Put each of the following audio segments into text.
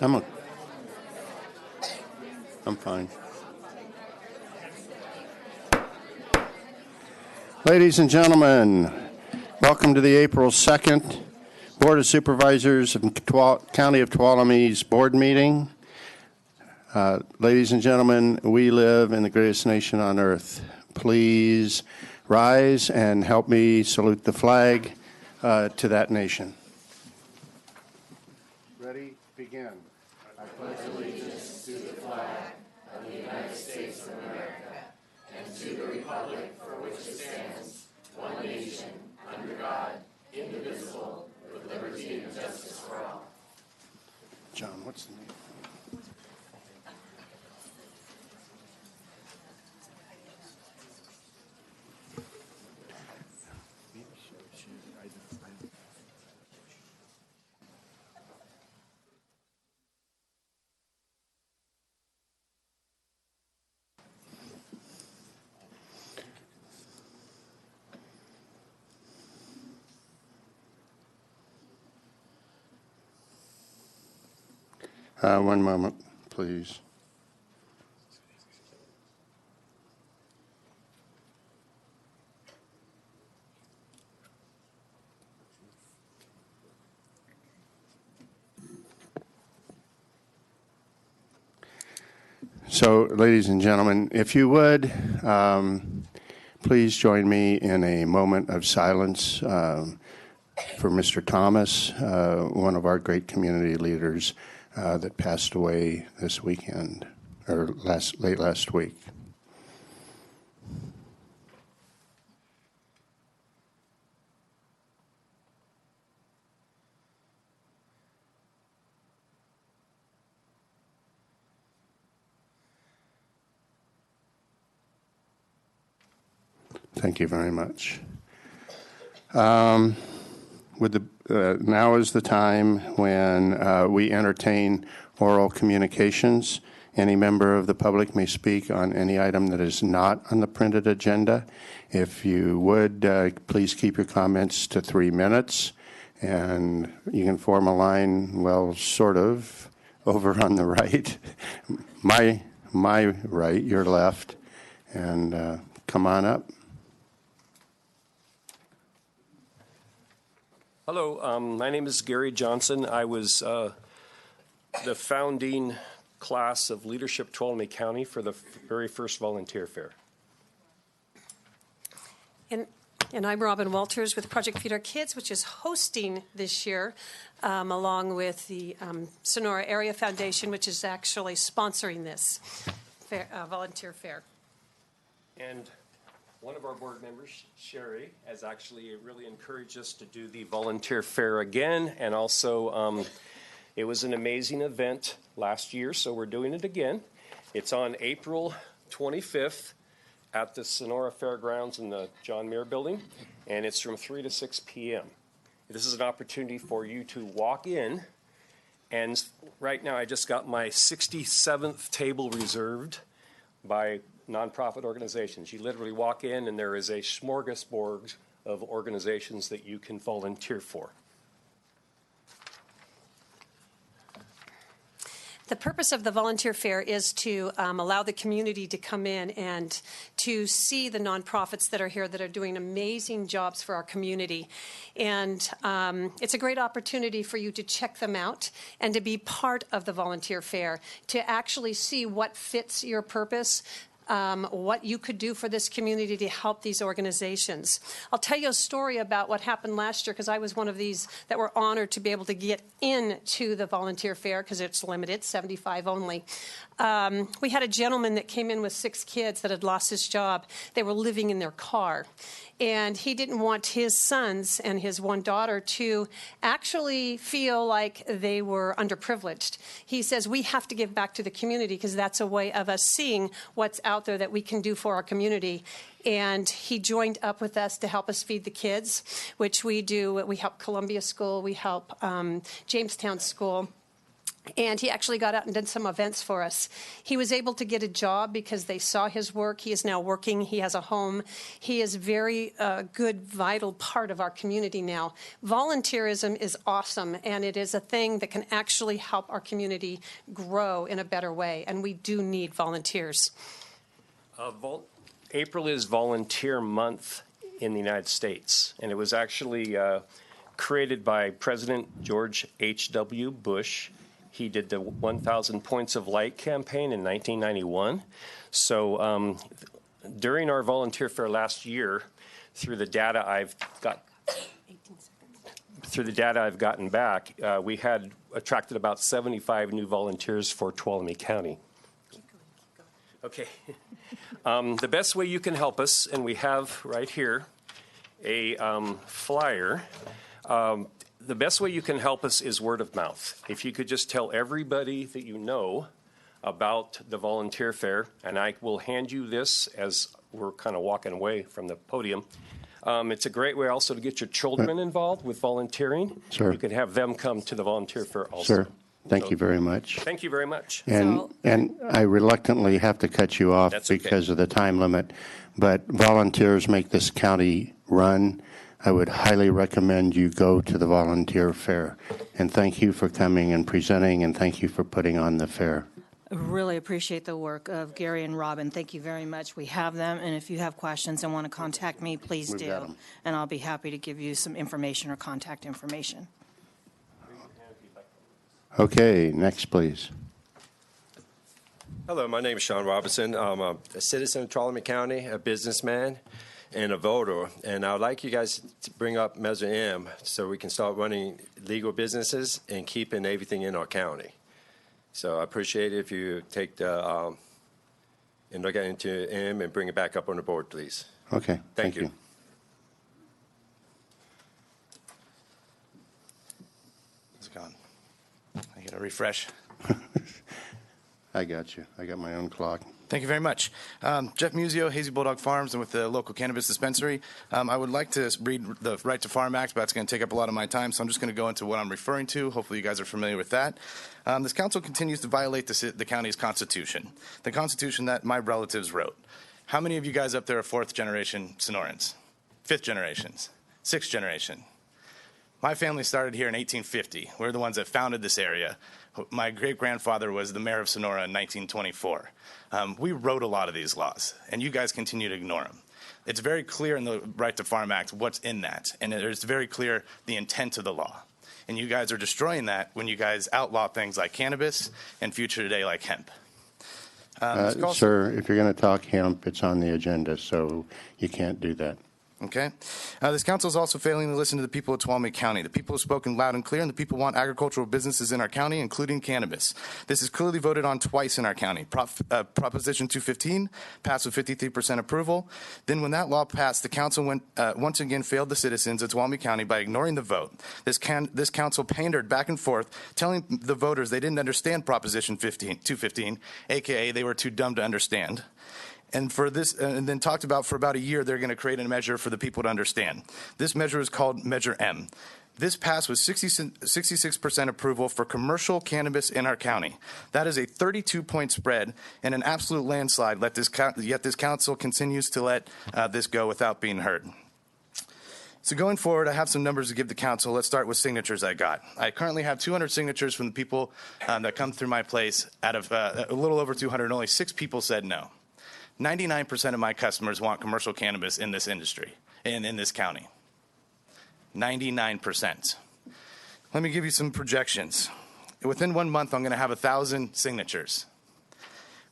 I'm fine. Ladies and gentlemen, welcome to the April 2nd Board of Supervisors of County of Tuolumne's board meeting. Ladies and gentlemen, we live in the greatest nation on earth. Please rise and help me salute the flag to that nation. Ready? Begin. I pledge allegiance to the flag of the United States of America and to the republic for which it stands, one nation, under God, indivisible, with liberty and justice for all. John, what's the name? One moment, please. So, ladies and gentlemen, if you would, please join me in a moment of silence for Mr. Thomas, one of our great community leaders that passed away this weekend, or late last week. Thank you very much. Now is the time when we entertain oral communications. Any member of the public may speak on any item that is not on the printed agenda. If you would, please keep your comments to 3 minutes, and you can form a line, well, sort of, over on the right. My right, your left, and come on up. Hello, my name is Gary Johnson. I was the founding class of Leadership Tuolumne County for the very first volunteer fair. And I'm Robin Walters with Project Feed Our Kids, which is hosting this year, along with the Sonora Area Foundation, which is actually sponsoring this fair, volunteer fair. And one of our board members, Sherry, has actually really encouraged us to do the volunteer fair again. And also, it was an amazing event last year, so we're doing it again. It's on April 25th at the Sonora Fairgrounds in the John Muir Building, and it's from 3 to 6 p.m. This is an opportunity for you to walk in, and right now I just got my 67th table reserved by nonprofit organizations. You literally walk in and there is a smorgasbord of organizations that you can volunteer for. The purpose of the volunteer fair is to allow the community to come in and to see the nonprofits that are here that are doing amazing jobs for our community. And it's a great opportunity for you to check them out and to be part of the volunteer fair, to actually see what fits your purpose, what you could do for this community to help these organizations. I'll tell you a story about what happened last year, because I was one of these that were honored to be able to get into the volunteer fair, because it's limited, 75 only. We had a gentleman that came in with 6 kids that had lost his job. They were living in their car. And he didn't want his sons and his one daughter to actually feel like they were underprivileged. He says, we have to give back to the community, because that's a way of us seeing what's out there that we can do for our community. And he joined up with us to help us feed the kids, which we do. We help Columbia School. We help Jamestown School. And he actually got out and did some events for us. He was able to get a job because they saw his work. He is now working. He has a home. He is very good, vital part of our community now. Volunteerism is awesome, and it is a thing that can actually help our community grow in a better way, and we do need volunteers. April is Volunteer Month in the United States, and it was actually created by President George H.W. Bush. He did the 1,000 Points of Light campaign in 1991. So during our volunteer fair last year, through the data I've gotten back, we had attracted about 75 new volunteers for Tuolumne County. Okay. The best way you can help us, and we have right here a flyer. The best way you can help us is word of mouth. If you could just tell everybody that you know about the volunteer fair, and I will hand you this as we're kind of walking away from the podium. It's a great way also to get your children involved with volunteering. Sure. You could have them come to the volunteer fair also. Sure. Thank you very much. Thank you very much. And I reluctantly have to cut you off That's okay. because of the time limit, but volunteers make this county run. I would highly recommend you go to the volunteer fair. And thank you for coming and presenting, and thank you for putting on the fair. I really appreciate the work of Gary and Robin. Thank you very much. We have them, and if you have questions and want to contact me, please We've got do. 'em. And I'll be happy to give you some information or contact information. Okay, next, please. Hello, my name is Sean Robinson. I'm a citizen of Tuolumne County, a businessman, and a voter. And I would like you guys to bring up Measure M so we can start running legal businesses and keeping everything in our county. So I appreciate it if you take the and look into M and bring it back up on the board, please. Okay, thank you. you. It's gone. I get a refresh. I got you. I got my own clock. Thank you very much. Jeff Musio, Hazy Bulldog Farms, and with the local cannabis dispensary. I would like to read the Right to Farm Act, but that's going to take up a lot of my time, so I'm just going to go into what I'm referring to. Hopefully you guys are familiar with that. This council continues to violate the county's constitution, the constitution that my relatives wrote. How many of you guys up there are fourth-generation Sonorans? Fifth generations? Sixth generation? My family started here in 1850. We're the ones that founded this area. My great-grandfather was the mayor of Sonora in 1924. We wrote a lot of these laws, and you guys continue to ignore them. It's very clear in the Right to Farm Act what's in that, and it's very clear the intent of the law. And you guys are destroying that when you guys outlaw things like cannabis and future today like hemp. Sir, if you're going to talk hemp, it's on the agenda, so you can't do that. Okay. This council is also failing to listen to the people of Tuolumne County. The people have spoken loud and clear, and the people want agricultural businesses in our county, including cannabis. This is clearly voted on twice in our county. Proposition 215 passed with 53% approval. Then when that law passed, the council once again failed the citizens of Tuolumne County by ignoring the vote. This council pandered back and forth, telling the voters they didn't understand Proposition 215, a.k.a. they were too dumb to understand. And then talked about for about a year they're going to create a measure for the people to understand. This measure is called Measure M. This passed with 66% approval for commercial cannabis in our county. That is a 32-point spread and an absolute landslide. Yet this council continues to let this go without being heard. So going forward, I have some numbers to give the council. Let's start with signatures I got. I currently have 200 signatures from the people that come through my place out of a little over 200, and only 6 people said no. 99% of my customers want commercial cannabis in this industry, in this county. 99%. Let me give you some projections. Within 1 month, I'm going to have 1,000 signatures.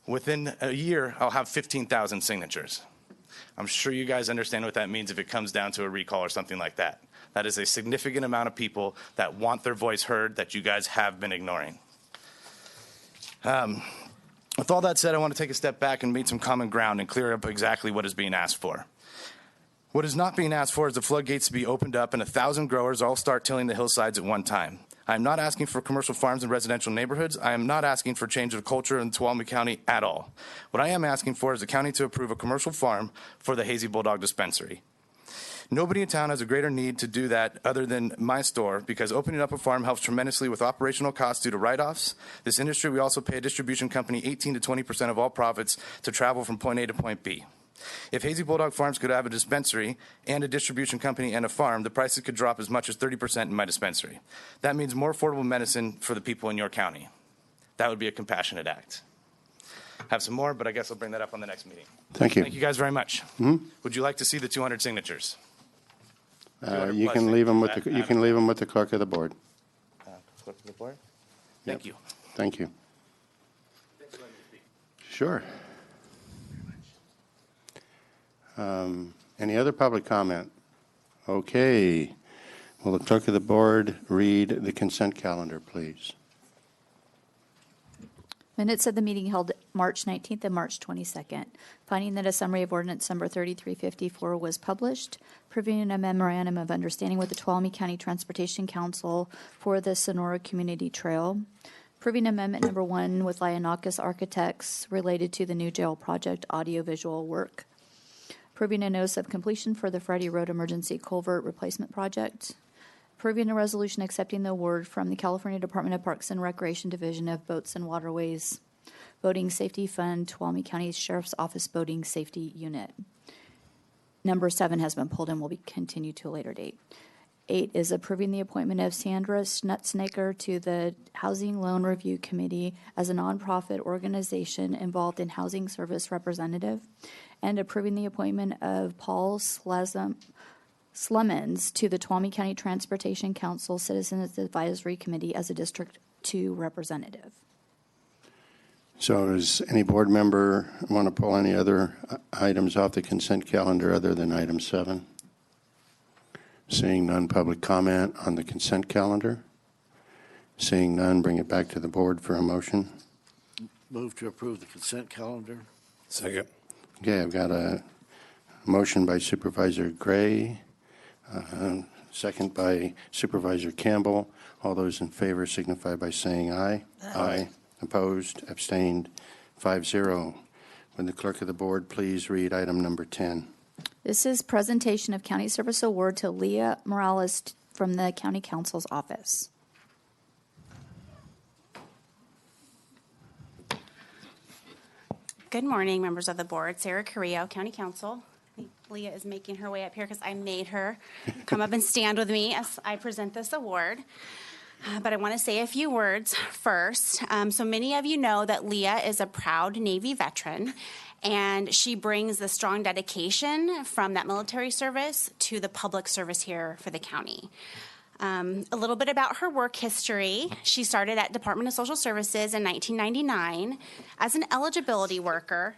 Within a year, I'll have 15,000 signatures. I'm sure you guys understand what that means if it comes down to a recall or something like that. That is a significant amount of people that want their voice heard that you guys have been ignoring. With all that said, I want to take a step back and meet some common ground and clear up exactly what is being asked for. What is not being asked for is the floodgates to be opened up and 1,000 growers all start tilling the hillsides at one time. I am not asking for commercial farms and residential neighborhoods. I am not asking for change of culture in Tuolumne County at all. What I am asking for is the county to approve a commercial farm for the Hazy Bulldog dispensary. Nobody in town has a greater need to do that other than my store, because opening up a farm helps tremendously with operational costs due to write-offs. This industry, we also pay a distribution company 18 to 20% of all profits to travel from point A to point B. If Hazy Bulldog Farms could have a dispensary and a distribution company and a farm, the prices could drop as much as 30% in my dispensary. That means more affordable medicine for the people in your county. That would be a compassionate act. Have some more, but I guess I'll bring that up on the next meeting. Thank you. Thank you guys very much. Would you like to see the 200 signatures? You can leave them with the clerk of the board. Clerk of the board? Thank you. Thank you. Sure. Any other public comment? Okay. Will the clerk of the board read the consent calendar, please? Minutes of the meeting held March 19th and March 22nd. Finding that a summary of ordinance number 3354 was published, approving a memorandum of understanding with the Tuolumne County Transportation Council for the Sonora Community Trail, approving amendment number 1 with Lionakis Architects related to the new jail project audiovisual work, approving a notice of completion for the Friday Road Emergency Culvert Replacement Project, approving a resolution accepting the award from the California Department of Parks and Recreation Division of Boats and Waterways Boating Safety Fund, Tuolumne County Sheriff's Office Boating Safety Unit. Number 7 has been pulled and will be continued to a later date. 8 is approving the appointment of Sandra Schnutznaker to the Housing Loan Review Committee as a nonprofit organization involved in housing service representative, and approving the appointment of Paul Slummons to the Tuolumne County Transportation Council Citizens Advisory Committee as a District 2 representative. So does any board member want to pull any other items off the consent calendar other than item 7? Seeing none, public comment on the consent calendar. Seeing none, bring it back to the board for a motion. Move to approve the consent calendar. Second. Okay, I've got a motion by Supervisor Gray, second by Supervisor Campbell. All those in favor signify by saying aye. Aye. Opposed, abstained, 5-0. Would the clerk of the board please read item number 10? This is presentation of County Service Award to Leah Morales from the County Council's office. Good morning, members of the board. Sarah Carrillo, County Council. Leah is making her way up here because I made her come up and stand with me as I present this award. But I want to say a few words first. So many of you know that Leah is a proud Navy veteran, and she brings the strong dedication from that military service to the public service here for the county. A little bit about her work history. She started at Department of Social Services in 1999 as an eligibility worker.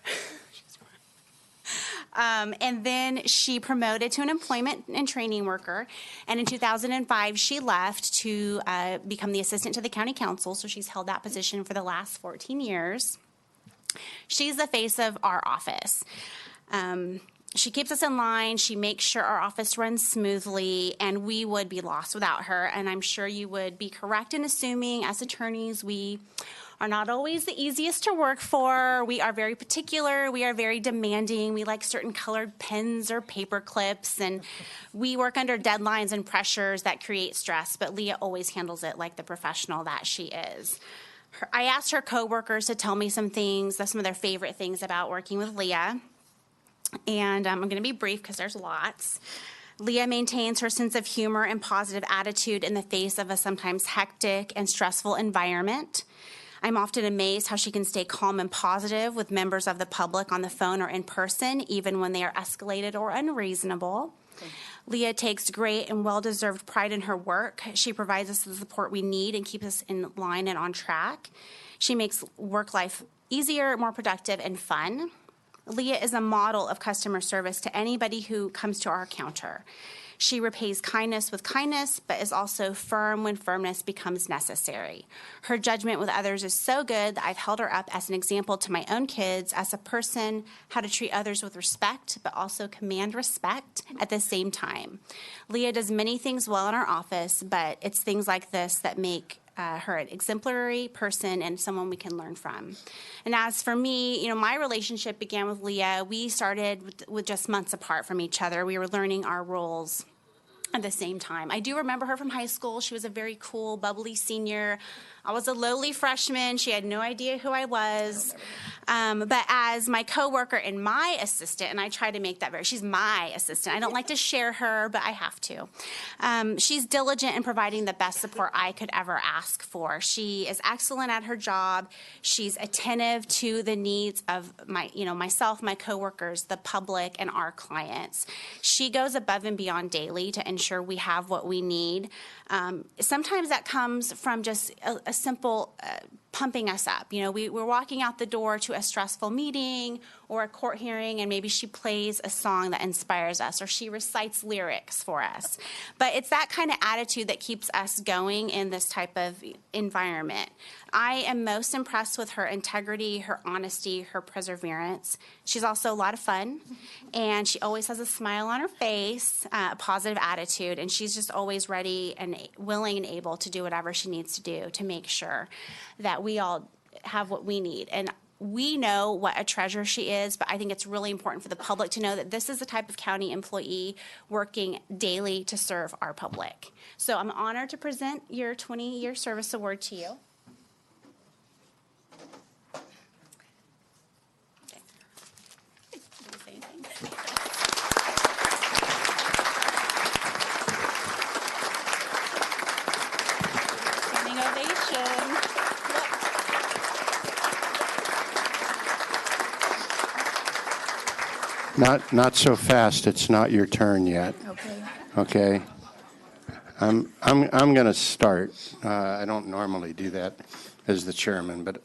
And then she promoted to an employment and training worker. And in 2005, she left to become the assistant to the county council. So she's held that position for the last 14 years. She's the face of our office. She keeps us in line. She makes sure our office runs smoothly, and we would be lost without her. And I'm sure you would be correct in assuming, as attorneys, we are not always the easiest to work for. We are very particular. We are very demanding. We like certain colored pens or paper clips, and we work under deadlines and pressures that create stress, but Leah always handles it like the professional that she is. I asked her coworkers to tell me some things, some of their favorite things about working with Leah, and I'm going to be brief because there's lots. Leah maintains her sense of humor and positive attitude in the face of a sometimes hectic and stressful environment. I'm often amazed how she can stay calm and positive with members of the public on the phone or in person, even when they are escalated or unreasonable. Leah takes great and well-deserved pride in her work. She provides us the support we need and keeps us in line and on track. She makes work life easier, more productive, and fun. Leah is a model of customer service to anybody who comes to our counter. She repays kindness with kindness, but is also firm when firmness becomes necessary. Her judgment with others is so good that I've held her up as an example to my own kids, as a person, how to treat others with respect, but also command respect at the same time. Leah does many things well in our office, but it's things like this that make her an exemplary person and someone we can learn from. And as for me, you know, my relationship began with Leah. We started with just months apart from each other. We were learning our roles at the same time. I do remember her from high school. She was a very cool, bubbly senior. I was a lowly freshman. She had no idea who I was. But as my coworker and my assistant, and I try to make that she's my assistant. I don't like to share her, but I have to. She's diligent in providing the best support I could ever ask for. She is excellent at her job. She's attentive to the needs of myself, my coworkers, the public, and our clients. She goes above and beyond daily to ensure we have what we need. Sometimes that comes from just a simple pumping us up. You know, we're walking out the door to a stressful meeting or a court hearing, and maybe she plays a song that inspires us, or she recites lyrics for us. But it's that kind of attitude that keeps us going in this type of environment. I am most impressed with her integrity, her honesty, her perseverance. She's also a lot of fun, and she always has a smile on her face, a positive attitude, and she's just always ready and willing and able to do whatever she needs to do to make sure that we all have what we need. And we know what a treasure she is, but I think it's really important for the public to know that this is the type of county employee working daily to serve our public. So I'm honored to present your 20-year service award to you. Standing ovation. Not so fast. It's not your turn yet. Okay. I'm going to start. I don't normally do that as the chairman, but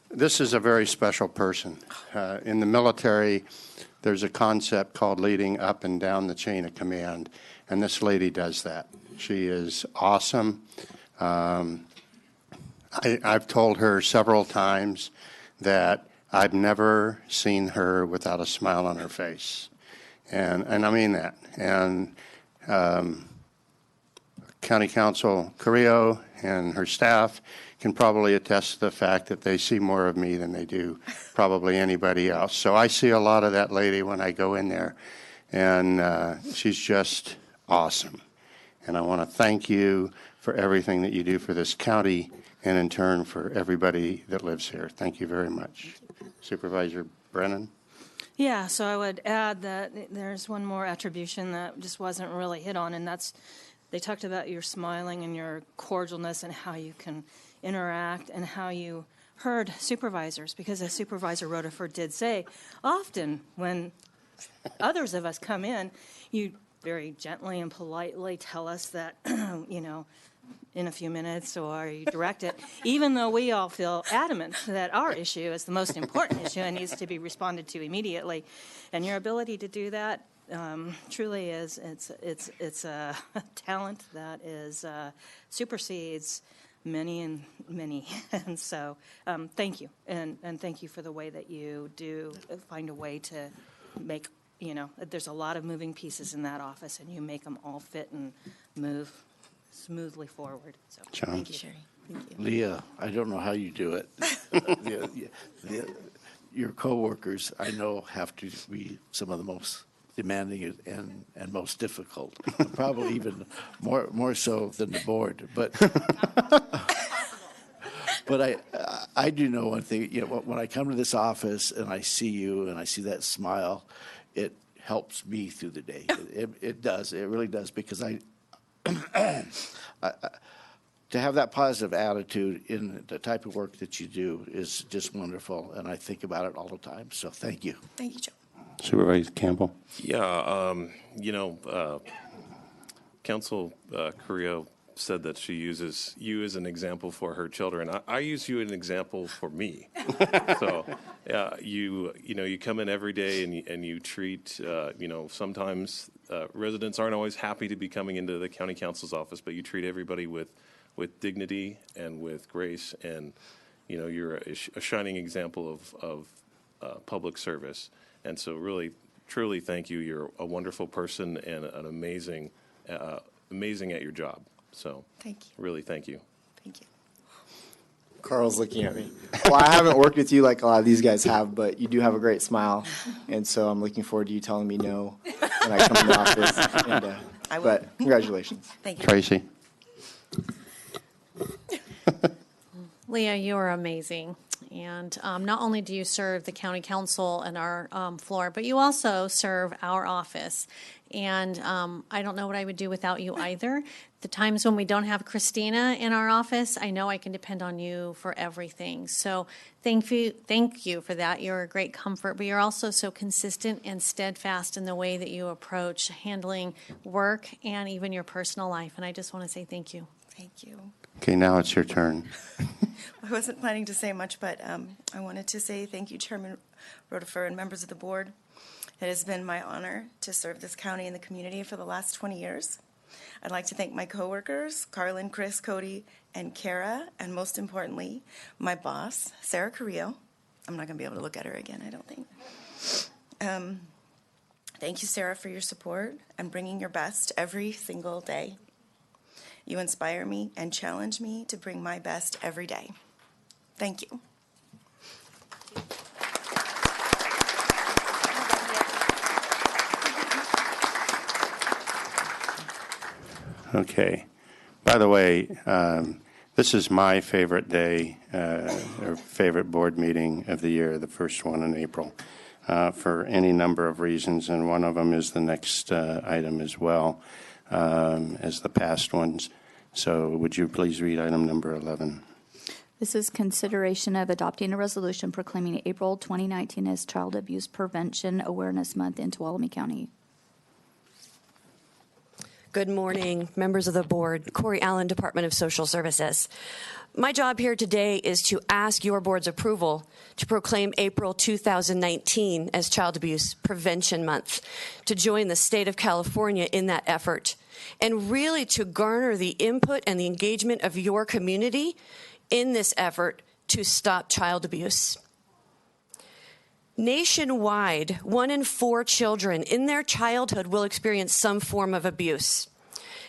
this is a very special person. In the military, there's a concept called leading up and down the chain of command, and this lady does that. She is awesome. I've told her several times that I've never seen her without a smile on her face. And I mean that. And County Council Carrillo and her staff can probably attest to the fact that they see more of me than they do probably anybody else. So I see a lot of that lady when I go in there. And she's just awesome. And I want to thank you for everything that you do for this county and in turn for everybody that lives here. Thank you very much. Supervisor Brennan? Yeah, so I would add that there's one more attribution that just wasn't really hit on, and that's they talked about your smiling and your cordialness and how you can interact and how you heard supervisors, because as Supervisor Rutherford did say, often when others of us come in, you very gently and politely tell us that, in a few minutes, or you direct it, even though we all feel adamant that our issue is the most important issue and needs to be responded to immediately. And your ability to do that truly is, it's a talent that is supersedes many and many. And so thank you. And thank you for the way that you do find a way to make, there's a lot of moving pieces in that office, and you make them all fit and move smoothly forward. So John. Thank you, Sherry. Thank you. Leah, I don't know how you do it. Your coworkers, I know, have to be some of the most demanding and most difficult, probably even more so than the board. But but I do know one thing. When I come to this office and I see you and I see that smile, it helps me through the day. It does. It really does, because to have that positive attitude in the type of work that you do is just wonderful, and I think about it all the time. So thank you. Thank you, Joe. Supervisor Campbell? Yeah, Council Carrillo said that she uses you as an example for her children. I use you as an example for me. So, you come in every day and you treat, sometimes residents aren't always happy to be coming into the county council's office, but you treat everybody with dignity and with grace, and you're a shining example of public service. And so, really, truly, thank you. You're a wonderful person and an amazing at your job. So, Thank you. Really, thank you. Thank you. Carl's looking at me. Well, I haven't worked with you like a lot of these guys have, but you do have a great smile, and so I'm looking forward to you telling me no when I come in the office. And, I will. but congratulations. Thank you. Tracy? Leah, you are amazing. And not only do you serve the county council and our floor, but you also serve our office. And I don't know what I would do without you either. The times when we don't have Christina in our office, I know I can depend on you for everything. So thank you for that. You're a great comfort, but you're also so consistent and steadfast in the way that you approach handling work and even your personal life. And I just want to say thank you. Thank you. Okay, now it's your turn. I wasn't planning to say much, but I wanted to say thank you, Chairman Rotifer and members of the board. It has been my honor to serve this county and the community for the last 20 years. I'd like to thank my coworkers, Carlin, Chris, Cody, and Kara, and most importantly, my boss, Sarah Carrillo. I'm not going to be able to look at her again, I don't think. Thank you, Sarah, for your support and bringing your best every single day. You inspire me and challenge me to bring my best every day. Thank you. Okay. By the way, this is my favorite day, or favorite board meeting of the year, the first one in April, for any number of reasons, and one of them is the next item as well as the past ones. So would you please read item number 11? This is consideration of adopting a resolution proclaiming April 2019 as Child Abuse Prevention Awareness Month in Tuolumne County. Good morning, members of the board. Corey Allen, Department of Social Services. My job here today is to ask your board's approval to proclaim April 2019 as Child Abuse Prevention Month, to join the state of California in that effort, and really to garner the input and the engagement of your community in this effort to stop child abuse. Nationwide, 1 in 4 children in their childhood will experience some form of abuse.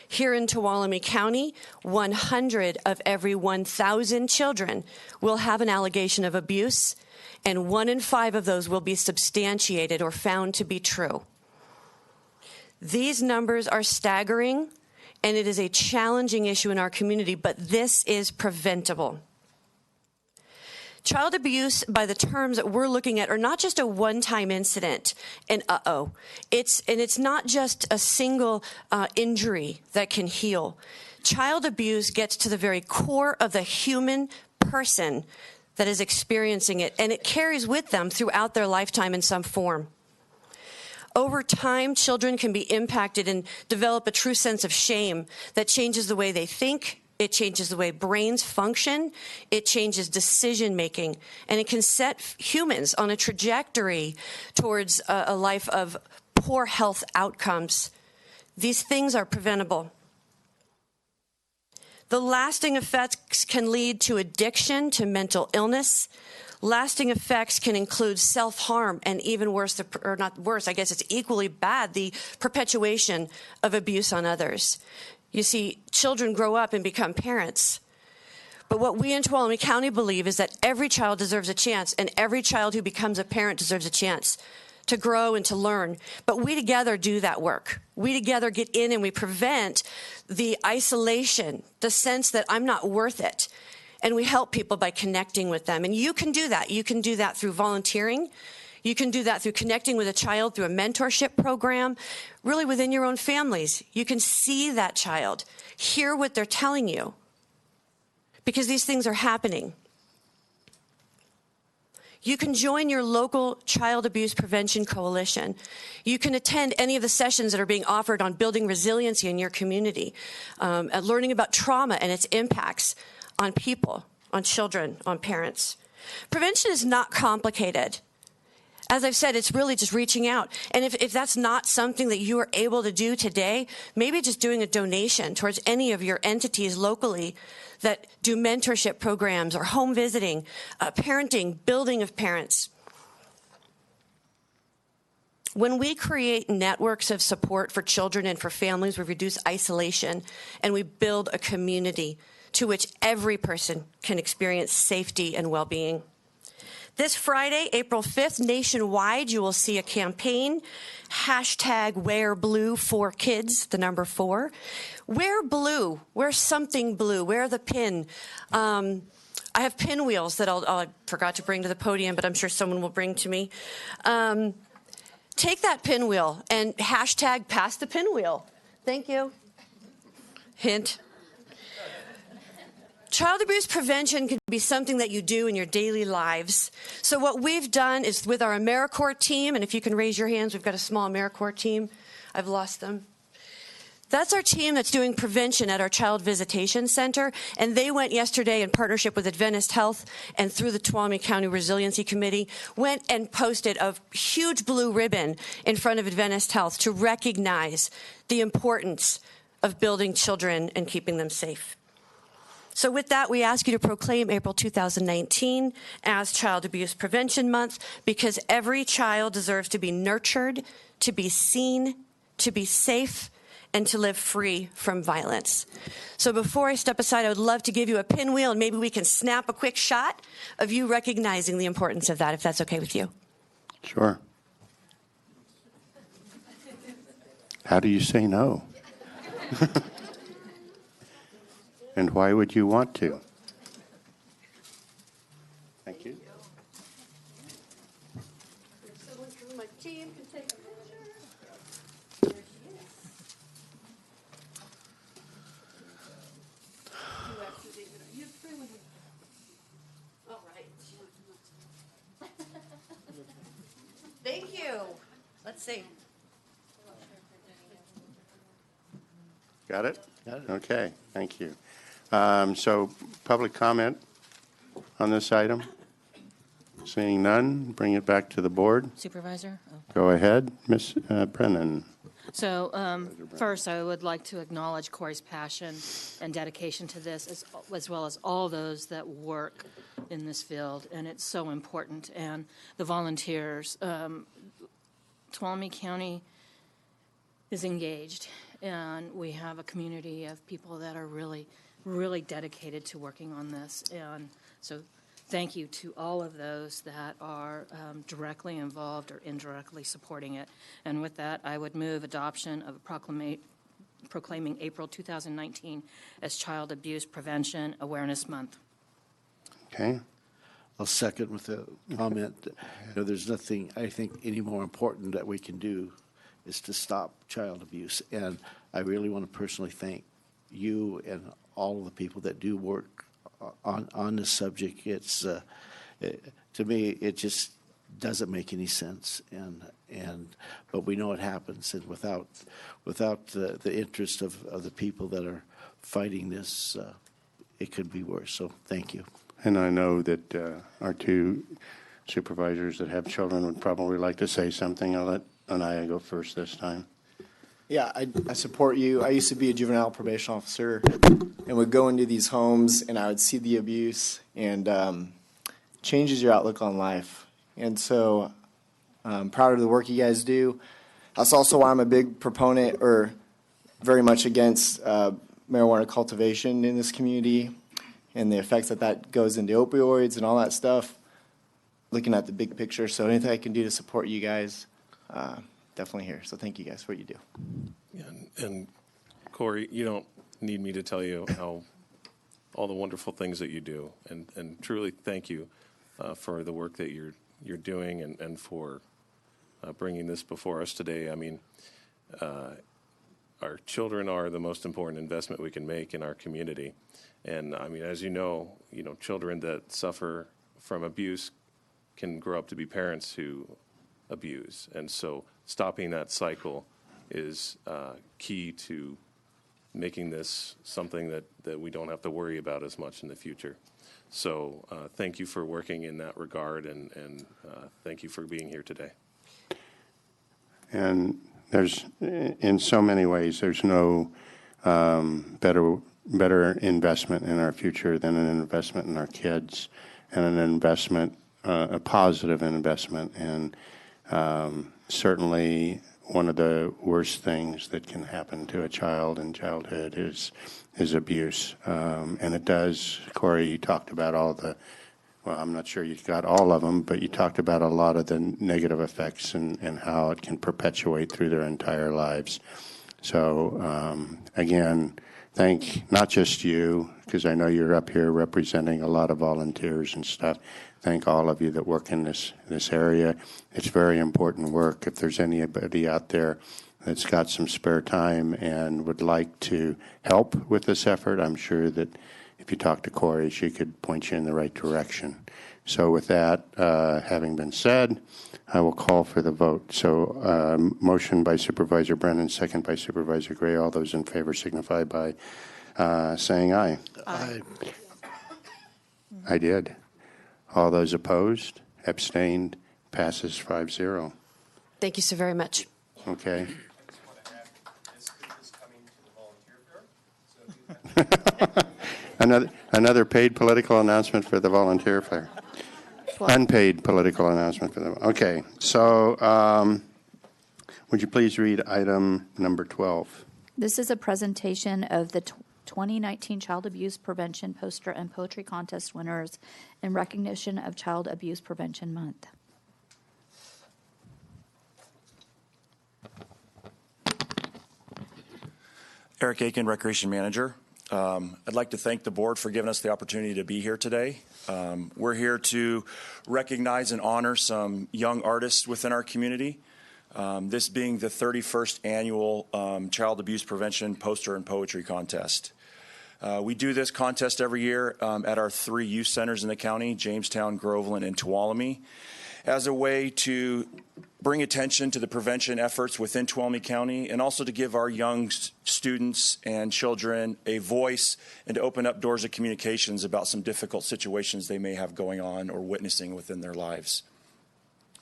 Here in Tuolumne County, 100 of every 1,000 children will have an allegation of abuse, and 1 in 5 of those will be substantiated or found to be true. These numbers are staggering, and it is a challenging issue in our community, but this is preventable. Child abuse, by the terms that we're looking at, are not just a one-time incident, and it's not just a single injury that can heal. Child abuse gets to the very core of the human person that is experiencing it, and it carries with them throughout their lifetime in some form. Over time, children can be impacted and develop a true sense of shame that changes the way they think. It changes the way brains function. It changes decision-making. And it can set humans on a trajectory towards a life of poor health outcomes. These things are preventable. The lasting effects can lead to addiction, to mental illness. Lasting effects can include self-harm and even worse, or not worse, I guess it's equally bad, the perpetuation of abuse on others. You see, children grow up and become parents. But what we in Tuolumne County believe is that every child deserves a chance, and every child who becomes a parent deserves a chance to grow and to learn. But we together do that work. We together get in and we prevent the isolation, the sense that I'm not worth it. And we help people by connecting with them. And you can do that. You can do that through volunteering. You can do that through connecting with a child through a mentorship program, really within your own families. You can see that child, hear what they're telling you, because these things are happening. You can join your local child abuse prevention coalition. You can attend any of the sessions that are being offered on building resiliency in your community, learning about trauma and its impacts on people, on children, on parents. Prevention is not complicated. As I've said, it's really just reaching out. And if that's not something that you are able to do today, maybe just doing a donation towards any of your entities locally that do mentorship programs or home visiting, parenting, building of parents. When we create networks of support for children and for families, we reduce isolation and we build a community to which every person can experience safety and well-being. This Friday, April 5th, nationwide, you will see a campaign, #WearBlue4Kids, the number 4. Wear blue, wear something blue, wear the pin. I have pinwheels that I forgot to bring to the podium, but I'm sure someone will bring to me. Take that pinwheel and #pass the pinwheel. Thank you. Hint. Child abuse prevention can be something that you do in your daily lives. So what we've done is with our AmeriCorps team, and if you can raise your hands, we've got a small AmeriCorps team. I've lost them. That's our team that's doing prevention at our Child Visitation Center, and they went yesterday in partnership with Adventist Health and through the Tuolumne County Resiliency Committee, went and posted a huge blue ribbon in front of Adventist Health to recognize the importance of building children and keeping them safe. So with that, we ask you to proclaim April 2019 as Child Abuse Prevention Month, because every child deserves to be nurtured, to be seen, to be safe, and to live free from violence. So before I step aside, I would love to give you a pinwheel, and maybe we can snap a quick shot of you recognizing the importance of that, if that's okay with you. Sure. How do you say no? And why would you want to? Thank you. Someone from my team can take a picture. There she is. All right. Thank you. Let's see. Got it? Got it. Okay, thank you. So public comment on this item? Seeing none, bring it back to the board. Supervisor? Oh. Go ahead, Ms. Brennan. So first, I would like to acknowledge Corey's passion and dedication to this, as well as all those that work in this field, and it's so important. And the volunteers, Tuolumne County is engaged, and we have a community of people that are really, really dedicated to working on this. And so thank you to all of those that are directly involved or indirectly supporting it. And with that, I would move adoption of a proclaiming April 2019 as Child Abuse Prevention Awareness Month. Okay. I'll second with a comment. There's nothing, I think, any more important that we can do is to stop child abuse. And I really want to personally thank you and all of the people that do work on this subject. It's to me, it just doesn't make any sense. But we know it happens, and without the interest of the people that are fighting this, it could be worse. So thank you. And I know that our two supervisors that have children would probably like to say something. I'll let Anaya go first this time. Yeah, I support you. I used to be a juvenile probation officer and would go into these homes and I would see the abuse, and changes your outlook on life. And so I'm proud of the work you guys do. That's also why I'm a big proponent, or very much against marijuana cultivation in this community and the effects that goes into opioids and all that stuff, looking at the big picture. So anything I can do to support you guys, definitely here. So thank you guys for what you do. Yeah, and Corey, you don't need me to tell you how all the wonderful things that you do, and truly thank you for the work that you're doing and for bringing this before us today. I mean, our children are the most important investment we can make in our community, and I mean, as you know, children that suffer from abuse can grow up to be parents who abuse, and so stopping that cycle is key to making this something that we don't have to worry about as much in the future. So thank you for working in that regard, and thank you for being here today. And there's, in so many ways, there's no better investment in our future than an investment in our kids, and an investment, a positive investment. And certainly one of the worst things that can happen to a child in childhood is abuse. And it does, Corey, you talked about all the, well, I'm not sure you got all of them, but you talked about a lot of the negative effects and how it can perpetuate through their entire lives. So, again, thank not just you, because I know you're up here representing a lot of volunteers and stuff. Thank all of you that work in this area. It's very important work. If there's anybody out there that's got some spare time and would like to help with this effort, I'm sure that if you talk to Corey, she could point you in the right direction. So with that having been said, I will call for the vote. So motion by Supervisor Brennan, second by Supervisor Gray. All those in favor signify by saying aye. Aye. I did. All those opposed, abstained, passes 5-0. Thank you so very much. Okay. Another paid political announcement for the volunteer fair. Unpaid political announcement for them. Okay, so would you please read item number 12? This is a presentation of the 2019 Child Abuse Prevention Poster and Poetry Contest winners in recognition of Child Abuse Prevention Month. Eric Aiken, Recreation Manager. I'd like to thank the board for giving us the opportunity to be here today. We're here to recognize and honor some young artists within our community. This being the 31st annual Child Abuse Prevention Poster and Poetry Contest. We do this contest every year at our 3 youth centers in the county, Jamestown, Groveland, and Tuolumne, as a way to bring attention to the prevention efforts within Tuolumne County and also to give our young students and children a voice and to open up doors of communications about some difficult situations they may have going on or witnessing within their lives.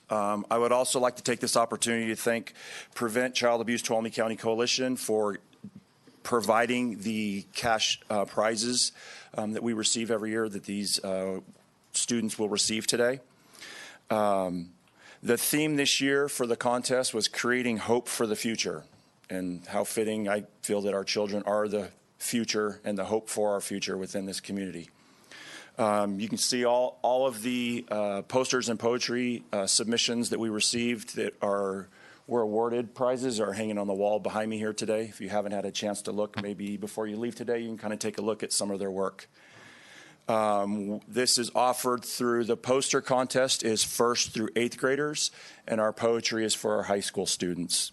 I would also like to take this opportunity to thank Prevent Child Abuse Tuolumne County Coalition for providing the cash prizes that we receive every year that these students will receive today. The theme this year for the contest was creating hope for the future, and how fitting I feel that our children are the future and the hope for our future within this community. You can see all of the posters and poetry submissions that we received that were awarded prizes are hanging on the wall behind me here today. If you haven't had a chance to look, maybe before you leave today, you can kind of take a look at some of their work. This is offered through the poster contest is 1st through 8th graders, and our poetry is for our high school students.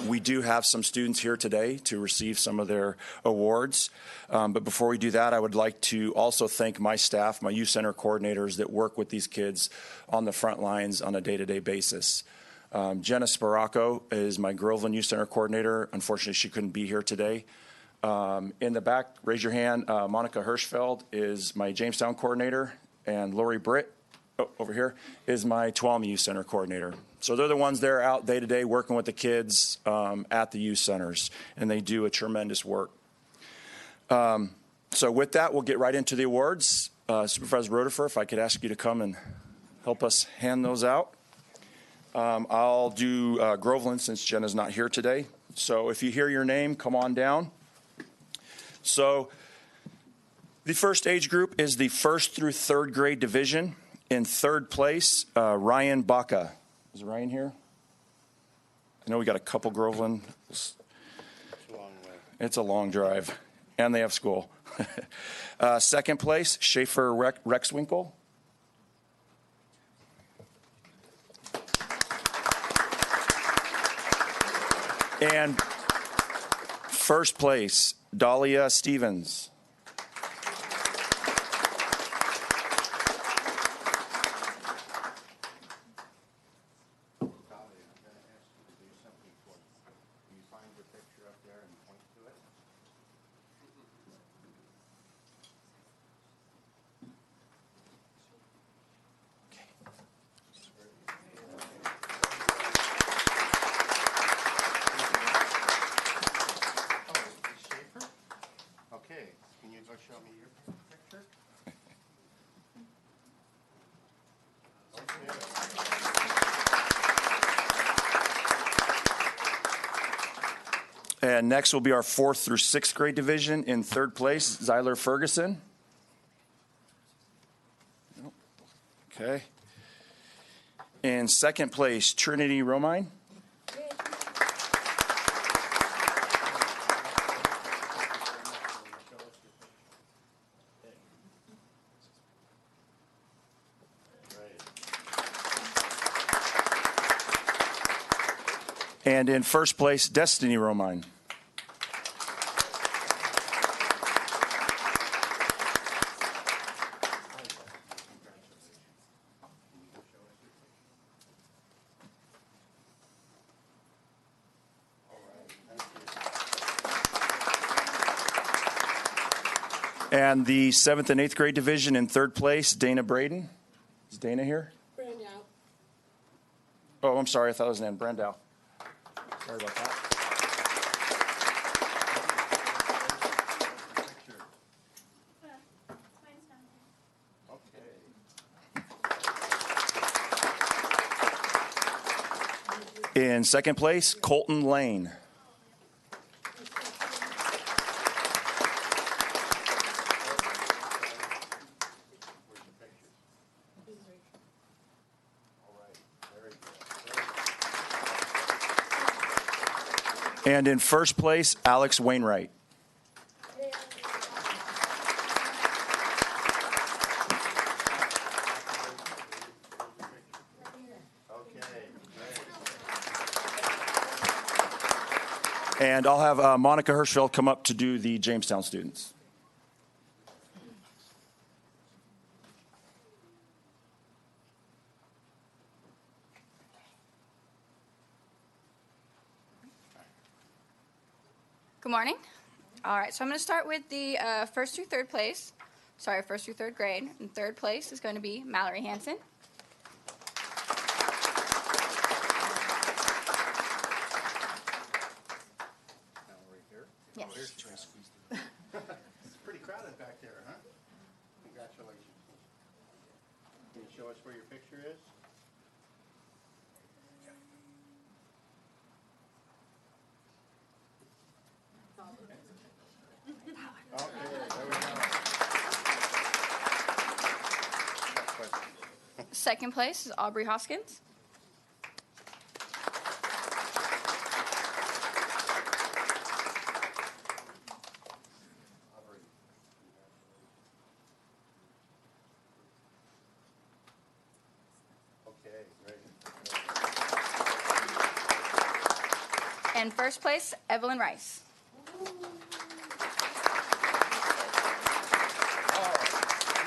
We do have some students here today to receive some of their awards. But before we do that, I would like to also thank my staff, my youth center coordinators that work with these kids on the front lines on a day-to-day basis. Jenna Sparaco is my Groveland Youth Center coordinator. Unfortunately, she couldn't be here today. In the back, raise your hand. Monica Hirschfeld is my Jamestown coordinator, and Lori Britt, over here, is my Tuolumne Youth Center coordinator. So they're the ones that are out day to day working with the kids at the youth centers, and they do a tremendous work. So with that, we'll get right into the awards. Supervisor Rotifer, if I could ask you to come and help us hand those out. I'll do Groveland since Jenna's not here today. So if you hear your name, come on down. So the first age group is the 1st through 3rd grade division. In 3rd place, Ryan Baca. Is Ryan here? I know we got a couple Groveland. It's a long way. It's a long drive, and they have school. 2nd place, Schaefer Rexwinkle. And 1st place, Dahlia Stevens. Show me your picture. And next will be our 4th through 6th grade division. In 3rd place, Zyler Ferguson. Okay. In 2nd place, Trinity Romine. And in 1st place, Destiny Romine. And the 7th and 8th grade division in 3rd place, Dana Braden. Is Dana here? Brandow. Oh, I'm sorry. I thought it was Nan Brandow. Sorry about that. In 2nd place, Colton Lane. And in 1st place, Alex Wainwright. And I'll have Monica Hirschfeld come up to do the Jamestown students. Good morning. All right, so I'm going to start with the 1st through 3rd place. Sorry, 1st through 3rd grade. In 3rd place is going to be Mallory Hanson. Yes. It's pretty crowded back there, huh? Congratulations. Can you show us where your picture is? Okay, there we go. 2nd place is Aubrey Hoskins. Okay, great. And 1st place, Evelyn Rice. You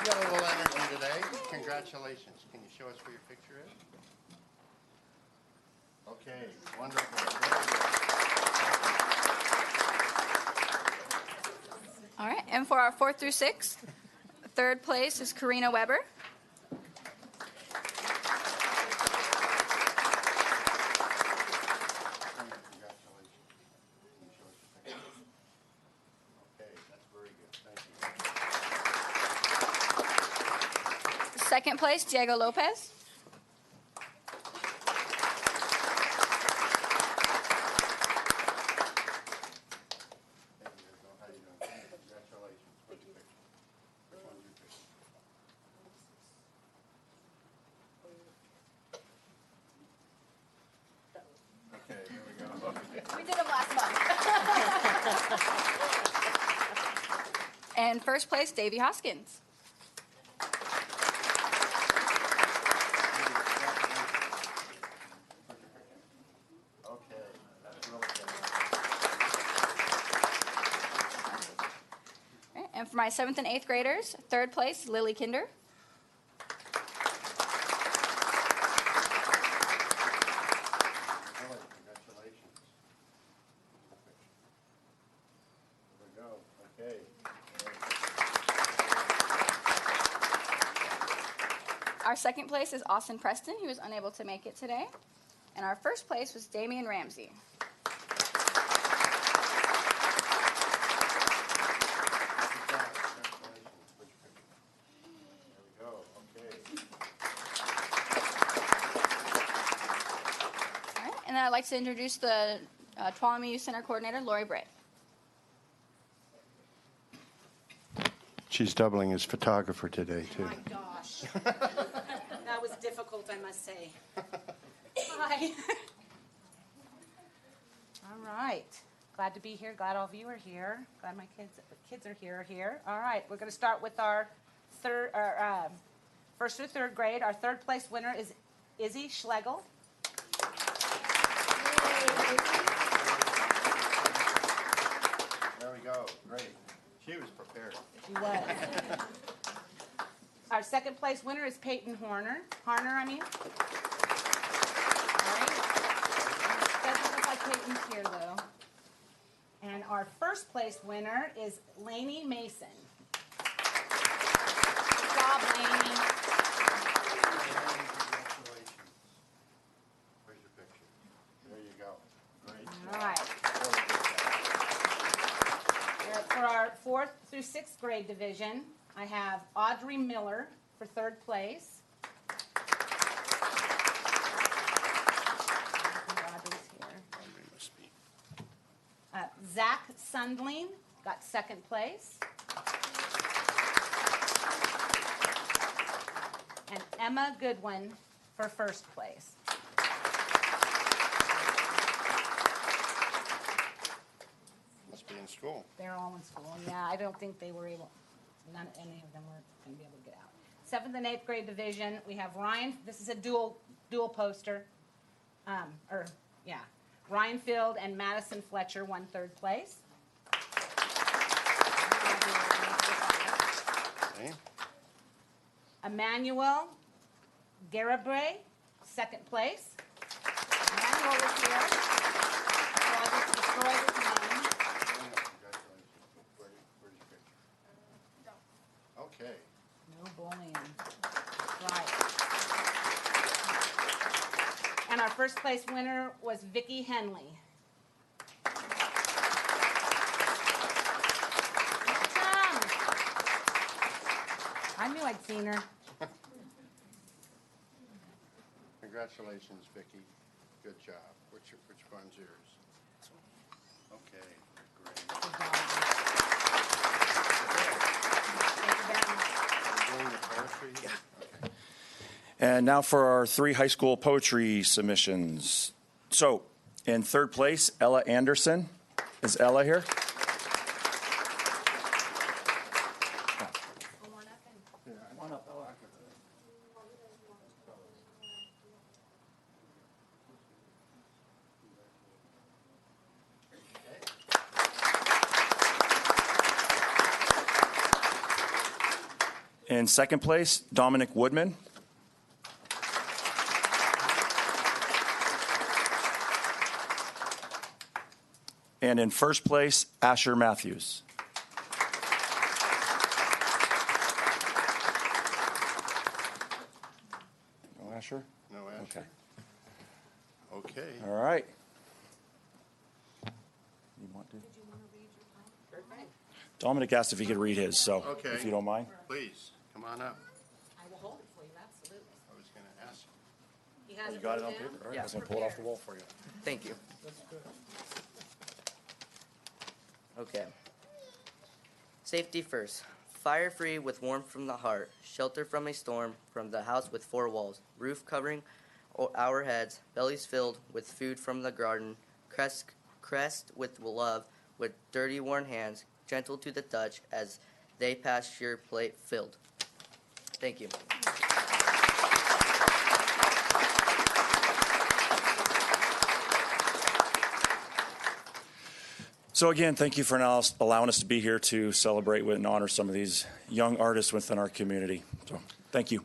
got a little energy today. Congratulations. Can you show us where your picture is? Okay, wonderful. All right, and for our 4th through 6th, 3rd place is Karina Weber. Second place, Diego Lopez. We did them last month. And 1st place, Davy Hoskins. And for my 7th and 8th graders, 3rd place, Lily Kinder. Congratulations. There we go. Okay. Our 2nd place is Austin Preston, who was unable to make it today. And our 1st place was Damian Ramsey. And then I'd like to introduce the Tuolumne Youth Center Coordinator Lori Bray. She's doubling as photographer today, too. Oh my gosh. That was difficult, I must say. Hi. All right. Glad to be here. Glad all of you are here. Glad my kids are here. All right. We're going to start with our first through third grade. Our third place winner is Izzy Schlegel. There we go. Great. She was prepared. She was. Our second place winner is Peyton Harner, All right. Doesn't look like Peyton's here, though. And our first place winner is Lainey Mason. Good job, Lainey. Congratulations. Where's your picture? There you go. Great. All right. For our 4th through 6th grade division, I have Audrey Miller for third place. Audrey's here. Zach Sundling got second place. And Emma Goodwin for first place. Must be in school. They're all in school. Yeah, I don't think they were able, any of them were going to be able to get out. 7th and 8th grade division, we have Ryan, this is a dual poster. Ryan Field and Madison Fletcher won third place. Okay. Emmanuel Garabre, second place. Emmanuel was here. So I just destroyed his name. Where's your picture? Okay. No bullying. Right. And our first place winner was Vicki Henley. I knew I'd seen her. Congratulations, Vicki. Good job. Which one's yours? Okay, great. Doing the poetry? Okay. And now for our 3 high school poetry submissions. So, in third place, Ella Anderson. Is Ella here? In second place, Dominic Woodman. And in first place, Asher Matthews. No Asher? No Asher. Okay. Okay. All right. You want to? Dominic asked if he could read his, so Okay. if you don't mind. Please, come on up. I will hold it for you, absolutely. I was going to ask. He has You got it on down. paper? All right, Yeah. I was going to pull it off the wall for you. Thank you. Okay. Safety first. Fire free with warmth from the heart. Shelter from a storm from the house with 4 walls. Roof covering our heads. Bellies filled with food from the garden. Crest with love. With dirty worn hands. Gentle to the touch as they pass your plate filled. Thank you. So again, thank you for allowing us to be here to celebrate with and honor some of these young artists within our community. So thank you.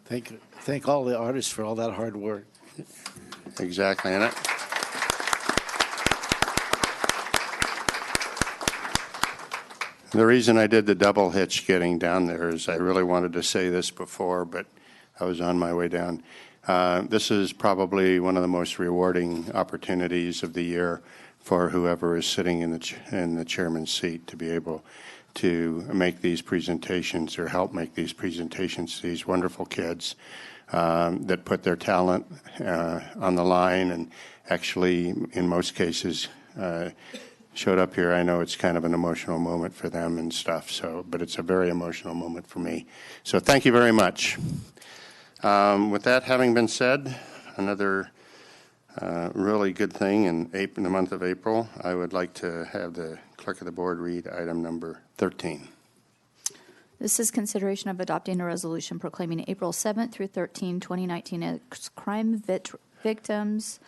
Thank all the artists for all that hard work. Exactly. And the reason I did the double hitch getting down there is I really wanted to say this before, but I was on my way down. This is probably one of the most rewarding opportunities of the year for whoever is sitting in the chairman's seat to be able to make these presentations or help make these presentations to these wonderful kids that put their talent on the line and actually, in most cases, showed up here. I know it's kind of an emotional moment for them and stuff, but it's a very emotional moment for me. So thank you very much. With that having been said, another really good thing in the month of April, I would like to have the clerk of the board read item number 13. This is consideration of adopting a resolution proclaiming April 7th through 13, 2019 as Crime Victims'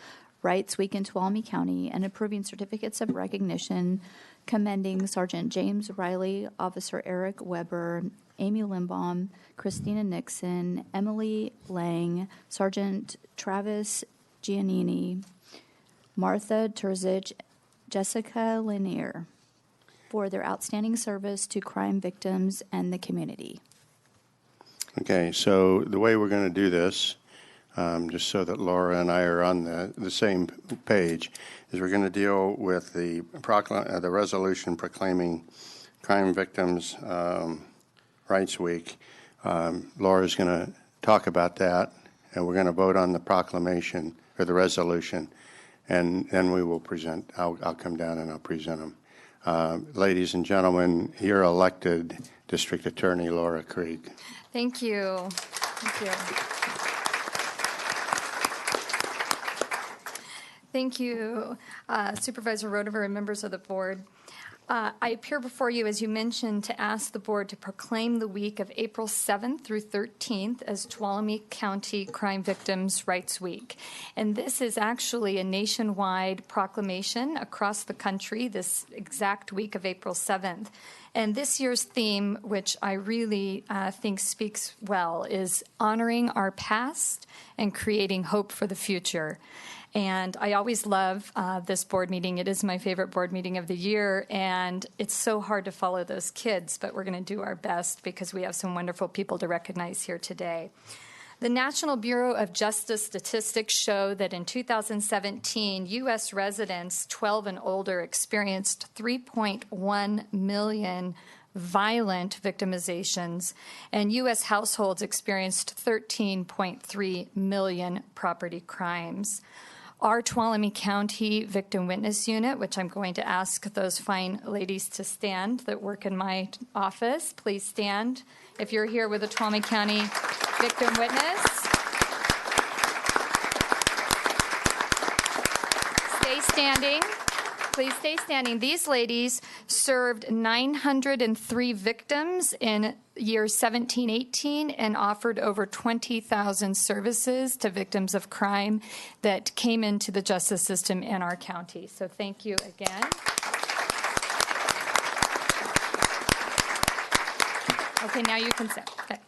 Rights Week in Tuolumne County and approving certificates of recognition commending Sergeant James Riley, Officer Eric Weber, Amy Limbaum, Christina Nixon, Emily Lang, Sergeant Travis Giannini, Martha Terzic, Jessica Lanier for their outstanding service to crime victims and the community. Okay, so the way we're going to do this, just so that Laura and I are on the same page, is we're going to deal with the resolution proclaiming Crime Victims Rights Week. Laura's going to talk about that, and we're going to vote on the proclamation or the resolution, and then we will present. I'll come down and I'll present them. Ladies and gentlemen, your elected District Attorney, Laura Krieg. Thank you. Thank you. Thank you, Supervisor Rodover and members of the board. I appear before you, as you mentioned, to ask the board to proclaim the week of April 7th through 13th as Tuolumne County Crime Victims' Rights Week. And this is actually a nationwide proclamation across the country this exact week of April 7th. And this year's theme, which I really think speaks well, is honoring our past and creating hope for the future. And I always love this board meeting. It is my favorite board meeting of the year, and it's so hard to follow those kids, but we're going to do our best because we have some wonderful people to recognize here today. The National Bureau of Justice statistics show that in 2017, U.S. residents 12 and older experienced 3.1 million violent victimizations, and U.S. households experienced 13.3 million property crimes. Our Tuolumne County Victim Witness Unit, which I'm going to ask those fine ladies to stand that work in my office, please stand if you're here with a Tuolumne County Victim Witness. Stay standing. Please stay standing. These ladies served 903 victims in years 17-18 and offered over 20,000 services to victims of crime that came into the justice system in our county. So thank you again. Okay, now you can sit. Okay.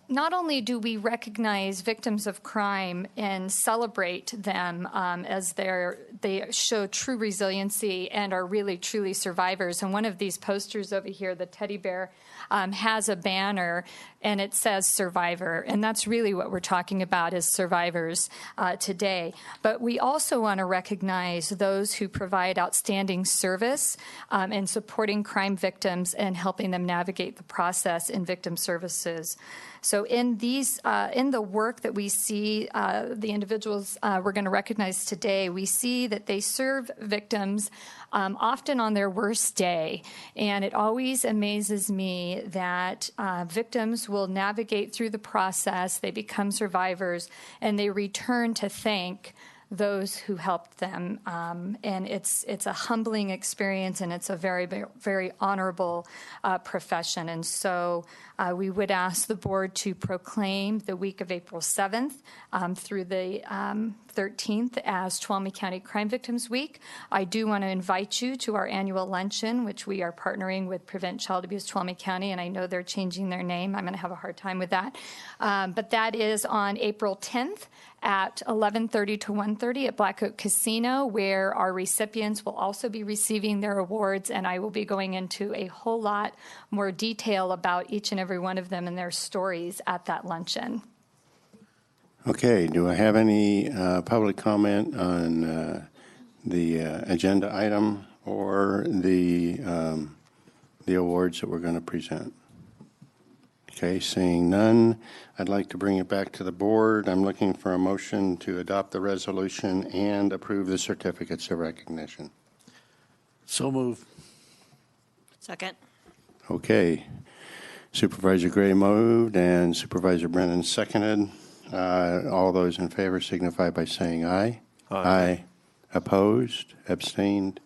Not only do we recognize victims of crime and celebrate them as they show true resiliency and are really, truly survivors. And one of these posters over here, the teddy bear, has a banner, and it says survivor. And that's really what we're talking about is survivors today. But we also want to recognize those who provide outstanding service in supporting crime victims and helping them navigate the process in victim services. So in the work that we see, the individuals we're going to recognize today, we see that they serve victims often on their worst day. And it always amazes me that victims will navigate through the process, they become survivors, and they return to thank those who helped them. And it's a humbling experience, and it's a very, very honorable profession. And so we would ask the board to proclaim the week of April 7th through the 13th as Tuolumne County Crime Victims Week. I do want to invite you to our annual luncheon, which we are partnering with Prevent Child Abuse Tuolumne County, and I know they're changing their name. I'm going to have a hard time with that. But that is on April 10th at 11:30 to 1:30 at Black Oak Casino, where our recipients will also be receiving their awards, and I will be going into a whole lot more detail about each and every one of them and their stories at that luncheon. Okay, do I have any public comment on the agenda item or the awards that we're going to present? Okay, seeing none, I'd like to bring it back to the board. I'm looking for a motion to adopt the resolution and approve the certificates of recognition. So move. Second. Okay. Supervisor Gray moved and Supervisor Brennan seconded. All those in favor signify by saying aye. Aye. Opposed? Abstained?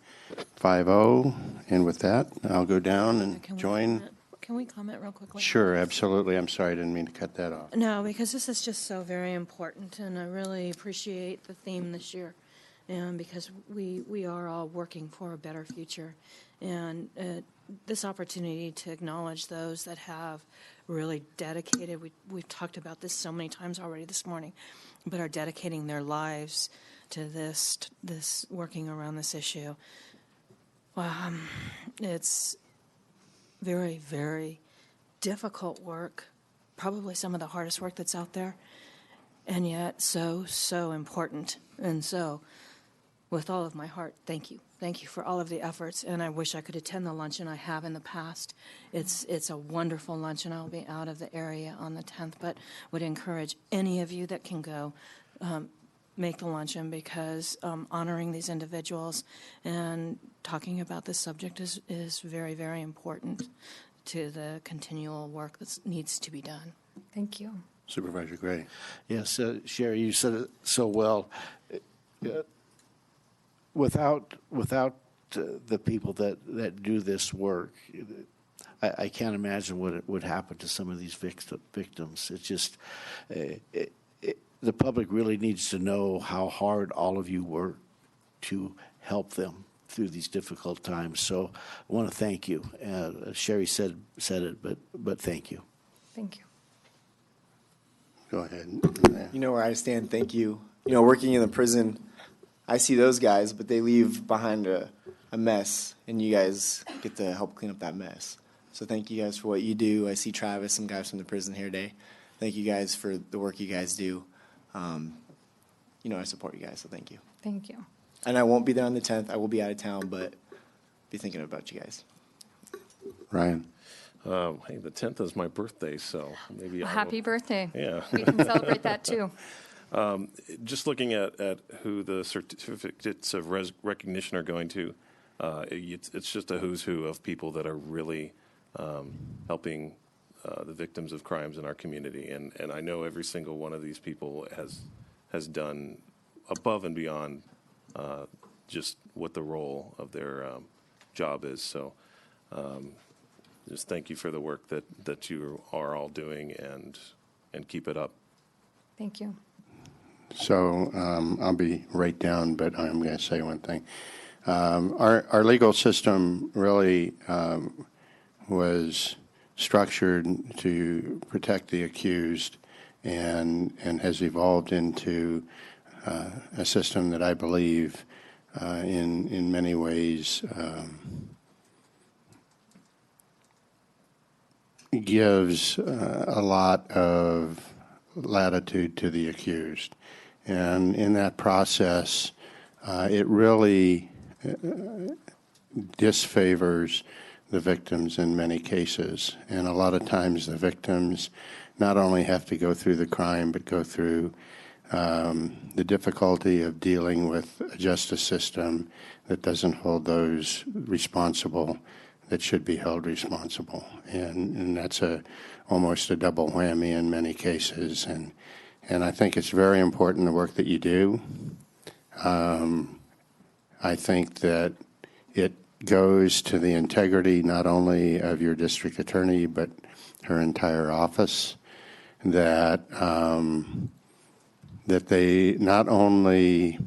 5-0. And with that, I'll go down and join. Can we comment real quickly? Sure, absolutely. I'm sorry, I didn't mean to cut that off. No, because this is just so very important, and I really appreciate the theme this year, and because we are all working for a better future, and this opportunity to acknowledge those that have really dedicated. We've talked about this so many times already this morning, but are dedicating their lives to this working around this issue. It's very, very difficult work, probably some of the hardest work that's out there, and yet so important. And so, with all of my heart, thank you. Thank you for all of the efforts, and I wish I could attend the luncheon. I have in the past. It's a wonderful luncheon. I'll be out of the area on the 10th, but would encourage any of you that can go, make the luncheon, because honoring these individuals and talking about this subject is very, very important to the continual work that needs to be done. Thank you. Supervisor Gray. Yes, Sherry, you said it so well. Without the people that do this work, I can't imagine what would happen to some of these victims. It's just the public really needs to know how hard all of you work to help them through these difficult times. So I want to thank you. Sherry said it, but thank you. Thank you. Go ahead. You know where I stand. Thank you. You know, working in the prison, I see those guys, but they leave behind a mess, and you guys get to help clean up that mess. So thank you guys for what you do. I see Travis, some guys from the prison here today. Thank you guys for the work you guys do. You know, I support you guys, so thank you. Thank you. And I won't be there on the 10th. I will be out of town, but be thinking about you guys. Ryan. Hey, the 10th is my birthday, so maybe Well, happy birthday. Yeah. We can celebrate that too. Just looking at who the certificates of recognition are going to, it's just a who's who of people that are really helping the victims of crimes in our community. And I know every single one of these people has done above and beyond just what the role of their job is. So just thank you for the work that you are all doing, and keep it up. Thank you. So I'll be right down, but I'm going to say one thing. Our legal system really was structured to protect the accused, and has evolved into a system that I believe in many ways gives a lot of latitude to the accused. And in that process, it really disfavors the victims in many cases. And a lot of times the victims not only have to go through the crime, but go through the difficulty of dealing with a justice system that doesn't hold those responsible that should be held responsible. And that's almost a double whammy in many cases. And I think it's very important, the work that you do. I think that it goes to the integrity not only of your district attorney, but her entire office, that they not only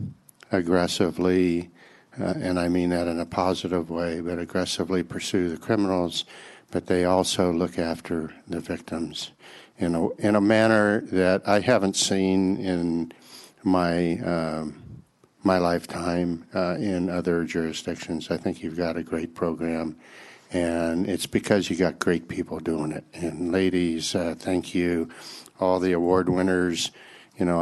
aggressively, and I mean that in a positive way, but aggressively pursue the criminals, but they also look after the victims in a manner that I haven't seen in my my lifetime in other jurisdictions. I think you've got a great program, and it's because you got great people doing it. And ladies, thank you. All the award winners, you know,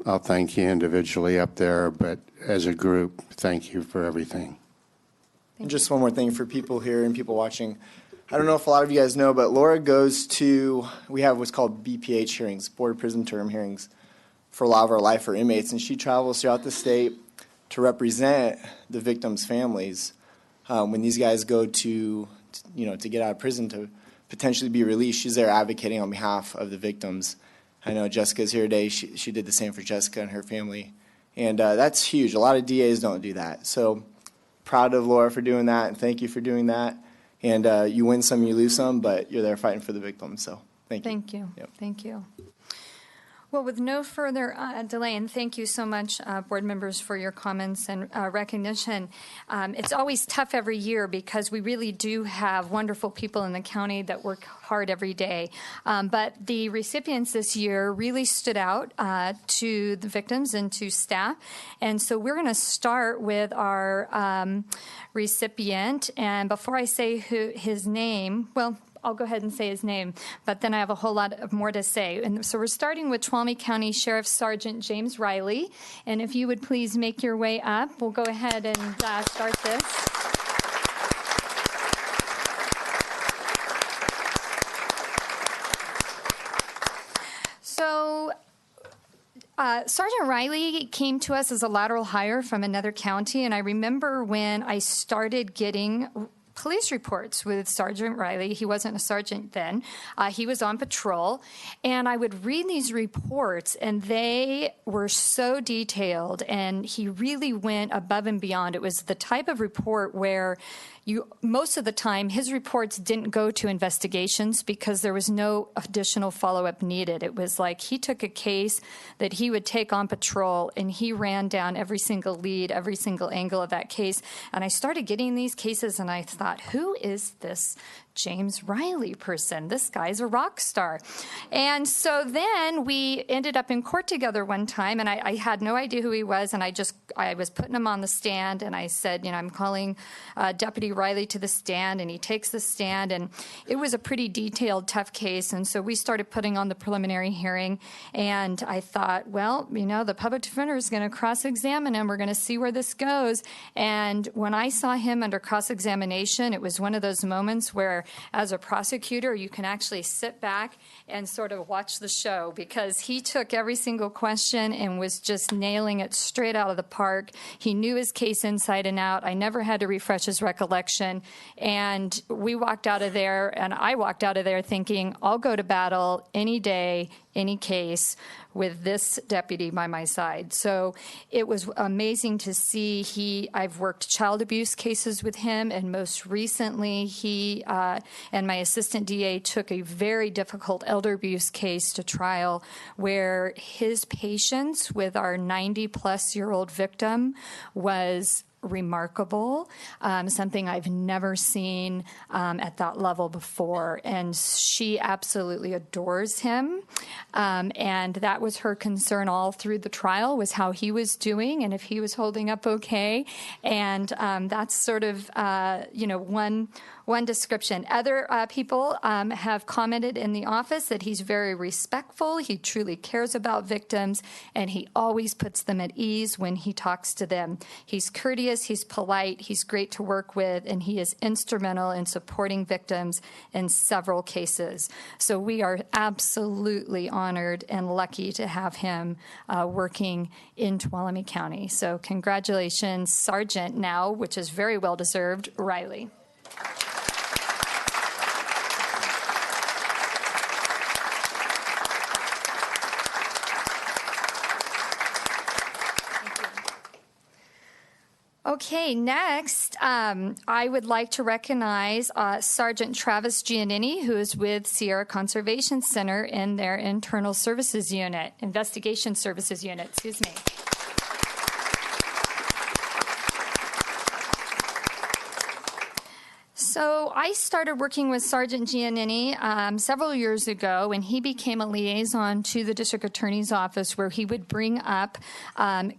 I'll thank you individually up there, but as a group, thank you for everything. And just one more thing for people here and people watching. I don't know if a lot of you guys know, but Laura goes to, we have what's called BPH hearings, Board of Prison Term hearings, for a lot of our lifer inmates. And she travels throughout the state to represent the victims' families when these guys go to get out of prison to potentially be released. She's there advocating on behalf of the victims. I know Jessica's here today. She did the same for Jessica and her family. And that's huge. A lot of DAs don't do that. So proud of Laura for doing that, and thank you for doing that. And you win some, you lose some, but you're there fighting for the victims. So thank you. Thank you. Yep. Thank you. Well, with no further delay, and thank you so much, board members, for your comments and recognition. It's always tough every year because we really do have wonderful people in the county that work hard every day. But the recipients this year really stood out to the victims and to staff. And so we're going to start with our recipient. And before I say his name, well, I'll go ahead and say his name, but then I have a whole lot of more to say. And so we're starting with Tuolumne County Sheriff Sergeant James Riley. And if you would please make your way up, we'll go ahead and start this. So Sergeant Riley came to us as a lateral hire from another county, and I remember when I started getting police reports with Sergeant Riley. He wasn't a sergeant then. He was on patrol. And I would read these reports, and they were so detailed, and he really went above and beyond. It was the type of report where most of the time, his reports didn't go to investigations because there was no additional follow-up needed. It was like he took a case that he would take on patrol, and he ran down every single lead, every single angle of that case. And I started getting these cases, and I thought, who is this James Riley person? This guy's a rock star. And so then we ended up in court together one time, and I had no idea who he was, and I was putting him on the stand, and I said, I'm calling Deputy Riley to the stand, and he takes the stand, and it was a pretty detailed, tough case, and so we started putting on the preliminary hearing, and I thought, well, the public defender is going to cross-examine him. We're going to see where this goes. And when I saw him under cross-examination, it was one of those moments where as a prosecutor, you can actually sit back and sort of watch the show, because he took every single question and was just nailing it straight out of the park. He knew his case inside and out. I never had to refresh his recollection. And we walked out of there, and I walked out of there thinking, I'll go to battle any day, any case, with this deputy by my side. So it was amazing to see. I've worked child abuse cases with him, and most recently he and my assistant DA took a very difficult elder abuse case to trial, where his patience with our 90-plus-year-old victim was remarkable, something I've never seen at that level before. And she absolutely adores him. And that was her concern all through the trial, was how he was doing and if he was holding up okay. And that's sort of, one description. Other people have commented in the office that he's very respectful, he truly cares about victims, and he always puts them at ease when he talks to them. He's courteous, he's polite, he's great to work with, and he is instrumental in supporting victims in several cases. So we are absolutely honored and lucky to have him working in Tuolumne County. So congratulations, Sergeant now, which is very well deserved, Riley. Okay, next, I would like to recognize Sergeant Travis Giannini, who is with Sierra Conservation Center in their Investigation Services Unit, excuse me. So I started working with Sergeant Giannini several years ago, and he became a liaison to the district attorney's office, where he would bring up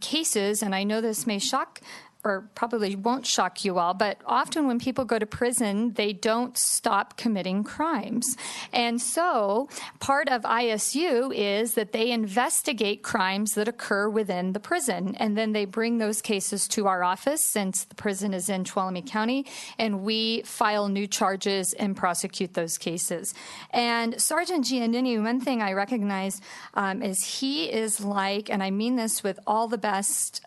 cases, and I know this may shock or probably won't shock you all, but often when people go to prison, they don't stop committing crimes. And so part of ISU is that they investigate crimes that occur within the prison, and then they bring those cases to our office, since the prison is in Tuolumne County, and we file new charges and prosecute those cases. And Sergeant Giannini, one thing I recognize is he is like, and I mean this with all the best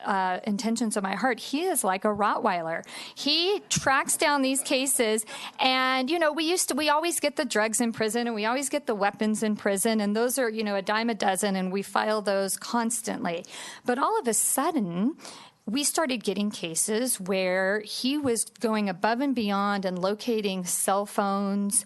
intentions of my heart, he is like a Rottweiler. He tracks down these cases, and we always get the drugs in prison, and we always get the weapons in prison, and those are a dime a dozen, and we file those constantly. But all of a sudden, we started getting cases where he was going above and beyond and locating cell phones,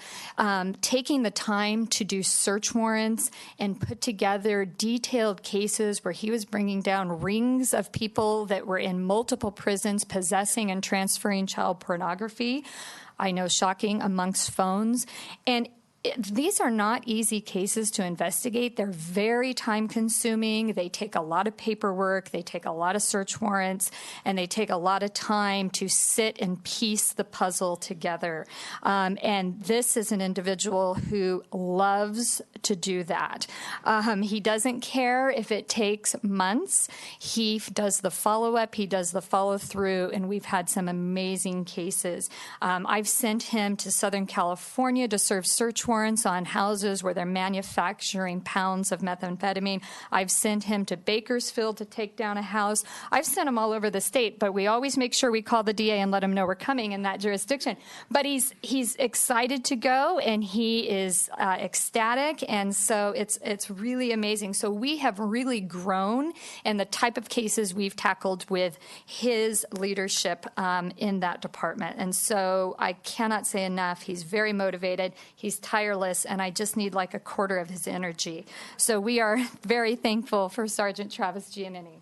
taking the time to do search warrants and put together detailed cases where he was bringing down rings of people that were in multiple prisons possessing and transferring child pornography. I know, shocking, amongst phones. And these are not easy cases to investigate. They're very time-consuming. They take a lot of paperwork. They take a lot of search warrants, and they take a lot of time to sit and piece the puzzle together. And this is an individual who loves to do that. He doesn't care if it takes months. He does the follow-up. He does the follow-through, and we've had some amazing cases. I've sent him to Southern California to serve search warrants on houses where they're manufacturing pounds of methamphetamine. I've sent him to Bakersfield to take down a house. I've sent him all over the state, but we always make sure we call the DA and let him know we're coming in that jurisdiction. But he's excited to go, and he is ecstatic, and so it's really amazing. So we have really grown in the type of cases we've tackled with his leadership in that department. And so I cannot say enough. He's very motivated. He's tireless, and I just need like a quarter of his energy. So we are very thankful for Sergeant Travis Giannini.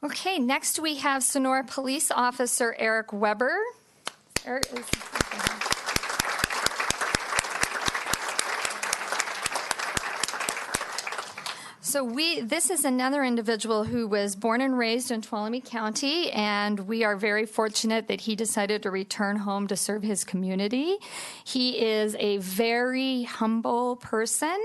Okay, next we have Sonora Police Officer Eric Weber. Eric is... So this is another individual who was born and raised in Tuolumne County, and we are very fortunate that he decided to return home to serve his community. He is a very humble person.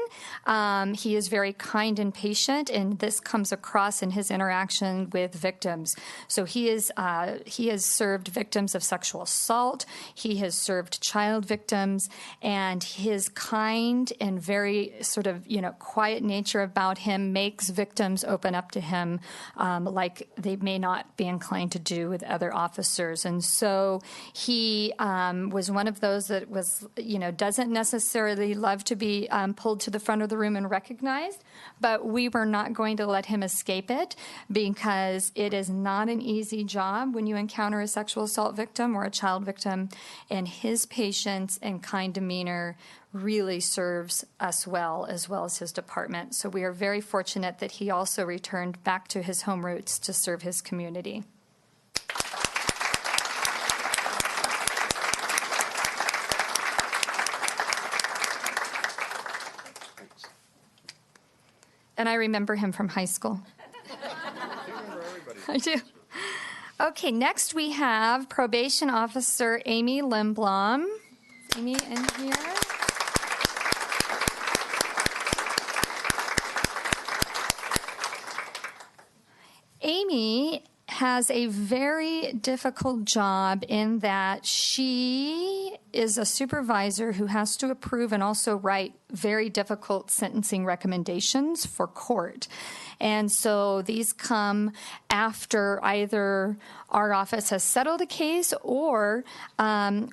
He is very kind and patient, and this comes across in his interaction with victims. So he has served victims of sexual assault. He has served child victims, and his kind and very sort of quiet nature about him makes victims open up to him like they may not be inclined to do with other officers. And so he was one of those that was, doesn't necessarily love to be pulled to the front of the room and recognized, but we were not going to let him escape it, because it is not an easy job when you encounter a sexual assault victim or a child victim, and his patience and kind demeanor really serves us well as his department. So we are very fortunate that he also returned back to his home roots to serve his community. And I remember him from high school. I do. Okay, next we have Probation Officer Amy Lindblom. Is Amy in here? Amy has a very difficult job in that she is a supervisor who has to approve and also write very difficult sentencing recommendations for court. And so these come after either our office has settled a case or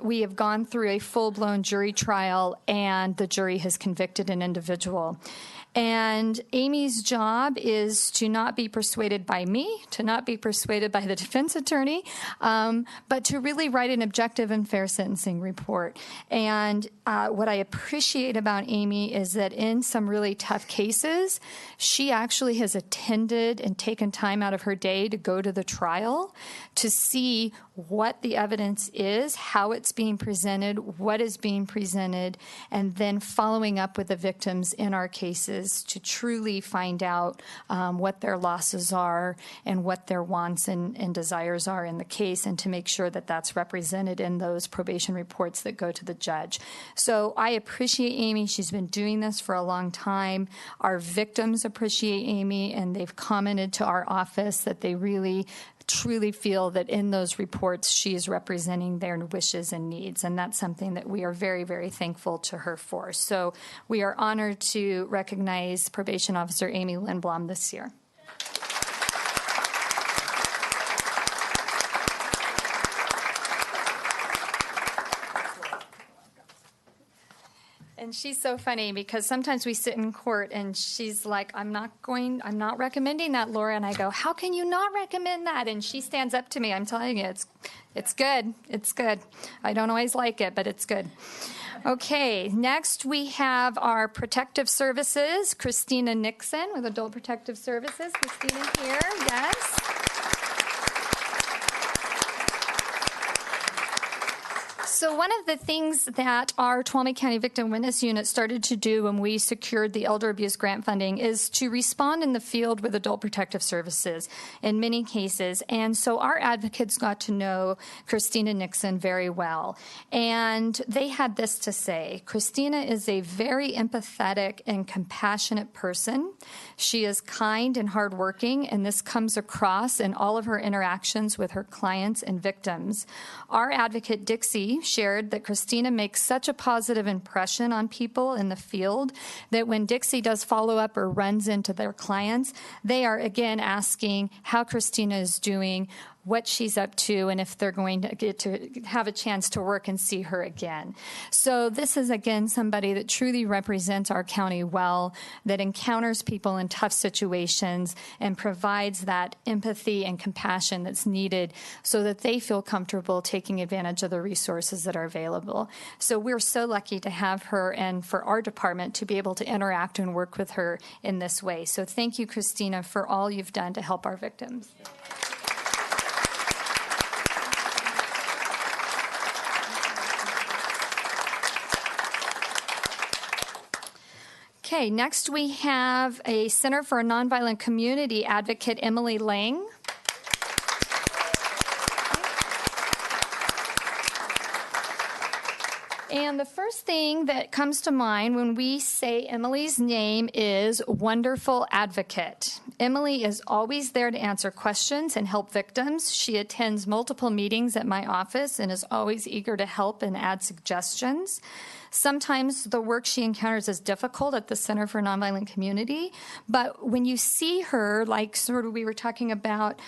we have gone through a full-blown jury trial and the jury has convicted an individual. And Amy's job is to not be persuaded by me, to not be persuaded by the defense attorney, but to really write an objective and fair sentencing report. report. And what I appreciate about Amy is that in some really tough cases, she actually has attended and taken time out of her day to go to the trial to see what the evidence is, how it's being presented, what is being presented, and then following up with the victims in our cases to truly find out what their losses are and what their wants and desires are in the case, and to make sure that that's represented in those probation reports that go to the judge. So I appreciate Amy. She's been doing this for a long time. Our victims appreciate Amy, and they've commented to our office that they really truly feel that in those reports she is representing their wishes and needs, and that's something that we are very, very thankful to her for. So we are honored to recognize Probation Officer Amy Lindblom this year. And she's so funny because sometimes we sit in court and she's like, I'm not recommending that, Laura. And I go, how can you not recommend that? And she stands up to me. I'm telling you, it's good. It's good. I don't always like it, but it's good. Okay, next we have our Protective Services, Christina Nixon with Adult Protective Services. Christina here, yes. So one of the things that our Tuolumne County Victim Witness Unit started to do when we secured the elder abuse grant funding is to respond in the field with adult protective services in many cases. And so our advocates got to know Christina Nixon very well. And they had this to say: Christina is a very empathetic and compassionate person. She is kind and hardworking, and this comes across in all of her interactions with her clients and victims. Our advocate, Dixie, shared that Christina makes such a positive impression on people in the field that when Dixie does follow up or runs into their clients, they are again asking how Christina is doing, what she's up to, and if they're going to get to have a chance to work and see her again. So this is, again, somebody that truly represents our county well, that encounters people in tough situations and provides that empathy and compassion that's needed so that they feel comfortable taking advantage of the resources that are available. So we're so lucky to have her and for our department to be able to interact and work with her in this way. So thank you, Christina, for all you've done to help our victims. Okay, next we have a Center for a Nonviolent Community advocate, Emily Lang. And the first thing that comes to mind when we say Emily's name is wonderful advocate. Emily is always there to answer questions and help victims. She attends multiple meetings at my office and is always eager to help and add suggestions. Sometimes the work she encounters is difficult at the Center for Nonviolent Community, but when you see her, like sort of we were talking about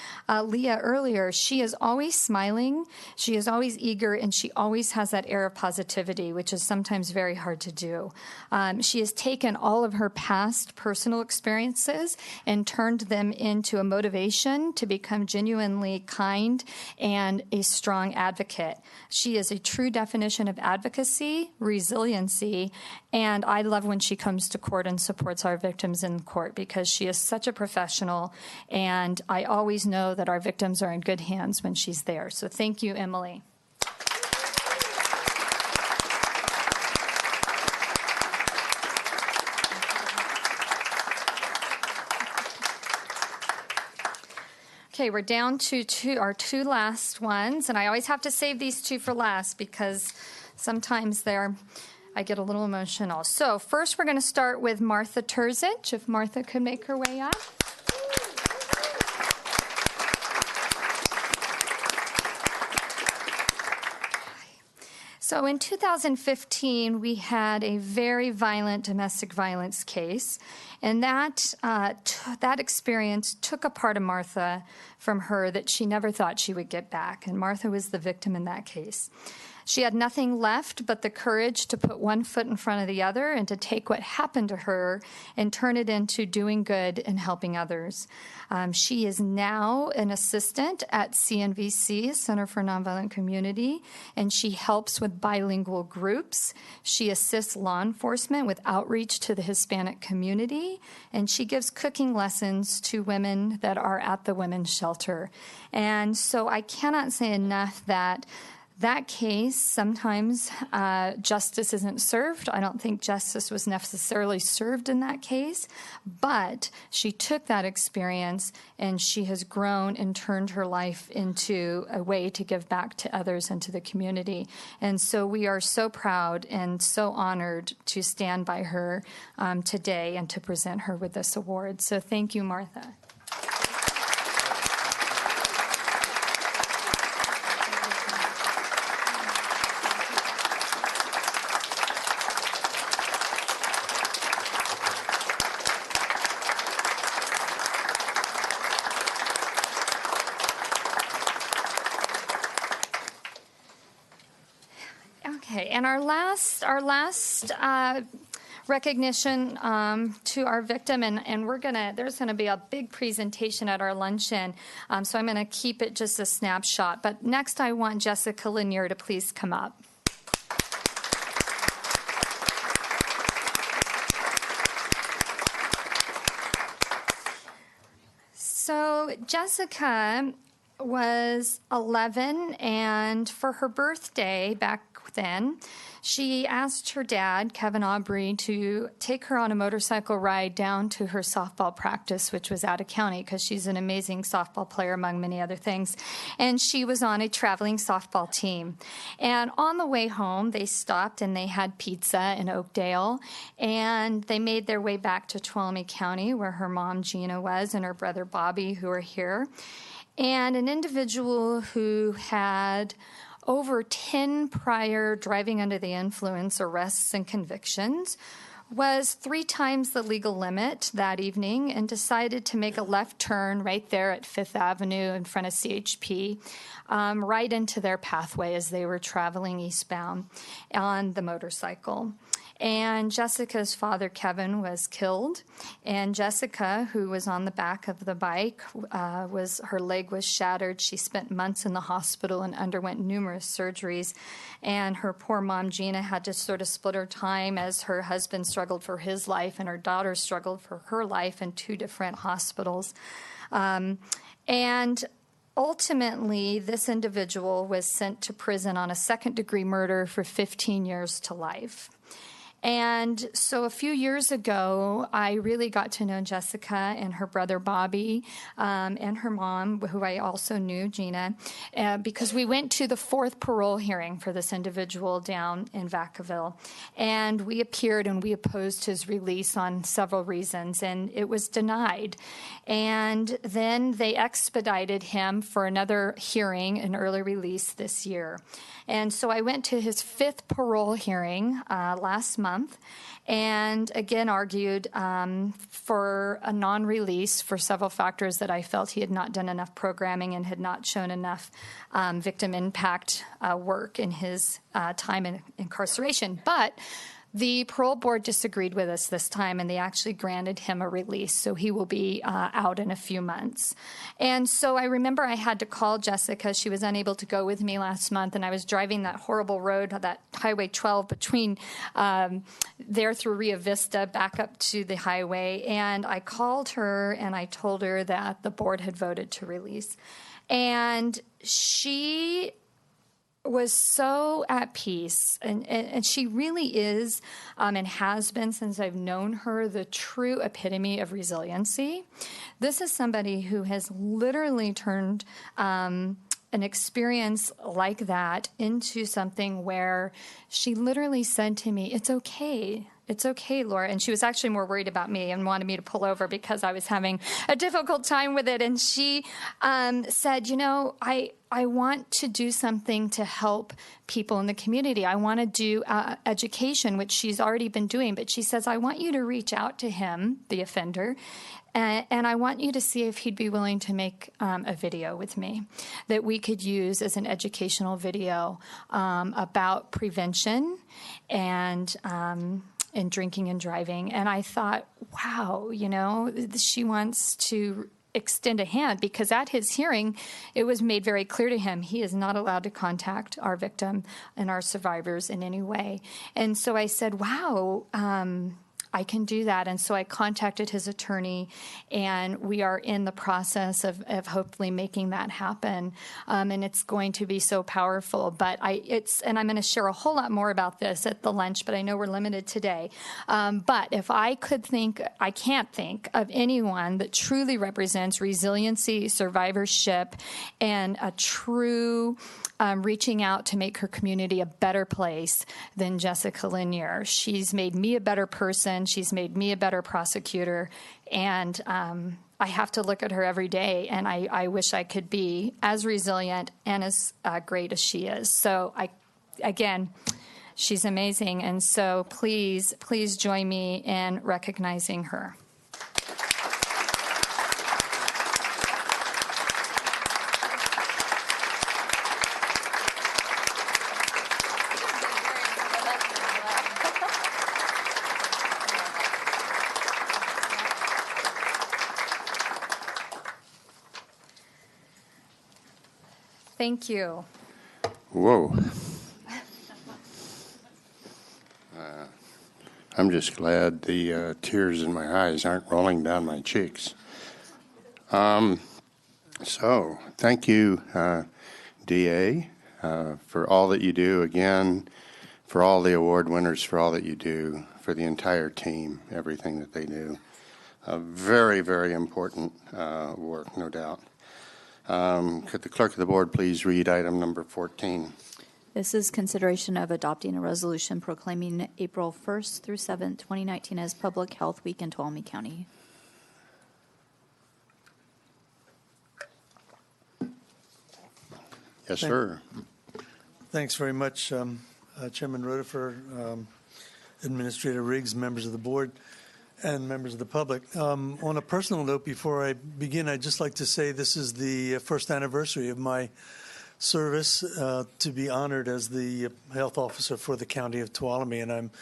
Leah earlier, she is always smiling, she is always eager, and she always has that air of positivity, which is sometimes very hard to do. She has taken all of her past personal experiences and turned them into a motivation to become genuinely kind and a strong advocate. She is a true definition of advocacy, resiliency, and I love when she comes to court and supports our victims in court because she is such a professional, and I always know that our victims are in good hands when she's there. So thank you, Emily. Okay, we're down to our two last ones, and I always have to save these two for last because sometimes I get a little emotional. So first we're going to start with Martha Turzich, if Martha could make her way up. So in 2015, we had a very violent domestic violence case, And that experience took a part of Martha from her that she never thought she would get back. And Martha was the victim in that case. She had nothing left but the courage to put one foot in front of the other and to take what happened to her and turn it into doing good and helping others. She is now an assistant at CNVC, Center for Nonviolent Community, and she helps with bilingual groups. She assists law enforcement with outreach to the Hispanic community, and she gives cooking lessons to women that are at the women's shelter. And so I cannot say enough that case, sometimes justice isn't served. I don't think justice was necessarily served in that case, but she took that experience and she has grown and turned her life into a way to give back to others and to the community. And so we are so proud and so honored to stand by her today and to present her with this award. So thank you, Martha. Okay, and our last recognition to our victim, and there's gonna be a big presentation at our luncheon, so I'm gonna keep it just a snapshot. But next, I want Jessica Lanier to please come up. So Jessica was 11, and for her birthday back then, she asked her dad, Kevin Aubrey, to take her on a motorcycle ride down to her softball practice, which was out of county because she's an amazing softball player, among many other things. And she was on a traveling softball team. And on the way home, they stopped and they had pizza in Oakdale. And they made their way back to Tuolumne County, where her mom, Gina, was, and her brother, Bobby, who are here. And an individual who had over 10 prior driving under the influence arrests and convictions was 3 times the legal limit that evening and decided to make a left turn right there at 5th Avenue in front of CHP, right into their pathway as they were traveling eastbound on the motorcycle. And Jessica's father, Kevin, was killed. And Jessica, who was on the back of the bike, her leg was shattered. She spent months in the hospital and underwent numerous surgeries. And her poor mom, Gina, had to sort of split her time as her husband struggled for his life and her daughter struggled for her life in 2 different hospitals. And ultimately, this individual was sent to prison on a second-degree murder for 15 years to life. And so a few years ago, I really got to know Jessica and her brother Bobby and her mom, who I also knew, Gina, because we went to the 4th parole hearing for this individual down in Vacaville. And we appeared and we opposed his release on several reasons, and it was denied. And then they expedited him for another hearing, an early release this year. And so I went to his 5th parole hearing last month and again argued for a non-release for several factors that I felt he had not done enough programming and had not shown enough victim impact work in his time in incarceration. But the parole board disagreed with us this time, and they actually granted him a release, so he will be out in a few months. And so I remember I had to call Jessica. She was unable to go with me last month, and I was driving that horrible road, that Highway 12 between there through Rio Vista back up to the highway, and I called her, and I told her that the board had voted to release. And she was so at peace, and she really is and has been since I've known her the true epitome of resiliency. This is somebody who has literally turned an experience like that into something where she literally said to me, "It's okay. It's okay, Laura." And she was actually more worried about me and wanted me to pull over because I was having a difficult time with it. And she said, I want to do something to help people in the community. I want to do education, which she's already been doing, but she says, I want you to reach out to him, the offender, and I want you to see if he'd be willing to make a video with me that we could use as an educational video about prevention and drinking and driving. And I thought, wow, she wants to extend a hand, because at his hearing, it was made very clear to him he is not allowed to contact our victim and our survivors in any way. And so I said, wow, I can do that. And so I contacted his attorney, and we are in the process of hopefully making that happen. And it's going to be so powerful. But and I'm going to share a whole lot more about this at the lunch, but I know we're limited today. But if I can't think of anyone that truly represents resiliency, survivorship, and a true reaching out to make her community a better place than Jessica Lanier. She's made me a better person. She's made me a better prosecutor. And I have to look at her every day, and I wish I could be as resilient and as great as she is. So again, she's amazing. And so please join me in recognizing her. Thank you. Whoa. I'm just glad the tears in my eyes aren't rolling down my cheeks. So thank you, DA, for all that you do. Again, for all the award winners, for all that you do, for the entire team, everything that they do. Very, very important work, no doubt. Could the clerk of the board please read item number 14? This is consideration of adopting a resolution proclaiming April 1st through 7th, 2019 as Public Health Week in Tuolumne County. Yes, sir. Thanks very much, Chairman Rodefer, Administrator Riggs, members of the board, and members of the public. On a personal note, before I begin, I'd just like to say this is the first anniversary of my service to be honored as the health officer for the county of Tuolumne, and I'm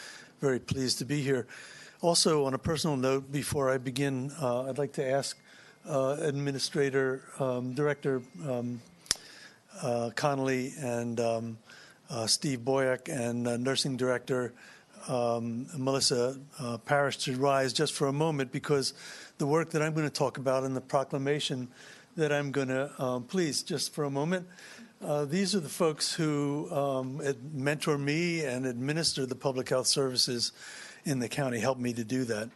very pleased to be here. Also, on a personal note, before I begin, I'd like to ask Administrator Director Connolly and Steve Boyack and Nursing Director Melissa Parrish to rise just for a moment, because the work that I'm going to talk about and the proclamation that I'm going to please just for a moment. These are the folks who mentor me and administer the public health services in the county, help me to do that.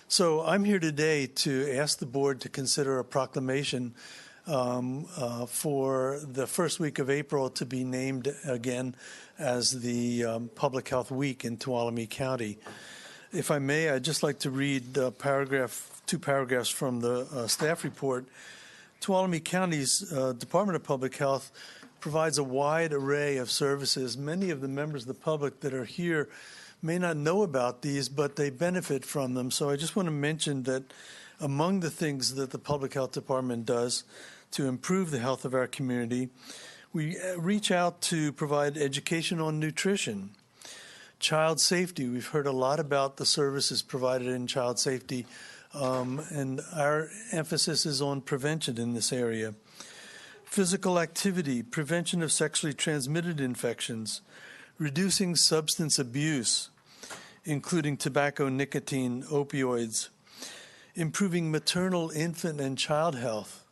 So I'm here today to ask the board to consider a proclamation for the first week of April to be named again as the Public Health Week in Tuolumne County. If I may, I'd just like to read two paragraphs from the staff report. Tuolumne County's Department of Public Health provides a wide array of services. Many of the members of the public that are here may not know about these, but they benefit from them. So I just want to mention that among the things that the Public Health Department does to improve the health of our community, we reach out to provide education on nutrition, child safety. We've heard a lot about the services provided in child safety, and our emphasis is on prevention in this area. Physical activity, prevention of sexually transmitted infections, reducing substance abuse, including tobacco, nicotine, opioids, improving maternal, infant, and child health.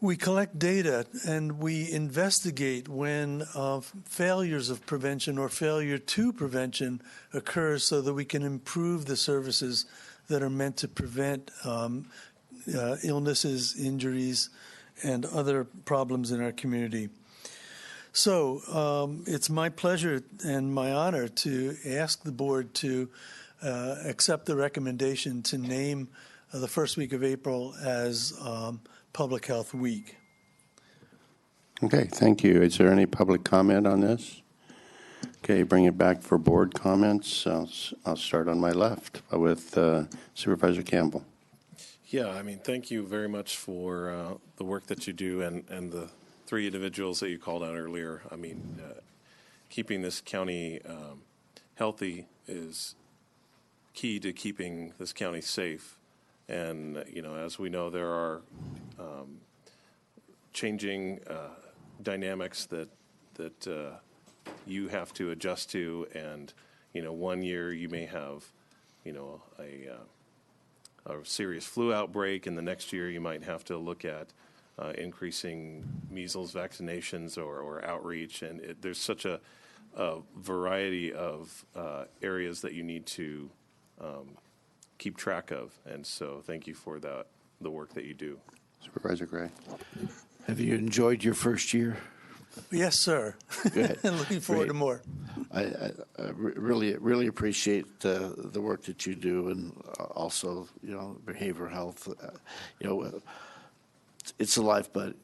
We collect data and we investigate when failures of prevention or failure to prevention occurs so that we can improve the services that are meant to prevent illnesses, injuries, and other problems in our community. So it's my pleasure and my honor to ask the board to accept the recommendation to name the first week of April as Public Health Week. Okay, thank you. Is there any public comment on this? Okay, bring it back for board comments. I'll start on my left with Supervisor Campbell. Yeah, I mean, thank you very much for the work that you do and the 3 individuals that you called out earlier. I mean, keeping this county healthy is key to keeping this county safe. And, you know, as we know, there are changing dynamics that you have to adjust to. And, you know, one year you may have, you know, a serious flu outbreak, and the next year you might have to look at increasing measles vaccinations or outreach. And there's such a variety of areas that you need to keep track of. And so thank you for the work that you do. Supervisor Gray. Have you enjoyed your first year? Yes, sir. Good. Looking forward to more. I really appreciate the work that you do, and also, you know, behavioral health. You know, it's a lifeblood.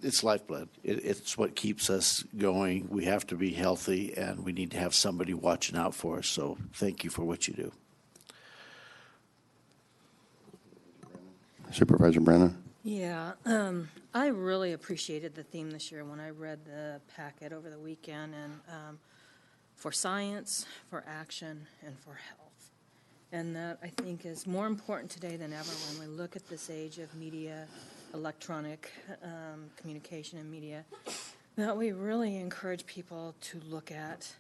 It's lifeblood. It's what keeps us going. We have to be healthy, and we need to have somebody watching out for us. So thank you for what you do. Supervisor Brennan. Yeah, I really appreciated the theme this year when I read the packet over the weekend, and for science, for action, and for health. And that, I think, is more important today than ever when we look at this age of media, electronic communication and media, that we really encourage people to look at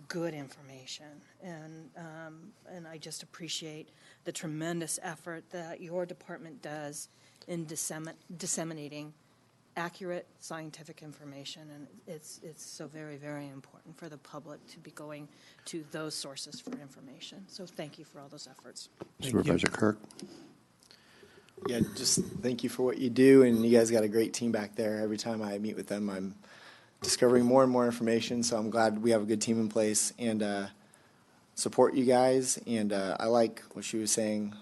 good information. And I just appreciate the tremendous effort that your department does in disseminating accurate scientific information, and it's so very, very important for the public to be going to those sources for information. So thank you for all those efforts. Supervisor Kirk. Yeah, just thank you for what you do, and you guys got a great team back there. Every time I meet with them, I'm discovering more and more information, so I'm glad we have a good team in place and support you guys. And I like what she was saying.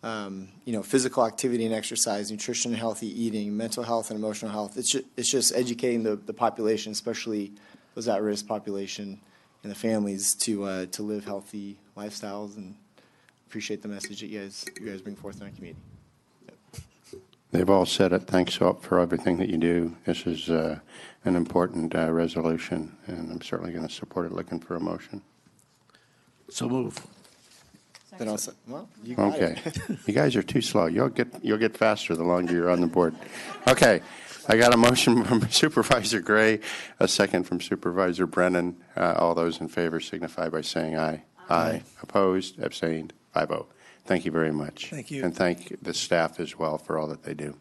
You know, physical activity and exercise, nutrition, healthy eating, mental health and emotional health. It's just educating the population, especially those at-risk population and the families, to live healthy lifestyles. And appreciate the message that you guys bring forth in our community. Yep. They've all said it. Thanks for everything that you do. This is an important resolution, and I'm certainly going to support it. Looking for a motion. So move. Then I'll say, well, you got Okay. it. You guys are too slow. You'll get faster the longer you're on the board. Okay. I got a motion from Supervisor Gray, a second from Supervisor Brennan. All those in favor signify by saying aye. Aye. Opposed? Abstained? 5-0. Thank you very much. Thank you. And thank the staff as well for all that they do.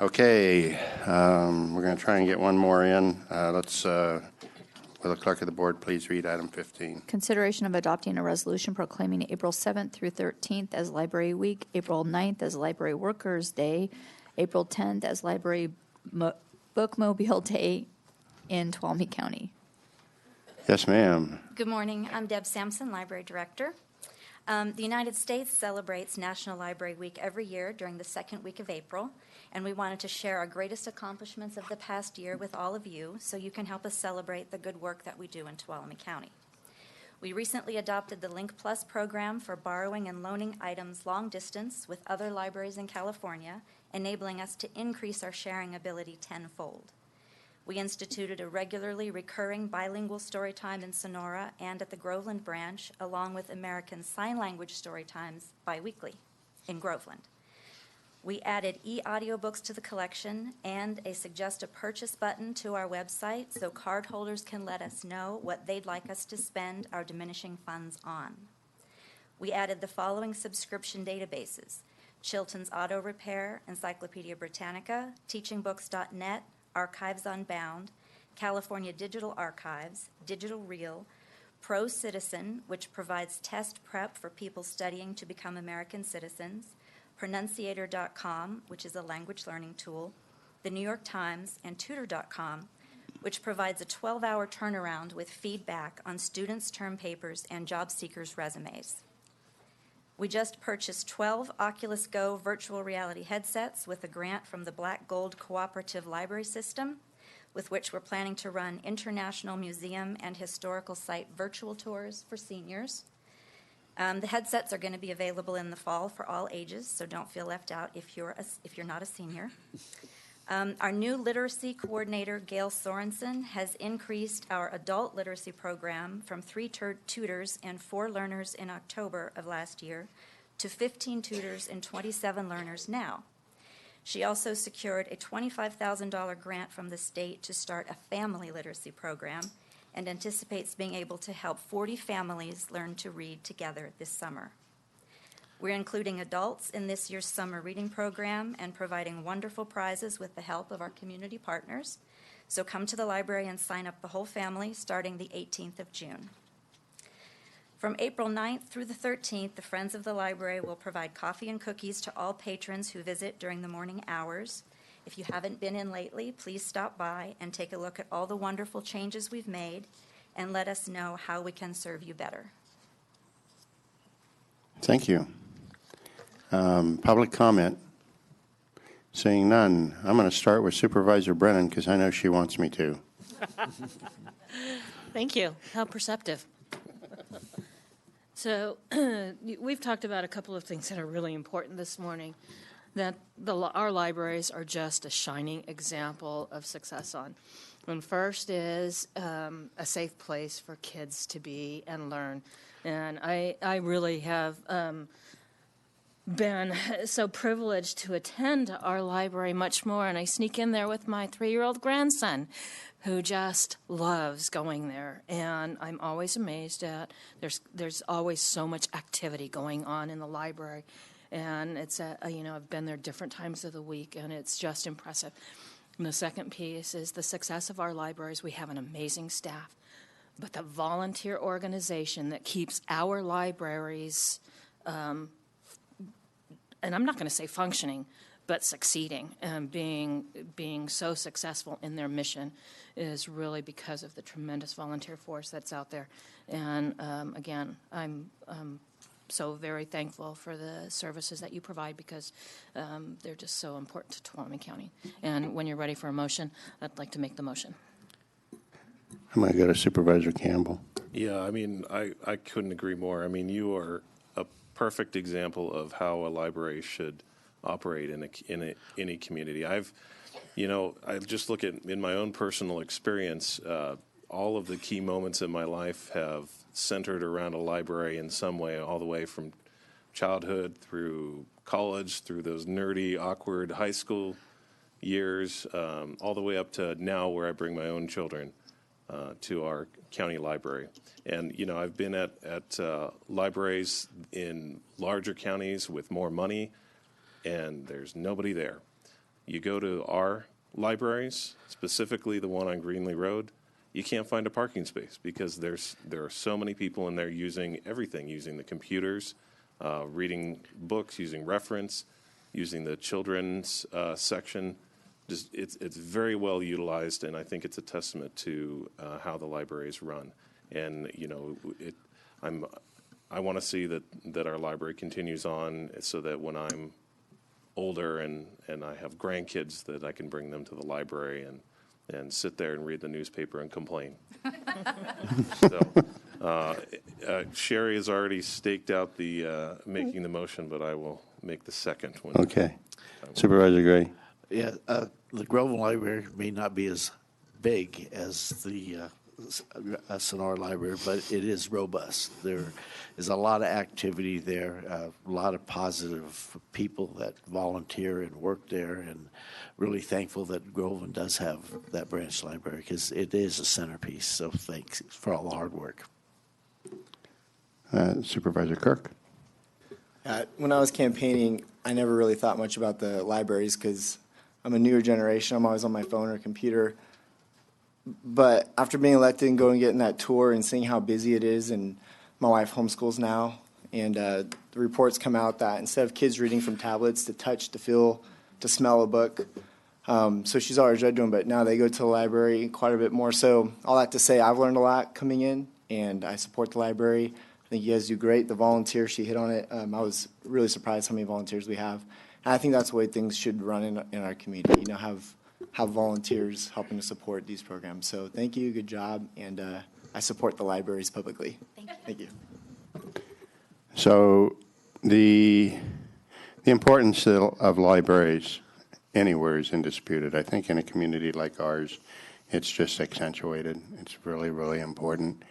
Okay. We're going to try and get one more in. Will the clerk of the board please read item 15? Consideration of adopting a resolution proclaiming April 7th through 13th as Library Week, April 9th as Library Workers' Day, April 10th as Library Bookmobile Day in Tuolumne County. Yes, ma'am. Good morning. I'm Deb Sampson, Library Director. The United States celebrates National Library Week every year during the second week of April, and we wanted to share our greatest accomplishments of the past year with all of you so you can help us celebrate the good work that we do in Tuolumne County. We recently adopted the Link Plus program for borrowing and loaning items long distance with other libraries in California, enabling us to increase our sharing ability tenfold. We instituted a regularly recurring bilingual story time in Sonora and at the Groveland branch, along with American Sign Language story times biweekly in Groveland. We added e-audiobooks to the collection and a suggest a purchase button to our website so cardholders can let us know what they'd like us to spend our diminishing funds on. We added the following subscription databases: Chilton's Auto Repair, Encyclopedia Britannica, TeachingBooks.net, Archives Unbound, California Digital Archives, Digital Reel, Pro Citizen, which provides test prep for people studying to become American citizens, Pronunciator.com, which is a language learning tool, the New York Times, and Tutor.com, which provides a 12-hour turnaround with feedback on students' term papers and job seekers' resumes. We just purchased 12 Oculus Go virtual reality headsets with a grant from the Black Gold Cooperative Library System, with which we're planning to run international museum and historical site virtual tours for seniors. The headsets are going to be available in the fall for all ages, so don't feel left out if you're not a senior. Our new literacy coordinator, Gail Sorensen, has increased our adult literacy program from 3 tutors and 4 learners in October of last year to 15 tutors and 27 learners now. She also secured a $25,000 grant from the state to start a family literacy program and anticipates being able to help 40 families learn to read together this summer. We're including adults in this year's summer reading program and providing wonderful prizes with the help of our community partners. So come to the library and sign up the whole family starting the 18th of June. From April 9th through the 13th, the Friends of the Library will provide coffee and cookies to all patrons who visit during the morning hours. If you haven't been in lately, please stop by and take a look at all the wonderful changes we've made and let us know how we can serve you better. Thank you. Public comment? Seeing none, I'm going to start with Supervisor Brennan because I know she wants me to. Thank you. How perceptive. So we've talked about a couple of things that are really important this morning that our libraries are just a shining example of success on. And first is a safe place for kids to be and learn. And I really have been so privileged to attend our library much more, and I sneak in there with my 3-year-old grandson who just loves going there. And I'm always amazed at there's always so much activity going on in the library. And it's I've been there different times of the week, and it's just impressive. And the second piece is the success of our libraries. We have an amazing staff, but the volunteer organization that keeps our libraries, and I'm not going to say functioning, but succeeding and being so successful in their mission is really because of the tremendous volunteer force that's out there. And again, I'm so very thankful for the services that you provide because they're just so important to Tuolumne County. And when you're ready for a motion, I'd like to make the motion. I'm going to go to Supervisor Campbell. Yeah, I mean, I couldn't agree more. I mean, you are a perfect example of how a library should operate in any community. I just look at in my own personal experience, all of the key moments in my life have centered around a library in some way, all the way from childhood through college, through those nerdy, awkward high school years, all the way up to now where I bring my own children to our county library. And, I've been at libraries in larger counties with more money, and there's nobody there. You go to our libraries, specifically the one on Greenlee Road, you can't find a parking space because there are so many people in there using everything, using the computers, reading books, using reference, using the children's section. Just it's very well utilized, and I think it's a testament to how the library is run. And I want to see that our library continues on, so that when I'm older and I have grandkids, that I can bring them to the library and sit there and read the newspaper and complain. So Sherry has already staked out the making the motion, but I will make the second one. Okay. Supervisor Gray. Yeah, the Groveland Library may not be as big as the Sonora Library, but it is robust. There is a lot of activity there, a lot of positive people that volunteer and work there, and really thankful that Groveland does have that branch library because it is a centerpiece. So thanks for all the hard work. Supervisor Kirk. When I was campaigning, I never really thought much about the libraries because I'm a newer generation. I'm always on my phone or computer. But after being elected and going and getting that tour and seeing how busy it is, and my wife homeschools now, and the reports come out that instead of kids reading from tablets to touch, to feel, to smell a book, so she's always read to them, but now they go to the library quite a bit more. So all that to say, I've learned a lot coming in, and I support the library. I think you guys do great. The volunteers, she hit on it. I was really surprised how many volunteers we have. And I think that's the way things should run in our community, you know, have volunteers helping to support these programs. So thank you, good job, and I support the libraries publicly. Thank you. So the importance of libraries anywhere is indisputed. I think in a community like ours, it's just accentuated. It's really, really important.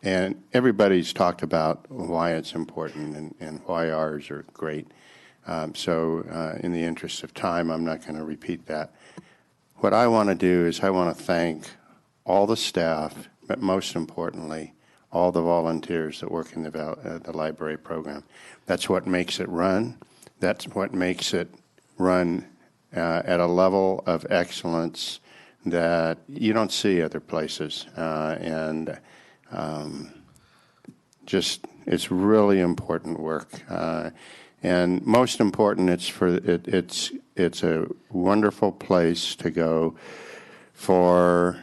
And everybody's talked about why it's important and why ours are great. So in the interest of time, I'm not going to repeat that. What I want to do is I want to thank all the staff, but most importantly, all the volunteers that work in the library program. That's what makes it run. That's what makes it run at a level of excellence that you don't see other places. Just it's really important work. And most important, it's a wonderful place to go for,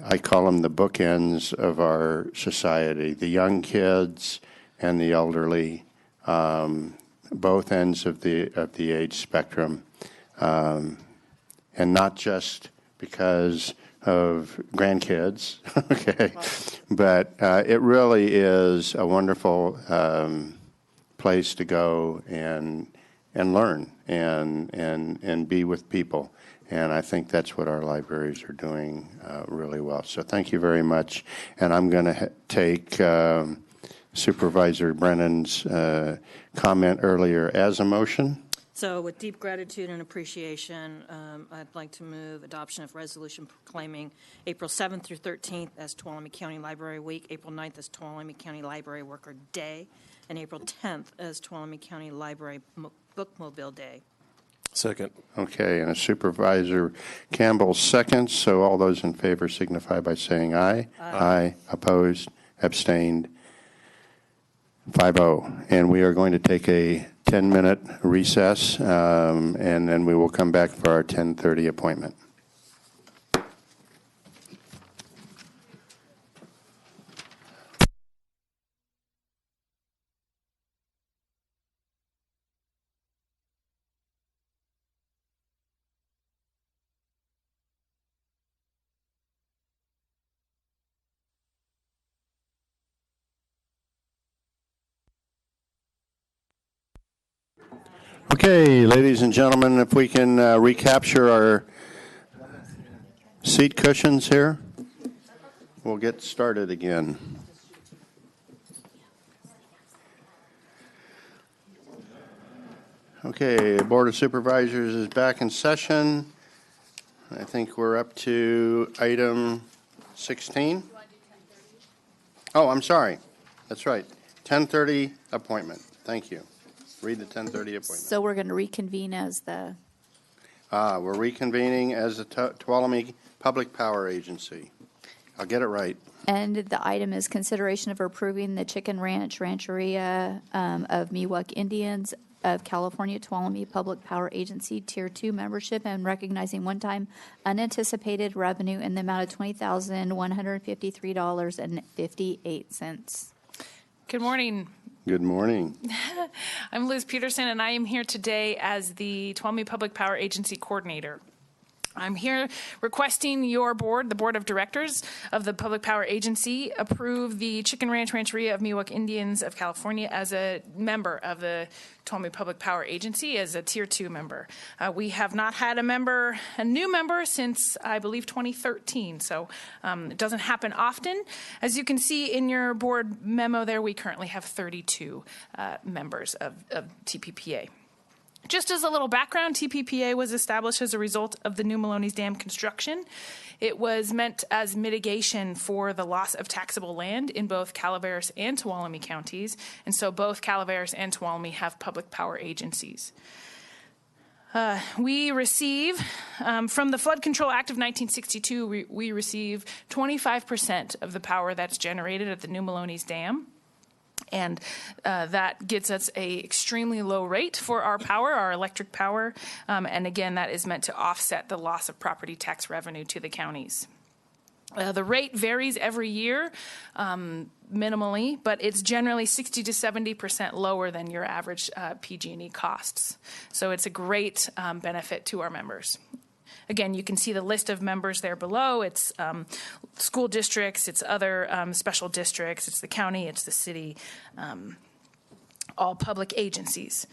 I call them the bookends of our society, the young kids and the elderly, both ends of the age spectrum, and not just because of grandkids, okay, but it really is a wonderful place to go and learn and be with people. And I think that's what our libraries are doing really well. So thank you very much. And I'm going to take Supervisor Brennan's comment earlier as a motion. So with deep gratitude and appreciation, I'd like to move adoption of resolution proclaiming April 7th through 13th as Tuolumne County Library Week, April 9th as Tuolumne County Library Worker Day, and April 10th as Tuolumne County Library Bookmobile Day. Second. Okay, and a Supervisor Campbell seconds. So all those in favor signify by saying aye. Aye. Opposed, abstained, 5-0. And we are going to take a 10-minute recess, and then we will come back for our 10:30 appointment. Okay, ladies and gentlemen, if we can recapture our seat cushions here, we'll get started again. Okay, Board of Supervisors is back in session. I think we're up to item 16. Oh, I'm sorry. That's right. 10:30 appointment. Thank you. Read the 10:30 appointment. So we're going to reconvene as the... We're reconvening as the Tuolumne Public Power Agency. I'll get it right. And the item is consideration of approving the Chicken Ranch Rancheria of Miwok Indians of California, Tuolumne Public Power Agency Tier 2 membership and recognizing one-time unanticipated revenue in the amount of $20,153.58. Good morning. Good morning. I'm Liz Peterson, and I am here today as the Tuolumne Public Power Agency Coordinator. I'm here requesting your board, the Board of Directors of the Public Power Agency, approve the Chicken Ranch Rancheria of Miwok Indians of California as a member of the Tuolumne Public Power Agency, as a Tier 2 member. We have not had a new member since, I believe, 2013, so it doesn't happen often. As you can see in your board memo there, we currently have 32 members of TPPA. Just as a little background, TPPA was established as a result of the New Maloney's Dam construction. It was meant as mitigation for the loss of taxable land in both Calaveras and Tuolumne counties, and so both Calaveras and Tuolumne have public power agencies. We receive, from the Flood Control Act of 1962, we receive 25% of the power that's generated at the New Maloney's Dam. And that gets us a extremely low rate for our power, our electric power. And again, that is meant to offset the loss of property tax revenue to the counties. The rate varies every year, minimally, but it's generally 60 to 70% lower than your average PG&E costs. So it's a great benefit to our members. Again, you can see the list of members there below. It's school districts, it's other special districts, it's the county, it's the city, all public agencies.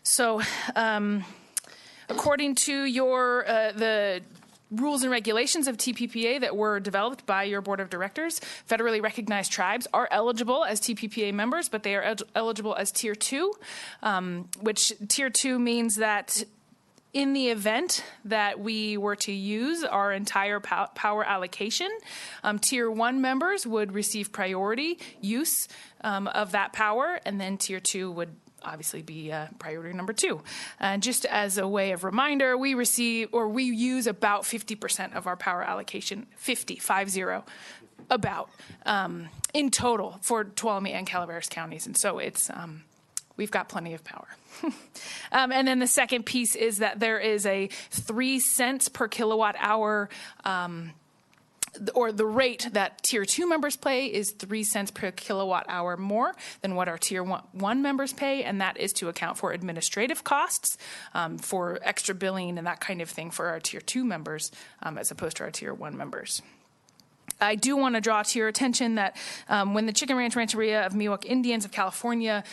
So according to your the rules and regulations of TPPA that were developed by your board of directors, federally recognized tribes are eligible as TPPA members, but they are eligible as Tier 2, which Tier 2 means that in the event that we were to use our entire power allocation, Tier 1 members would receive priority use of that power, and then Tier 2 would obviously be priority number 2. Just as a way of reminder, we use about 50% of our power allocation, 50, about, in total for Tuolumne and Calaveras counties. And so it's, we've got plenty of power. And then the second piece is that there is a 3 cents per kilowatt hour or the rate that Tier 2 members pay is 3 cents per kilowatt hour more than what our Tier 1 members pay, and that is to account for administrative costs, for extra billing and that kind of thing for our Tier 2 members, as opposed to our Tier 1 members. I do want to draw to your attention that when the Chicken Ranch Rancheria of Miwok Indians of California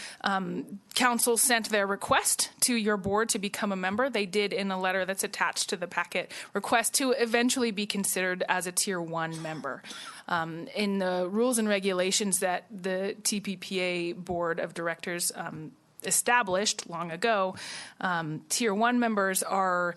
Council sent their request to your board to become a member, they did in a letter that's attached to the packet request to eventually be considered as a Tier 1 member. In the rules and regulations that the TPPA Board of Directors established long ago, Tier 1 members are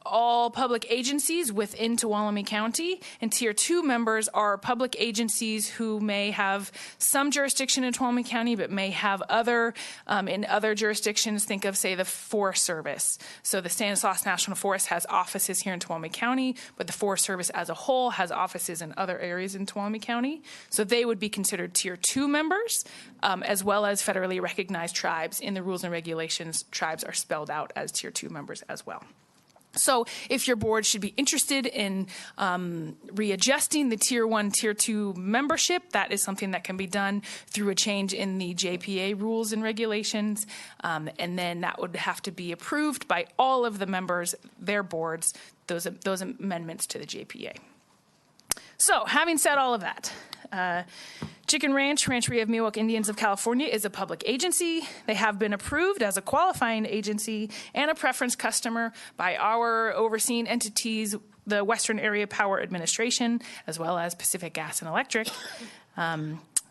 all public agencies within Tuolumne County, and Tier 2 members are public agencies who may have some jurisdiction in Tuolumne County, but may have other, in other jurisdictions. Think of, say, the Forest Service. So the Stanislaus National Forest has offices here in Tuolumne County, but the Forest Service as a whole has offices in other areas in Tuolumne County. So they would be considered Tier 2 members, as well as federally recognized tribes. In the rules and regulations, tribes are spelled out as Tier 2 members as well. So if your board should be interested in readjusting the Tier 1, Tier 2 membership, that is something that can be done through a change in the JPA rules and regulations, and then that would have to be approved by all of the members, their boards, those amendments to the JPA. So having said all of that, Chicken Ranch, Rancheria of Miwok Indians of California is a public agency. They have been approved as a qualifying agency and a preference customer by our overseeing entities, the Western Area Power Administration, as well as Pacific Gas and Electric.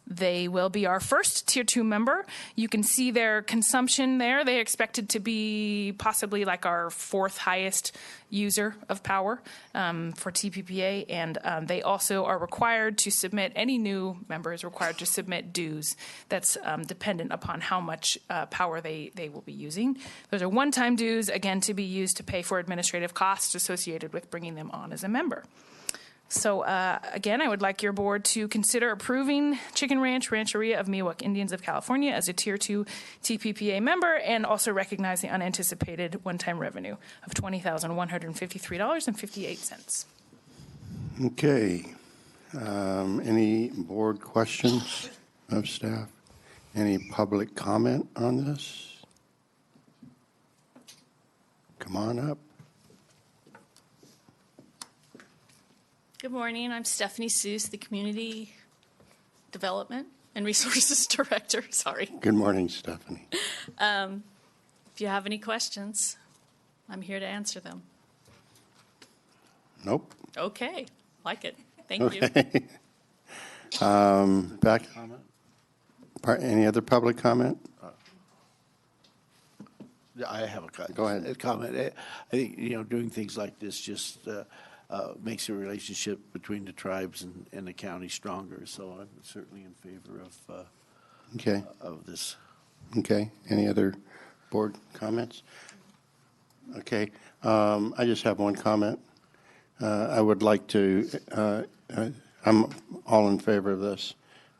They will be our first Tier 2 member. You can see their consumption there. They expected to be possibly like our 4th highest user of power for TPPA, and they also are required to submit, any new member is required to submit dues. That's dependent upon how much power they will be using. Those are one-time dues, again, to be used to pay for administrative costs associated with bringing them on as a member. So again, I would like your board to consider approving Chicken Ranch, Rancheria of Miwok Indians of California as a Tier 2 TPPA member, and also recognize the unanticipated one-time revenue of $20,153.58. Okay. Any board questions of staff? Any public comment on this? Come on up. Good morning. I'm Stephanie Seuss, the Community Development and Resources Director. Sorry. Good morning, Stephanie. If you have any questions, I'm here to answer them. Nope. Okay. Like it. Thank you. Back. Any other public comment? I have a Go ahead. a comment. I think, doing things like this just makes the relationship between the tribes and the county stronger. So I'm certainly in favor of this. Okay. Any other board comments? Okay. I just have one comment. I would like to, I'm all in favor of this.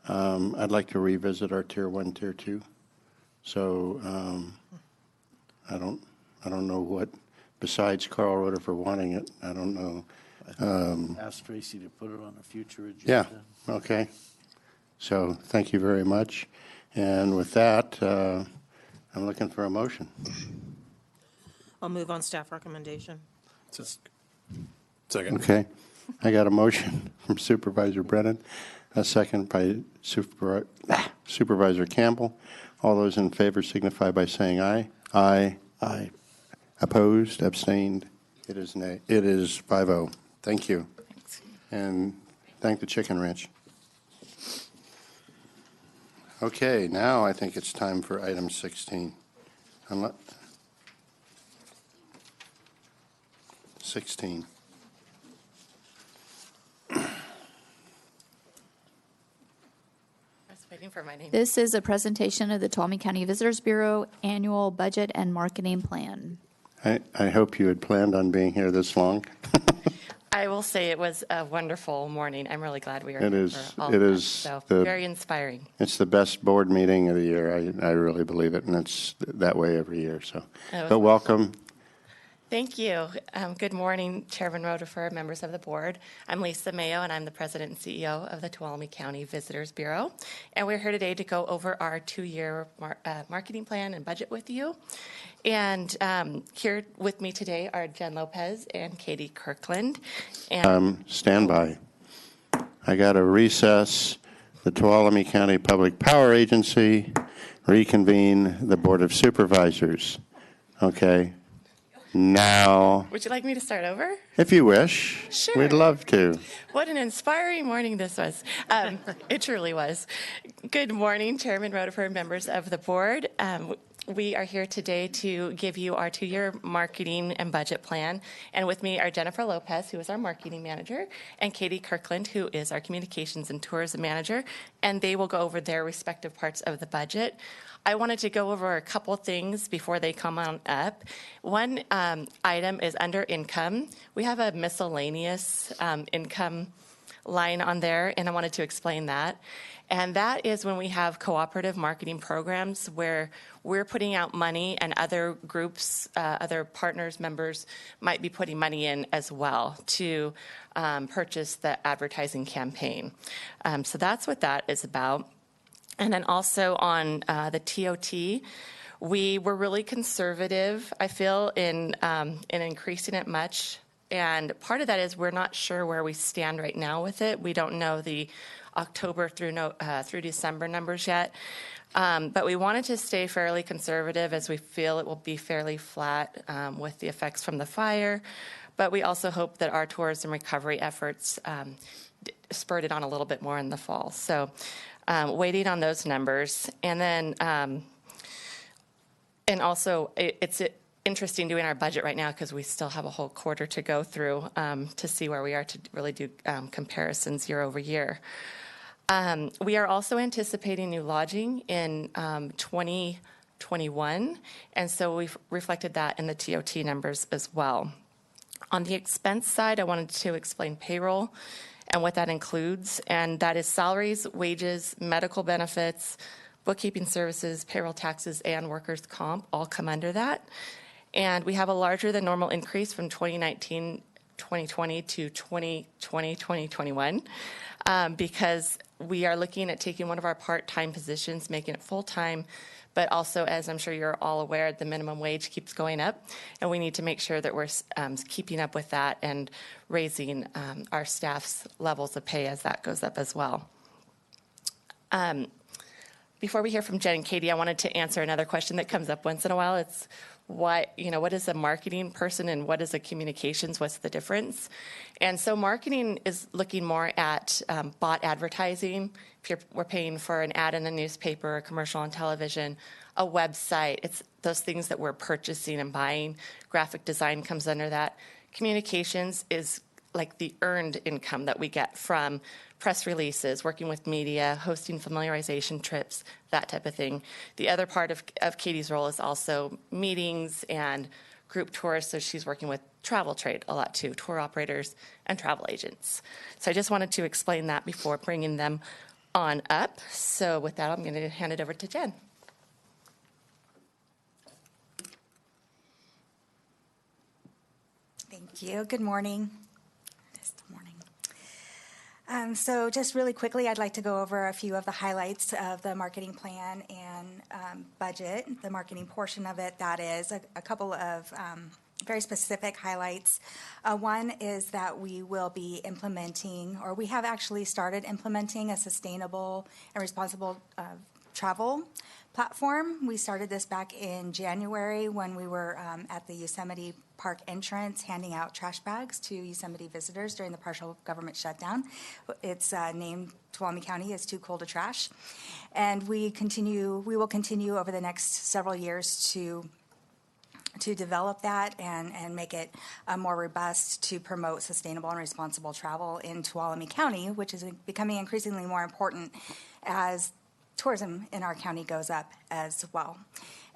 I'd like to revisit our Tier 1, Tier 2. So I don't know what, besides Carl Roeder for wanting it, I don't know Ask Tracy to put it on a future Yeah, agenda. okay. So thank you very much. And with that, I'm looking for a motion. I'll move on staff recommendation. Second. Okay. I got a motion from Supervisor Brennan, a second by Supervisor Campbell. All those in favor signify by saying aye. Aye. Aye. Opposed, abstained. It is nay. It is 5-0. Thank you. And thank the Chicken Ranch. Okay, now I think it's time for item 16. 16. Waiting for my name. This is a presentation of the Tuolumne County Visitors Bureau Annual Budget and Marketing Plan. I hope you had planned on being here this long. I will say it was a wonderful morning. I'm really glad we were It here is. for all It of is that. So the- very inspiring. It's the best board meeting of the year. I really believe it, and it's that way every year. So, was but welcome. Thank you. Good morning, Chairman Rodefer, members of the board. I'm Lisa Mayo, and I'm the president and CEO of the Tuolumne County Visitors Bureau. And we're here today to go over our 2-year marketing plan and budget with you. And here with me today are Jen Lopez and Katie Kirkland. And Stand by. I got to recess the Tuolumne County Public Power Agency, reconvene the Board of Supervisors. Okay. Now, would you like me to start over? if you wish, Sure. we'd love to. What an inspiring morning this was. It truly was. Good morning, Chairman Rodefer, members of the board. We are here today to give you our 2-year marketing and budget plan. And with me are Jennifer Lopez, who is our marketing manager, and Katie Kirkland, who is our communications and tourism manager. And they will go over their respective parts of the budget. I wanted to go over a couple things before they come on up. One item is under income. We have a miscellaneous income line on there, and I wanted to explain that. And that is when we have cooperative marketing programs where we're putting out money and other groups, other partners, members might be putting money in as well to purchase the advertising campaign. So that's what that is about. And then also on the TOT, we were really conservative, I feel, in increasing it much. And part of that is we're not sure where we stand right now with it. We don't know the October through December numbers yet. But we wanted to stay fairly conservative as we feel it will be fairly flat with the effects from the fire. But we also hope that our tourism recovery efforts spurred it on a little bit more in the fall. So waiting on those numbers. And then, and also it's interesting doing our budget right now because we still have a whole quarter to go through to see where we are to really do comparisons year over year. We are also anticipating new lodging in 2021, and so we've reflected that in the TOT numbers as well. On the expense side, I wanted to explain payroll and what that includes, and that is salaries, wages, medical benefits, bookkeeping services, payroll taxes, and workers' comp all come under that. And we have a larger than normal increase from 2019-2020 to 2020-2021 because we are looking at taking one of our part-time positions, making it full-time, but also, as I'm sure you're all aware, the minimum wage keeps going up, and we need to make sure that we're keeping up with that and raising our staff's levels of pay as that goes up as well. Before we hear from Jen and Katie, I wanted to answer another question that comes up once in a while. It's what is a marketing person and what is a communications? What's the difference? And so marketing is looking more at bought advertising. If we're paying for an ad in the newspaper, a commercial on television, a website, it's those things that we're purchasing and buying. Graphic design comes under that. Communications is like the earned income that we get from press releases, working with media, hosting familiarization trips, that type of thing. The other part of Katie's role is also meetings and group tours, so she's working with travel trade a lot too, tour operators and travel agents. So I just wanted to explain that before bringing them on up. So with that, I'm going to hand it over to Jen. Thank you. Good morning. So just really quickly, I'd like to go over a few of the highlights of the marketing plan and budget, the marketing portion of it. That is a couple of very specific highlights. One is that we will be implementing, or we have actually started implementing, a sustainable and responsible travel platform. We started this back in January when we were at the Yosemite Park entrance handing out trash bags to Yosemite visitors during the partial government shutdown. It's named Tuolumne County is Too Cool to Trash. And we will continue over the next several years to develop that and make it more robust to promote sustainable and responsible travel in Tuolumne County, which is becoming increasingly more important as tourism in our county goes up as well.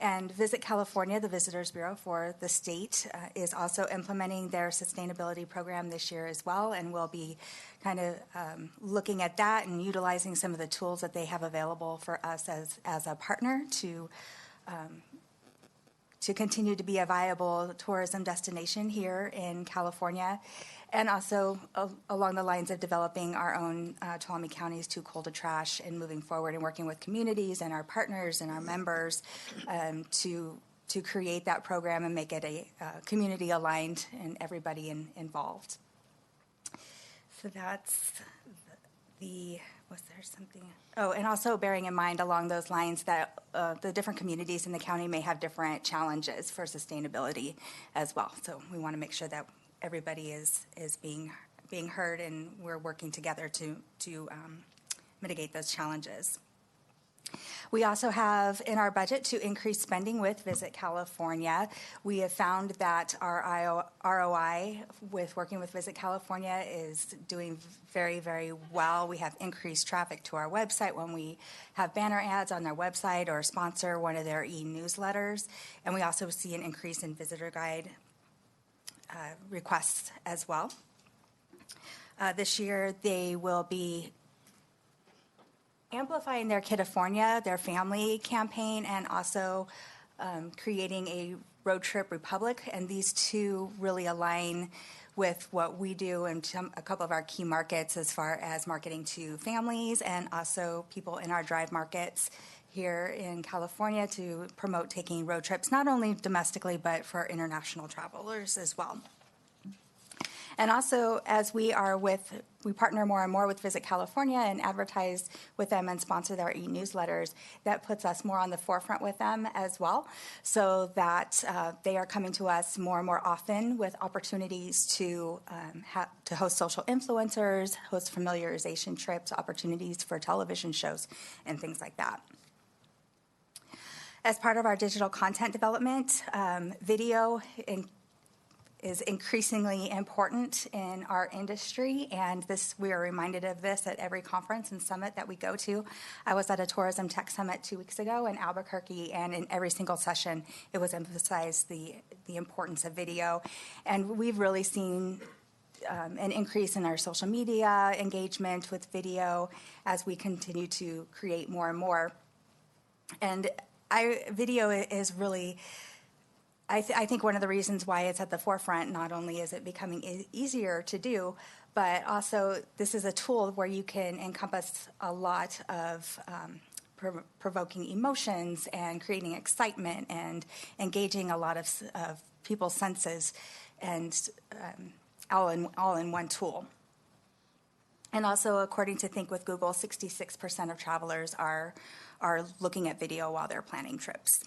And Visit California, the Visitors Bureau for the state, is also implementing their sustainability program this year as well, and we'll be kind of looking at that and utilizing some of the tools that they have available for us as a partner to continue to be a viable tourism destination here in California, and also along the lines of developing our own Tuolumne County's Too Cool to Trash and moving forward and working with communities and our partners and our members to create that program and make it a community aligned and everybody involved. So that's was there something? Oh, and also bearing in mind along those lines that the different communities in the county may have different challenges for sustainability as well. So we want to make sure that everybody is being heard, and we're working together to mitigate those challenges. We also have in our budget to increase spending with Visit California. We have found that our ROI with working with Visit California is doing very, very well. We have increased traffic to our website when we have banner ads on their website or sponsor one of their e-newsletters. And we also see an increase in visitor guide requests as well. This year they will be amplifying their Kidifornia, their family campaign, and also creating a road trip republic. And these two really align with what we do in a couple of our key markets as far as marketing to families and also people in our drive markets here in California to promote taking road trips, not only domestically, but for international travelers as well. And also, as we partner more and more with Visit California and advertise with them and sponsor their e-newsletters, that puts us more on the forefront with them as well, so that they are coming to us more and more often with opportunities to host social influencers, host familiarization trips, opportunities for television shows, and things like that. As part of our digital content development, video is increasingly important in our industry, and we are reminded of this at every conference and summit that we go to. I was at a tourism tech summit 2 weeks ago in Albuquerque, and in every single session it was emphasized the importance of video. And we've really seen an increase in our social media engagement with video as we continue to create more and more. And video is really, I think one of the reasons why it's at the forefront. Not only is it becoming easier to do, but also this is a tool where you can encompass a lot of provoking emotions and creating excitement and engaging a lot of people's senses, and all in one tool. And also, according to Think with Google, 66% of travelers are looking at video while they're planning trips.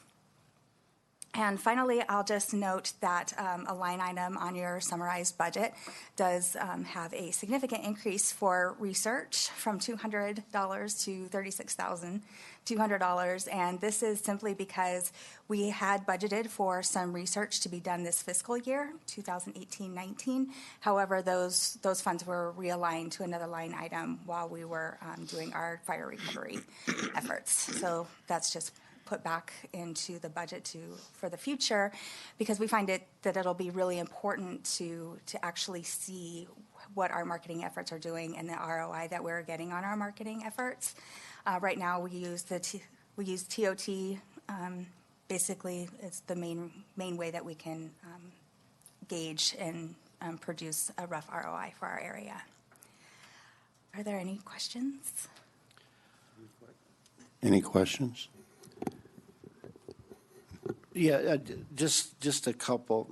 And finally, I'll just note that a line item on your summarized budget does have a significant increase for research from $200 to $36,200. And this is simply because we had budgeted for some research to be done this fiscal year, 2018-19. However, those funds were realigned to another line item while we were doing our fire recovery efforts. So that's just put back into the budget for the future, because we find that it'll be really important to actually see what our marketing efforts are doing and the ROI that we're getting on our marketing efforts. Right now we use TOT. Basically, it's the main way that we can gauge and produce a rough ROI for our area. Are there any questions? Any questions? Yeah, just a couple.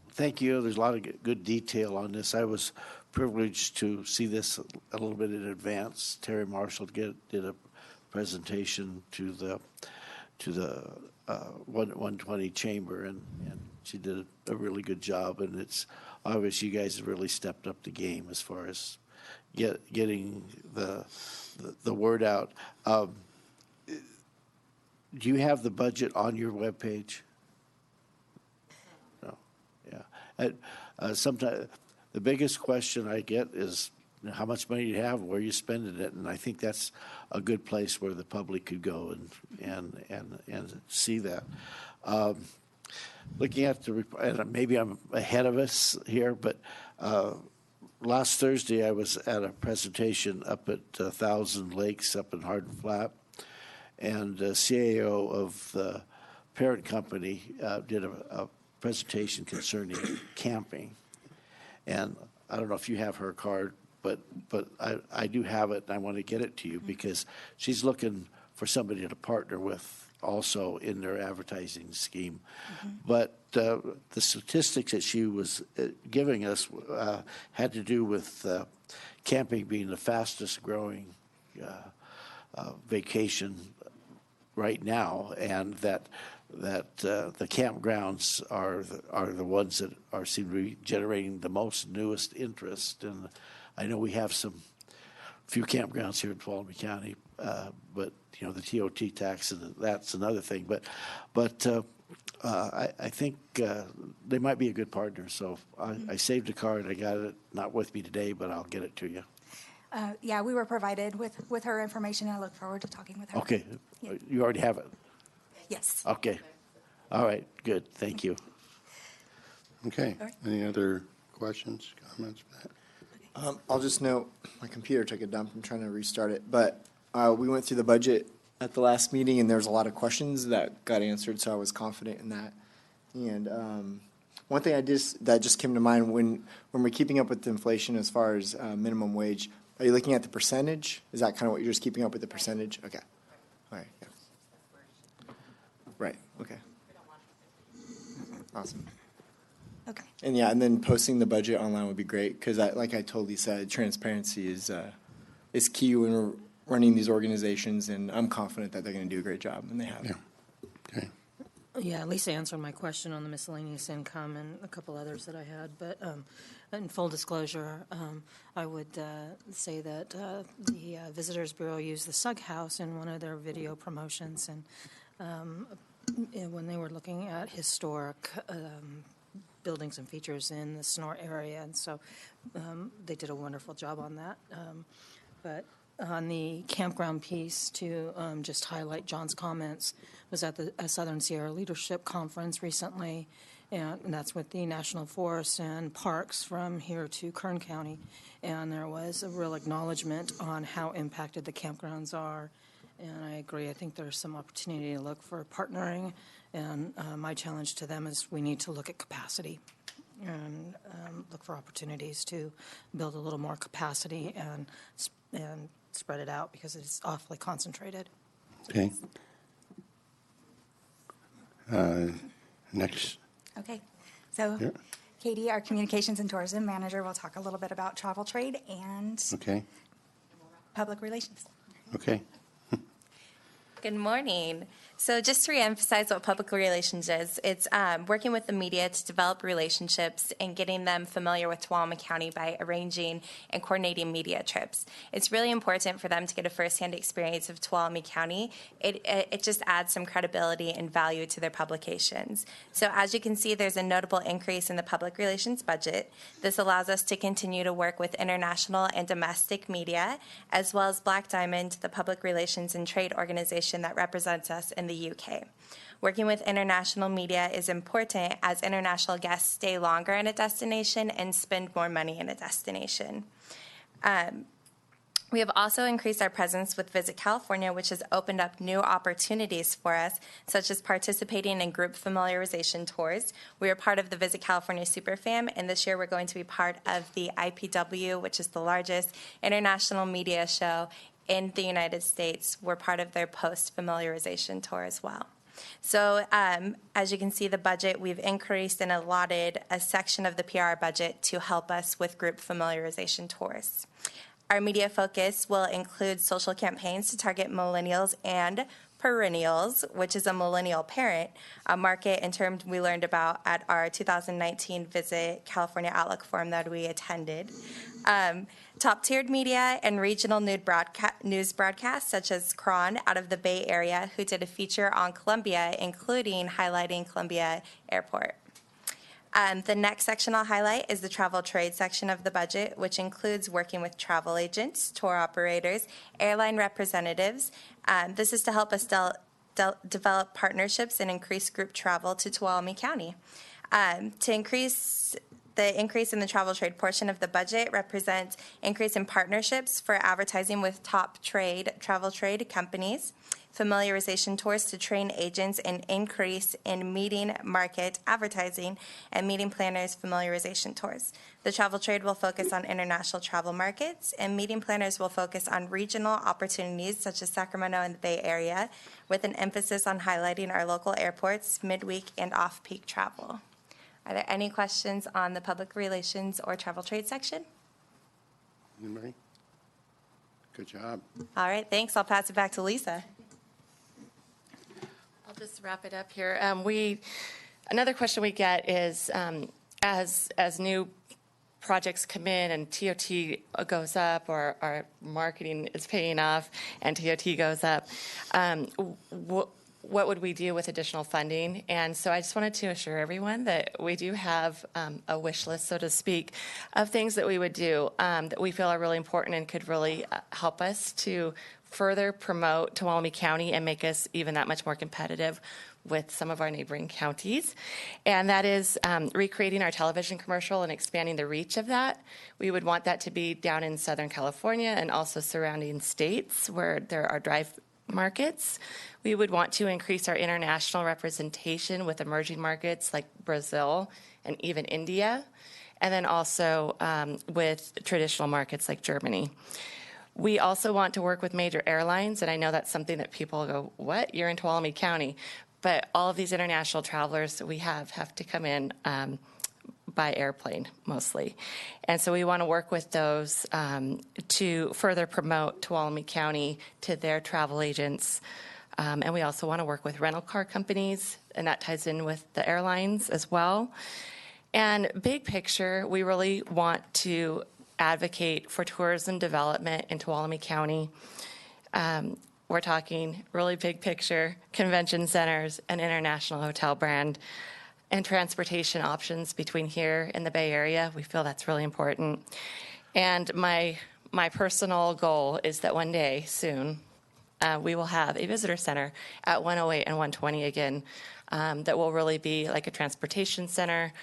Thank you. There's a lot of good detail on this. I was privileged to see this a little bit in advance. Terry Marshall did a presentation to the 120 chamber, and she did a really good job. And it's obvious you guys have really stepped up the game as far as getting the word out. Do you have the budget on your webpage? No. Yeah. Sometimes the biggest question I get is how much money you have, where you spending it, and I think that's a good place where the public could go and see that. Looking at the report, and maybe I'm ahead of us here, but last Thursday I was at a presentation up at Thousand Lakes up in Hardin Flat, and the CAO of the parent company did a presentation concerning camping. And I don't know if you have her card, but I do have it, and I want to get it to you because she's looking for somebody to partner with also in their advertising scheme. But the statistics that she was giving us had to do with camping being the fastest growing vacation right now, and that the campgrounds are the ones that seem to be generating the most newest interest. And I know we have some few campgrounds here in Tuolumne County, but you know the TOT tax and that's another thing. But I think they might be a good partner. So I saved a card. I got it not with me today, but I'll get it to you. Yeah, we were provided with her information. I look forward to talking with her. Okay, Yeah. you already have it. Yes. Okay, all right, good. Thank you. Okay. Any other questions, comments for that? I'll just note, my computer took a dump. I'm trying to restart it. But we went through the budget at the last meeting, and there was a lot of questions that got answered, so I was confident in that. And one thing that just came to mind, when we're keeping up with the inflation as far as minimum wage, are you looking at the percentage? Is that kind of what you're just keeping up with, the percentage? Okay. All right. Yeah. Right. Okay. Awesome. Okay. And yeah, and then posting the budget online would be great because, like I told Lisa, transparency is key when we're running these organizations, and I'm confident that they're going to do a great job, and they have. Yeah. Okay. Yeah, Lisa answered my question on the miscellaneous income and a couple others that I had. But in full disclosure, I would say that the Visitors Bureau used the Sug House in one of their video promotions, and when they were looking at historic buildings and features in the Snort area, and so they did a wonderful job on that. But on the campground piece, to just highlight John's comments, was at the Southern Sierra Leadership Conference recently, and that's with the National Forests and Parks from here to Kern County, and there was a real acknowledgement on how impacted the campgrounds are. And I agree. I think there's some opportunity to look for partnering. And my challenge to them is we need to look at capacity and look for opportunities to build a little more capacity and spread it out because it's awfully concentrated. Okay. Next. Okay. So Yeah. Katie, our Communications and Tourism Manager, will talk a little bit about travel trade and Okay. public relations. Okay. Good morning. So just to reemphasize what public relations is, it's working with the media to develop relationships and getting them familiar with Tuolumne County by arranging and coordinating media trips. It's really important for them to get a firsthand experience of Tuolumne County. It just adds some credibility and value to their publications. So as you can see, there's a notable increase in the public relations budget. This allows us to continue to work with international and domestic media, as well as Black Diamond, the public relations and trade organization that represents us in the UK. Working with international media is important as international guests stay longer in a destination and spend more money in a destination. We have also increased our presence with Visit California, which has opened up new opportunities for us, such as participating in group familiarization tours. We are part of the Visit California Superfam, and this year we're going to be part of the IPW, which is the largest international media show in the United States. We're part of their post-familiarization tour as well. So as you can see, the budget, we've increased and allotted a section of the PR budget to help us with group familiarization tours. Our media focus will include social campaigns to target millennials and perennials, which is a millennial parent, a market and term we learned about at our 2019 Visit California Outlook Forum that we attended. Top-tiered media and regional news broadcasts, such as Cron out of the Bay Area, who did a feature on Columbia, including highlighting Columbia Airport. The next section I'll highlight is the travel trade section of the budget, which includes working with travel agents, tour operators, airline representatives. This is to help us develop partnerships and increase group travel to Tuolumne County. The increase in the travel trade portion of the budget represents increase in partnerships for advertising with top travel trade companies, familiarization tours to train agents, and increase in meeting market advertising and meeting planners familiarization tours. The travel trade will focus on international travel markets, and meeting planners will focus on regional opportunities such as Sacramento and the Bay Area, with an emphasis on highlighting our local airports, midweek and off-peak travel. Are there any questions on the public relations or travel trade section? Anybody? Good job. All right, thanks. I'll pass it back to Lisa. I'll just wrap it up here. Another question we get is as new projects come in and TOT goes up, or our marketing is paying off and TOT goes up, what would we do with additional funding? And so I just wanted to assure everyone that we do have a wish list, so to speak, of things that we would do that we feel are really important and could really help us to further promote Tuolumne County and make us even that much more competitive with some of our neighboring counties. And that is recreating our television commercial and expanding the reach of that. We would want that to be down in Southern California and also surrounding states where there are drive markets. We would want to increase our international representation with emerging markets like Brazil and even India, and then also with traditional markets like Germany. We also want to work with major airlines, and I know that's something that people go, what? You're in Tuolumne County. But all of these international travelers that we have to come in by airplane mostly. And so we want to work with those to further promote Tuolumne County to their travel agents. And we also want to work with rental car companies, and that ties in with the airlines as well. And big picture, we really want to advocate for tourism development in Tuolumne County. We're talking really big picture, convention centers, an international hotel brand, and transportation options between here and the Bay Area. We feel that's really important. And my personal goal is that one day soon, we will have a visitor center at 108 and 120 again that will really be like a transportation center.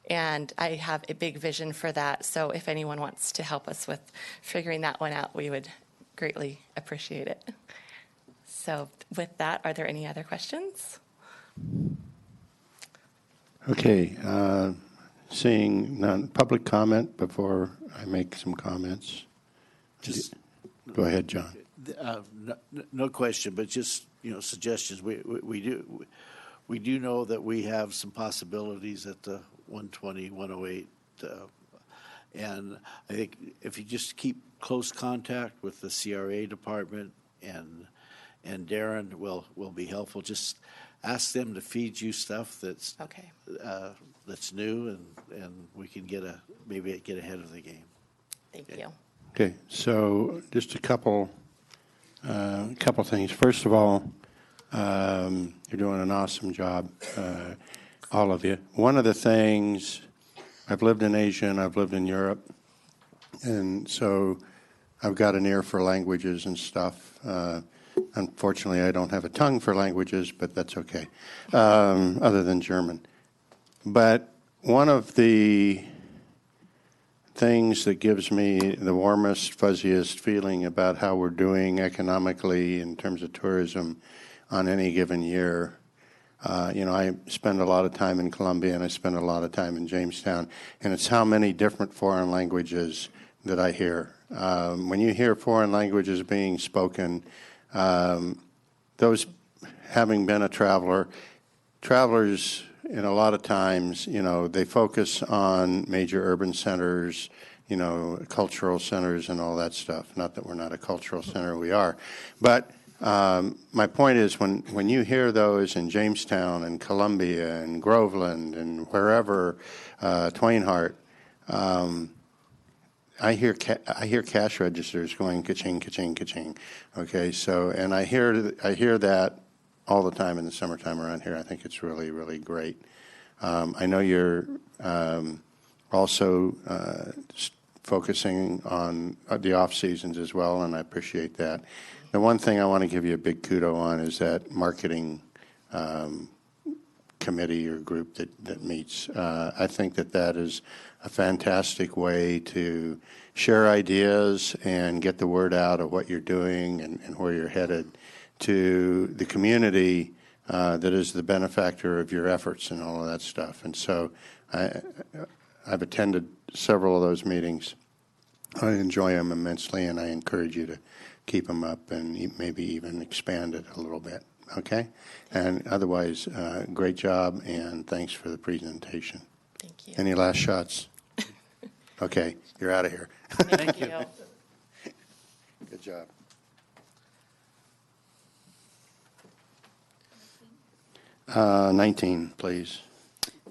And I have a big vision for that. So if anyone wants to help us with figuring that one out, we would greatly appreciate it. So with that, are there any other questions? Okay, seeing none. Public comment before I make some comments. Just go ahead, John. No question, but just suggestions. We do know that we have some possibilities at the 120, 108, and I think if you just keep close contact with the CRA department and Darren will be helpful. Just ask them to feed you stuff that's okay. That's new, and we can maybe get ahead of the game. Thank you. Okay, so just a couple things. First of all, you're doing an awesome job, all of you. One of the things, I've lived in Asia and I've lived in Europe, and so I've got an ear for languages and stuff. Unfortunately, I don't have a tongue for languages, but that's okay, other than German. But one of the things that gives me the warmest, fuzziest feeling about how we're doing economically in terms of tourism on any given year. I spend a lot of time in Columbia and I spend a lot of time in Jamestown, and it's how many different foreign languages that I hear. When you hear foreign languages being spoken, those, having been a traveler, travelers, a lot of times, they focus on major urban centers, cultural centers and all that stuff. Not that we're not a cultural center, we are. But my point is, when you hear those in Jamestown and Columbia and Groveland and wherever, Twainhart, I hear cash registers going ka-ching, ka-ching, ka-ching. Okay, so, and I hear that all the time in the summertime around here. I think it's really, really great. I know you're also focusing on the off seasons as well, and I appreciate that. The one thing I want to give you a big kudo on is that marketing committee or group that meets. I think that is a fantastic way to share ideas and get the word out of what you're doing and where you're headed to the community that is the benefactor of your efforts and all of that stuff. And so I've attended several of those meetings. I enjoy them immensely, and I encourage you to keep them up and maybe even expand it a little bit. Okay? And otherwise, great job, and thanks for the presentation. Thank you. Any last shots? Okay, you're out of here. Thank you. Good job. Uh, 19, please.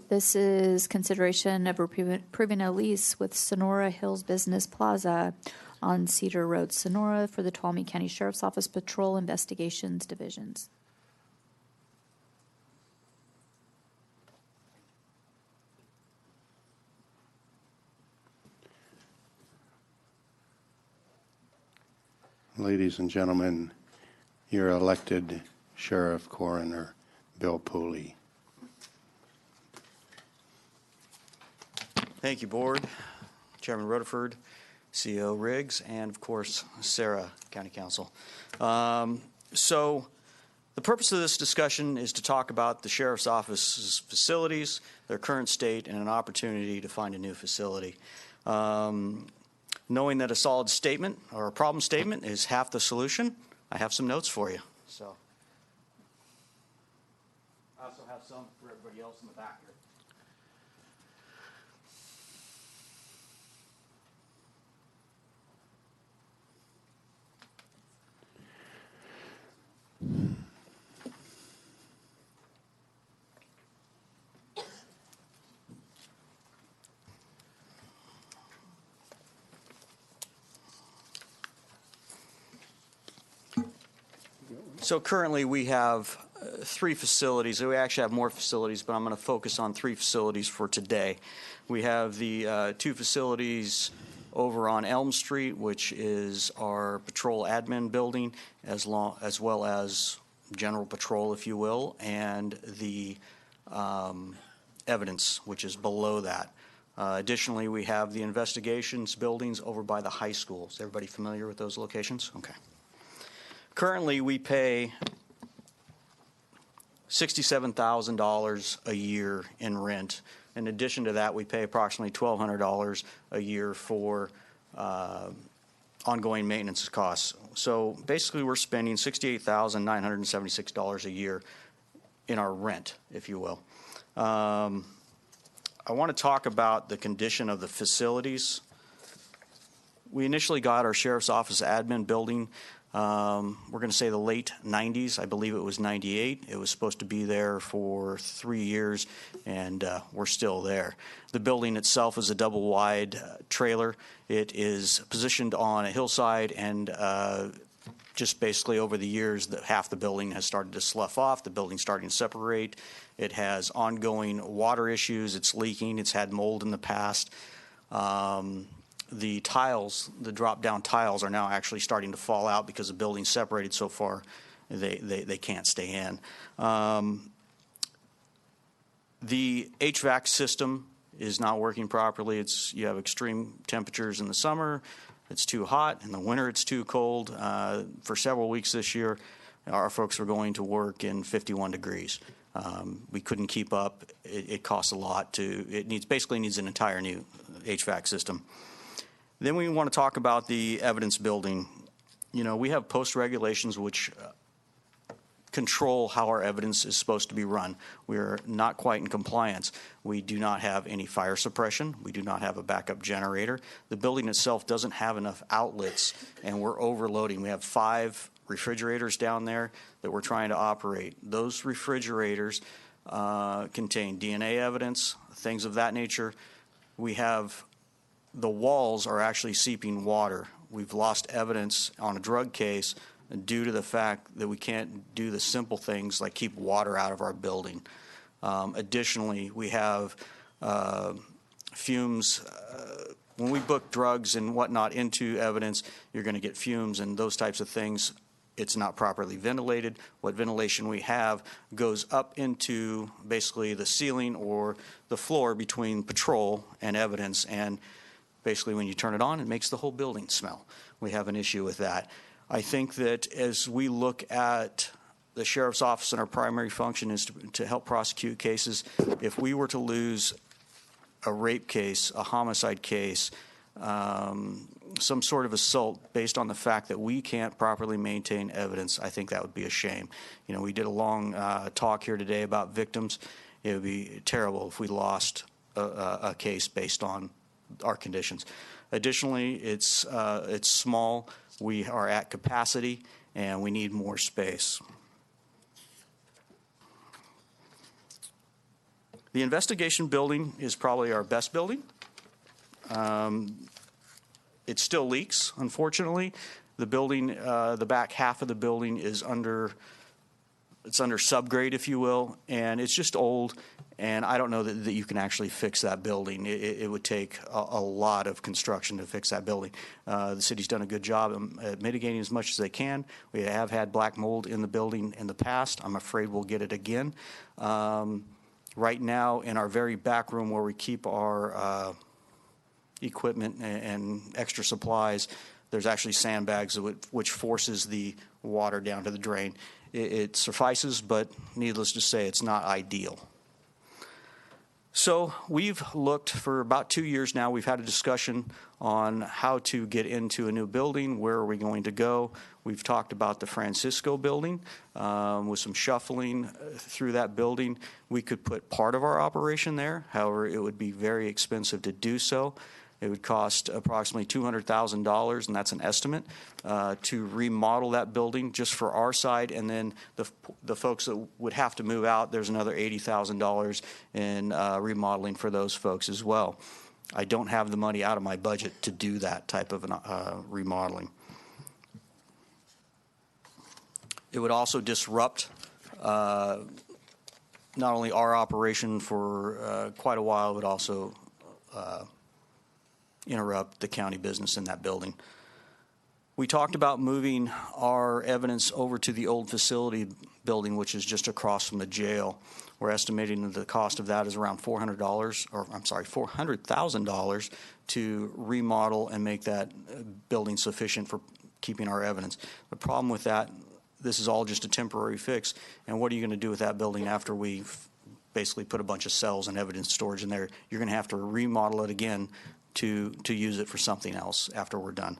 This is consideration of approving a lease with Sonora Hills Business Plaza on Cedar Road, Sonora, for the Tuolumne County Sheriff's Office Patrol Investigations Divisions. Ladies and gentlemen, your elected Sheriff Coroner, Bill Pooley. Thank you, Board, Chairman Rutherford, CEO Riggs, and of course, Sarah, County Council. So the purpose of this discussion is to talk about the Sheriff's Office's facilities, their current state, and an opportunity to find a new facility. Knowing that a solid statement or a problem statement is half the solution, I have some notes for you. So I also have some for everybody else in the back here. So currently we have three facilities. We actually have more facilities, but I'm going to focus on three facilities for today. We have the two facilities over on Elm Street, which is our patrol admin building, as well as general patrol, if you will, and the evidence, which is below that. Additionally, we have the investigations buildings over by the high school. Is everybody familiar with those locations? Okay. Currently, we pay $67,000 a year in rent. In addition to that, we pay approximately $1,200 a year for ongoing maintenance costs. So basically, we're spending $68,976 a year in our rent, if you will. I want to talk about the condition of the facilities. We initially got our Sheriff's Office admin building, we're going to say the late 90s. I believe it was 98. It was supposed to be there for 3 years, and we're still there. The building itself is a double-wide trailer. It is positioned on a hillside, and just basically over the years, half the building has started to slough off. The building's starting to separate. It has ongoing water issues. It's leaking. It's had mold in the past. The tiles, the drop-down tiles, are now actually starting to fall out because the building's separated so far they can't stay in. The HVAC system is not working properly. You have extreme temperatures in the summer. It's too hot. In the winter, it's too cold. For several weeks this year, our folks were going to work in 51 degrees. We couldn't keep up. It costs a lot basically needs an entire new HVAC system. Then we want to talk about the evidence building. We have post regulations which control how our evidence is supposed to be run. We're not quite in compliance. We do not have any fire suppression. We do not have a backup generator. The building itself doesn't have enough outlets, and we're overloading. We have 5 refrigerators down there that we're trying to operate. Those refrigerators contain DNA evidence, things of that nature. The walls are actually seeping water. We've lost evidence on a drug case due to the fact that we can't do the simple things like keep water out of our building. Additionally, we have fumes. When we book drugs and whatnot into evidence, you're going to get fumes and those types of things. It's not properly ventilated. What ventilation we have goes up into basically the ceiling or the floor between patrol and evidence, and basically when you turn it on, it makes the whole building smell. We have an issue with that. I think that as we look at the sheriff's office, and our primary function is to help prosecute cases, if we were to lose a rape case, a homicide case, some sort of assault based on the fact that we can't properly maintain evidence, I think that would be a shame. We did a long talk here today about victims. It would be terrible if we lost a case based on our conditions. Additionally, it's small. We are at capacity, and we need more space. The investigation building is probably our best building. It still leaks, unfortunately. The building, the back half of the building is under subgrade, if you will, and it's just old. And I don't know that you can actually fix that building. It would take a lot of construction to fix that building. The city's done a good job at mitigating as much as they can. We have had black mold in the building in the past. I'm afraid we'll get it again. Right now, in our very back room where we keep our equipment and extra supplies, there's actually sandbags which forces the water down to the drain. It suffices, but needless to say, it's not ideal. So we've looked for about 2 years now. We've had a discussion on how to get into a new building. Where are we going to go? We've talked about the Francisco building with some shuffling through that building. We could put part of our operation there. However, it would be very expensive to do so. It would cost approximately $200,000, and that's an estimate, to remodel that building just for our side. And then the folks that would have to move out, there's another $80,000 in remodeling for those folks as well. I don't have the money out of my budget to do that type of remodeling. It would also disrupt not only our operation for quite a while, it would also interrupt the county business in that building. We talked about moving our evidence over to the old facility building, which is just across from the jail. We're estimating that the cost of that is around $400,000 to remodel and make that building sufficient for keeping our evidence. The problem with that, this is all just a temporary fix, and what are you going to do with that building after we've basically put a bunch of cells and evidence storage in there? You're going to have to remodel it again to use it for something else after we're done.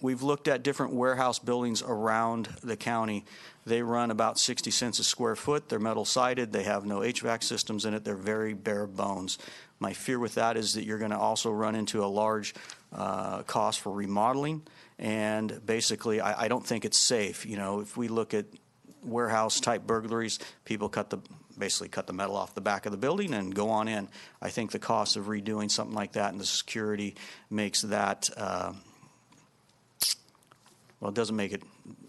We've looked at different warehouse buildings around the county. They run about 60 cents a square foot. They're metal sided. They have no HVAC systems in it. They're very bare bones. My fear with that is that you're going to also run into a large cost for remodeling. And basically, I don't think it's safe. If we look at warehouse type burglaries, people basically cut the metal off the back of the building and go on in. I think the cost of redoing something like that and the security makes that, it doesn't make it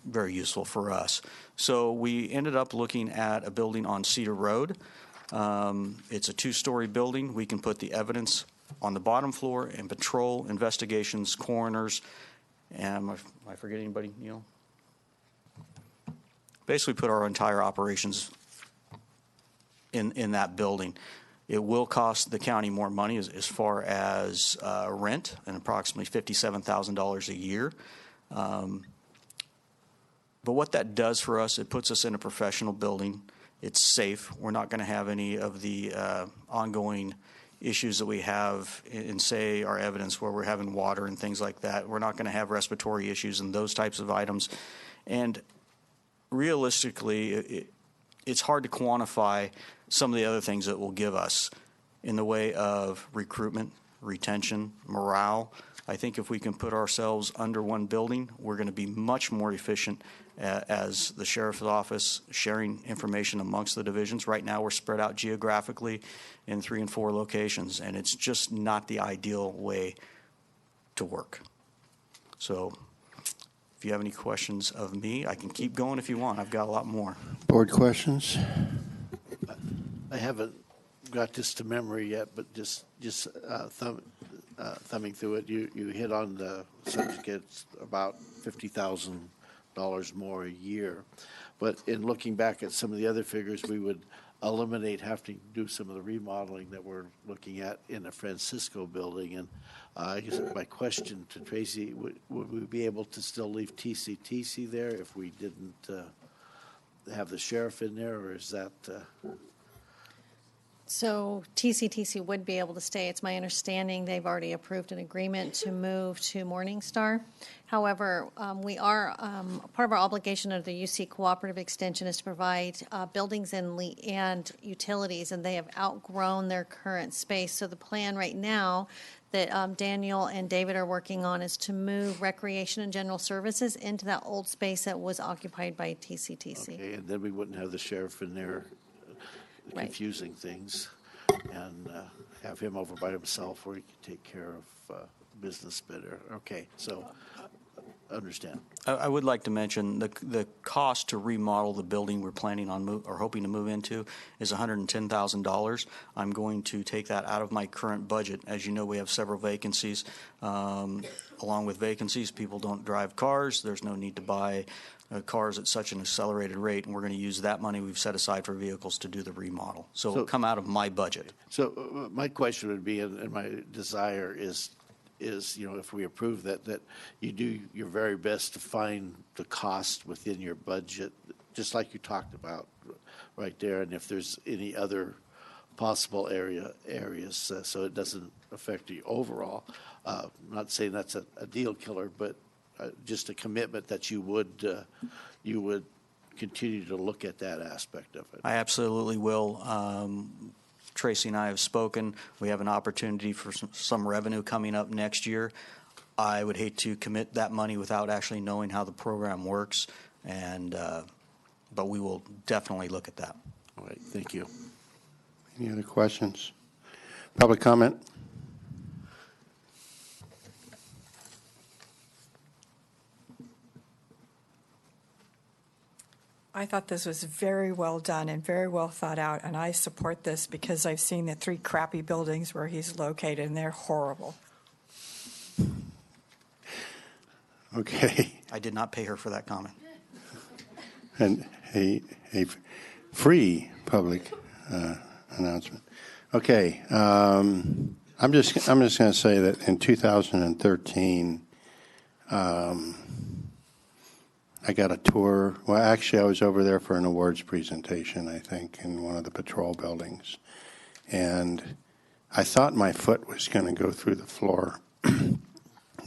very useful for us. So we ended up looking at a building on Cedar Road. It's a 2-story building. We can put the evidence on the bottom floor and patrol, investigations, coroners, and am I forgetting anybody, Neil? Basically put our entire operations in that building. It will cost the county more money as far as rent, and approximately $57,000 a year. But what that does for us, it puts us in a professional building. It's safe. We're not going to have any of the ongoing issues that we have in, say, our evidence where we're having water and things like that. We're not going to have respiratory issues and those types of items. And realistically, it's hard to quantify some of the other things that will give us in the way of recruitment, retention, morale. I think if we can put ourselves under one building, we're going to be much more efficient as the sheriff's office, sharing information amongst the divisions. Right now, we're spread out geographically in 3 and 4 locations, and it's just not the ideal way to work. So if you have any questions of me, I can keep going if you want. I've got a lot more. Board questions? I haven't got this to memory yet, but just thumbing through it, you hit on the subject. It's about $50,000 more a year. But in looking back at some of the other figures, we would eliminate having to do some of the remodeling that we're looking at in the Francisco building. And I guess my question to Tracy, would we be able to still leave TCTC there if we didn't have the sheriff in there, or is that... So TCTC would be able to stay. It's my understanding they've already approved an agreement to move to Morningstar. However, we are, part of our obligation under the UC Cooperative Extension is to provide buildings and utilities, and they have outgrown their current space. So the plan right now that Daniel and David are working on is to move recreation and general services into that old space that was occupied by TCTC. Okay, and then we wouldn't have the sheriff in there confusing things, and have him over by himself where he can take care of business better. Okay, so understand. I would like to mention the cost to remodel the building we're planning on or hoping to move into is $110,000. I'm going to take that out of my current budget. As you know, we have several vacancies. Along with vacancies, people don't drive cars. There's no need to buy cars at such an accelerated rate, and we're going to use that money we've set aside for vehicles to do the remodel. So it'll come out of my budget. So my question would be, and my desire is, if we approve that you do your very best to find the cost within your budget, just like you talked about right there, and if there's any other possible areas so it doesn't affect the overall. I'm not saying that's a deal killer, but just a commitment that you would continue to look at that aspect of it. I absolutely will. Tracy and I have spoken. We have an opportunity for some revenue coming up next year. I would hate to commit that money without actually knowing how the program works, but we will definitely look at that. All right, thank you. Any other questions? Public comment? I thought this was very well done and very well thought out, and I support this because I've seen the 3 crappy buildings where he's located, and they're horrible. Okay. I did not pay her for that comment. And a free public announcement. Okay. I'm just going to say that in 2013, I got a tour. Well, actually, I was over there for an awards presentation, I think, in one of the patrol buildings. And I thought my foot was going to go through the floor.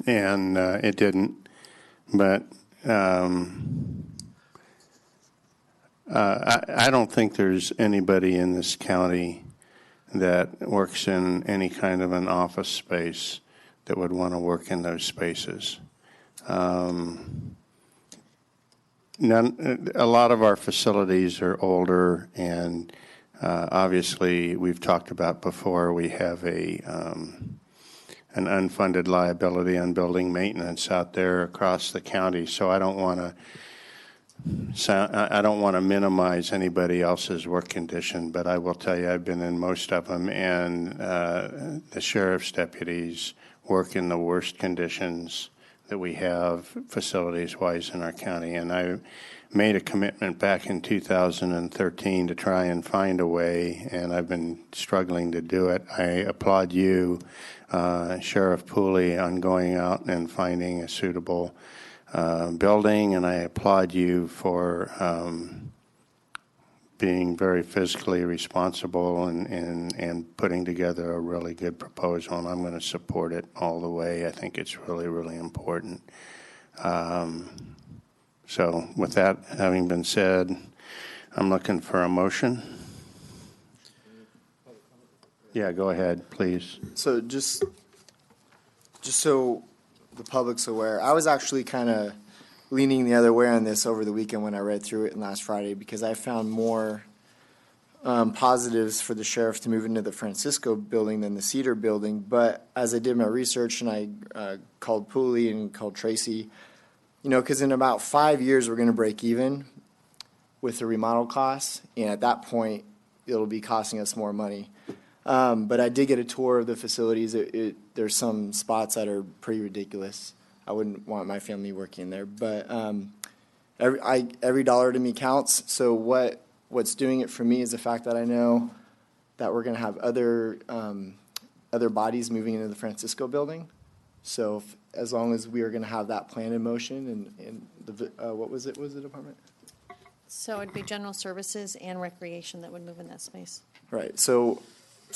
And it didn't. But I don't think there's anybody in this county that works in any kind of an office space that would want to work in those spaces. A lot of our facilities are older, and obviously, we've talked about before, we have an unfunded liability on building maintenance out there across the county. So I don't want to minimize anybody else's work condition, but I will tell you, I've been in most of them, and the sheriff's deputies work in the worst conditions that we have facilities-wise in our county. And I made a commitment back in 2013 to try and find a way, and I've been struggling to do it. I applaud you, Sheriff Pooley, on going out and finding a suitable building, and I applaud you for being very fiscally responsible and putting together a really good proposal, and I'm going to support it all the way. I think it's really, really important. So with that having been said, I'm looking for a motion. Yeah, go ahead, please. So just so the public's aware, I was actually kind of leaning the other way on this over the weekend when I read through it last Friday, because I found more positives for the sheriff to move into the Francisco building than the Cedar building. But as I did my research and I called Pooley and called Tracy, you know, because in about 5 years we're going to break even with the remodel costs, and at that point it'll be costing us more money. But I did get a tour of the facilities. There's some spots that are pretty ridiculous. I wouldn't want my family working there, but every dollar to me counts. So what's doing it for me is the fact that I know that we're going to have other bodies moving into the Francisco building. So as long as we are going to have that plan in motion, and what was it? What was the department? So it'd be general services and recreation that would move in that space. Right. So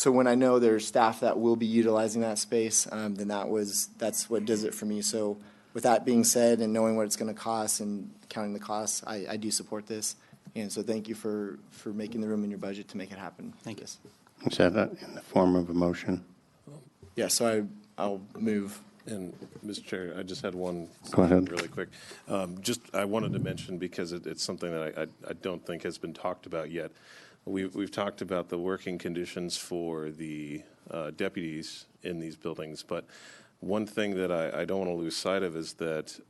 when I know there's staff that will be utilizing that space, then that's what does it for me. So with that being said, and knowing what it's going to cost and counting the costs, I do support this. And so thank you for making the room in your budget to make it happen. Thank you. Is that in the form of a motion? Yeah, so I'll move. And, Mr. Chair, I just had one Go ahead. really quick. I wanted to mention, because it's something that I don't think has been talked about yet. We've talked about the working conditions for the deputies in these buildings, but one thing that I don't want to lose sight of is that,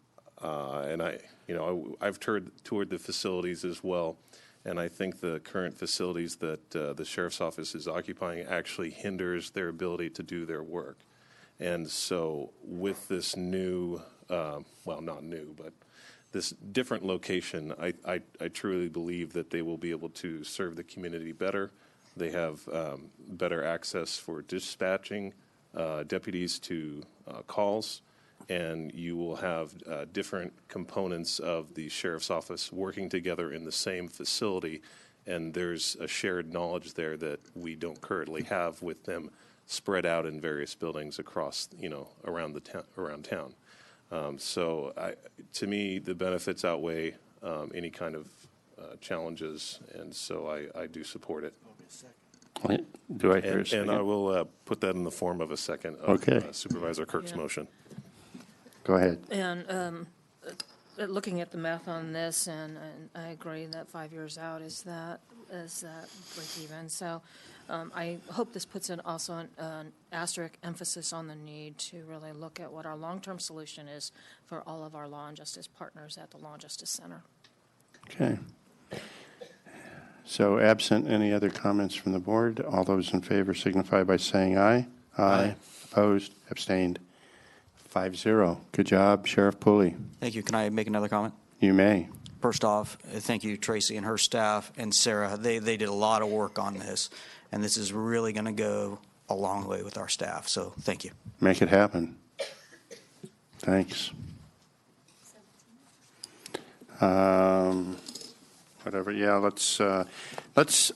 I've toured the facilities as well, and I think the current facilities that the sheriff's office is occupying actually hinders their ability to do their work. And so with this new, not new, but this different location, I truly believe that they will be able to serve the community better. They have better access for dispatching deputies to calls, and you will have different components of the sheriff's office working together in the same facility, and there's a shared knowledge there that we don't currently have with them spread out in various buildings across, around town. So to me, the benefits outweigh any kind of challenges, and so I do support it. Do I hear a second? And I will put that in the form of a second of Supervisor Kirk's motion. Go ahead. And looking at the math on this, and I agree that 5 years out is that break even. So I hope this puts also an asterisk emphasis on the need to really look at what our long-term solution is for all of our law and justice partners at the Law and Justice Center. Okay. So absent any other comments from the board, all those in favor signify by saying aye. Aye. Opposed? Abstained? 5-0. Good job, Sheriff Pooley. Thank you. Can I make another comment? You may. First off, thank you, Tracy and her staff, and Sarah. They did a lot of work on this, and this is really going to go a long way with our staff. So thank you. Make it happen. Thanks. Whatever. Yeah, let's. I'll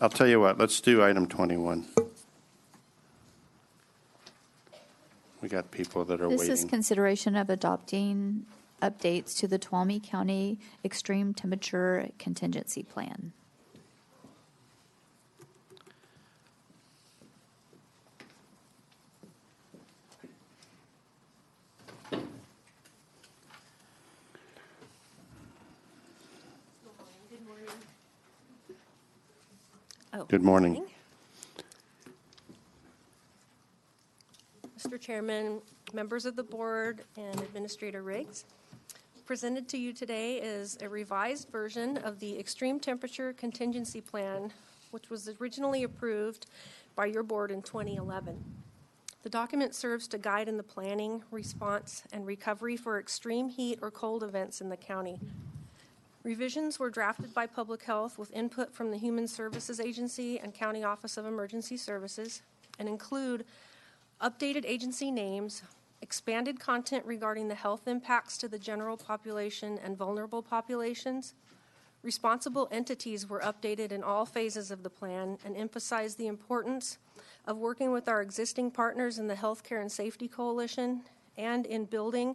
tell you what. Let's do item 21. We got people that are waiting. This is consideration of adopting updates to the Tuolumne County Extreme Temperature Contingency Plan. Good morning. Mr. Chairman, members of the board, and Administrator Riggs, presented to you today is a revised version of the Extreme Temperature Contingency Plan, which was originally approved by your board in 2011. The document serves to guide in the planning, response, and recovery for extreme heat or cold events in the county. Revisions were drafted by Public Health with input from the Human Services Agency and County Office of Emergency Services and include updated agency names, expanded content regarding the health impacts to the general population and vulnerable populations. Responsible entities were updated in all phases of the plan and emphasized the importance of working with our existing partners in the Healthcare and Safety Coalition and in building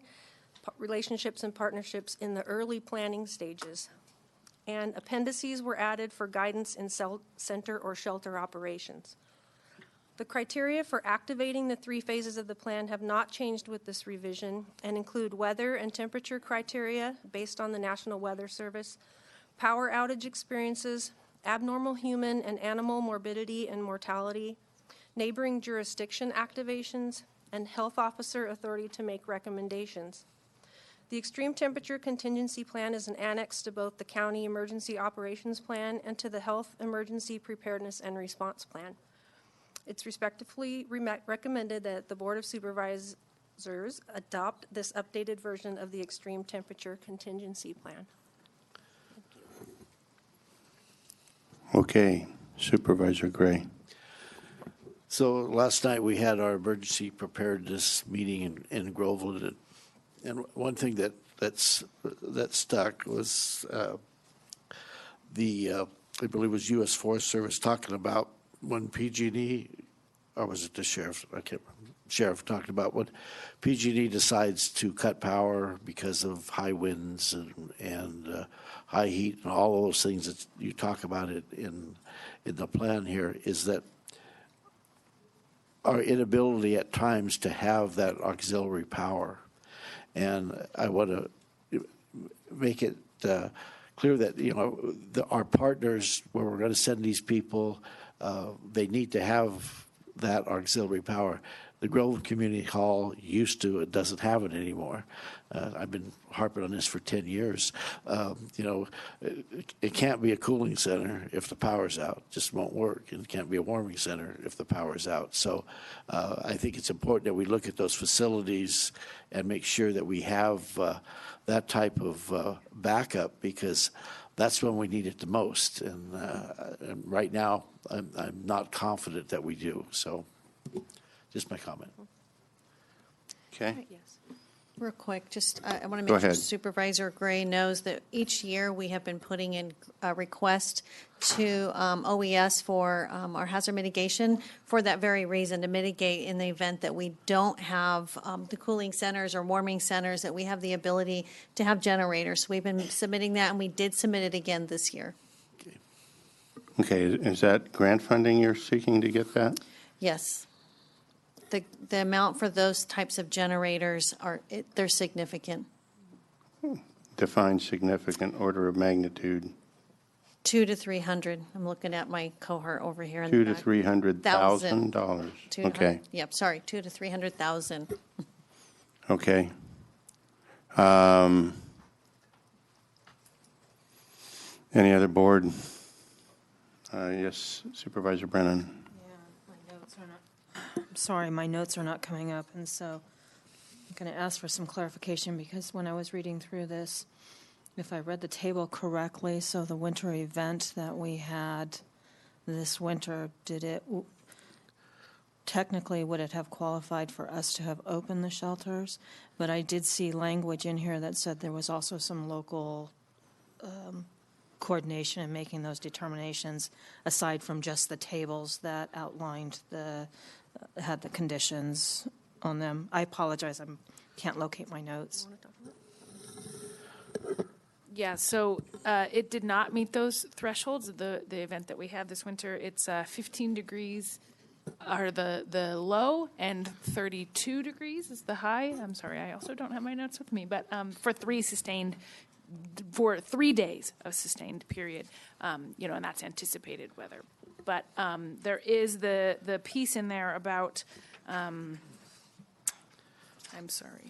relationships and partnerships in the early planning stages. And appendices were added for guidance in center or shelter operations. The criteria for activating the 3 phases of the plan have not changed with this revision and include weather and temperature criteria based on the National Weather Service, power outage experiences, abnormal human and animal morbidity and mortality, neighboring jurisdiction activations, and health officer authority to make recommendations. The extreme temperature contingency plan is an annex to both the county emergency operations plan and to the health emergency preparedness and response plan. It's respectively recommended that the Board of Supervisors adopt this updated version of the extreme temperature contingency plan. Okay, Supervisor Gray. So last night we had our emergency preparedness meeting in Groveland, and one thing that stuck was I believe it was U.S. Forest Service talking about when PG&E, or was it the sheriff? I can't remember. Sheriff talked about when PG&E decides to cut power because of high winds and high heat and all of those things that you talk about it in the plan here, is that our inability at times to have that auxiliary power. And I want to make it clear that, our partners, where we're going to send these people, they need to have that auxiliary power. The Grove Community Hall used to, it doesn't have it anymore. I've been harping on this for 10 years. It can't be a cooling center if the power's out. It just won't work. And it can't be a warming center if the power's out. So I think it's important that we look at those facilities and make sure that we have that type of backup, because that's when we need it the most. And right now, I'm not confident that we do. So just my comment. Okay. Yes. Real quick, just I want to Go make sure ahead. Supervisor Gray knows that each year we have been putting in a request to OES for our hazard mitigation for that very reason, to mitigate in the event that we don't have the cooling centers or warming centers, that we have the ability to have generators. So we've been submitting that, and we did submit it again this year. Okay, is that grant funding you're seeking to get that? Yes. The amount for those types of generators they're significant. Define significant order of magnitude. 200 to 300. I'm looking at my cohort over here. in $200,000 the to back. $300,000. Okay. Yep, sorry, 200 to 300,000. Okay. Any other board? Yes, Supervisor Brennan. Sorry, my notes are not coming up, and so I'm going to ask for some clarification, because when I was reading through this, if I read the table correctly, so the winter event that we had this winter, technically, would it have qualified for us to have opened the shelters? But I did see language in here that said there was also some local coordination in making those determinations, aside from just the tables that outlined had the conditions on them. I apologize, I can't locate my notes. Yeah, so it did not meet those thresholds. The event that we had this winter, it's 15 degrees are the low and 32 degrees is the high. I'm sorry, I also don't have my notes with me, but for 3 days of sustained period, and that's anticipated weather. But there is the piece in there about, I'm sorry.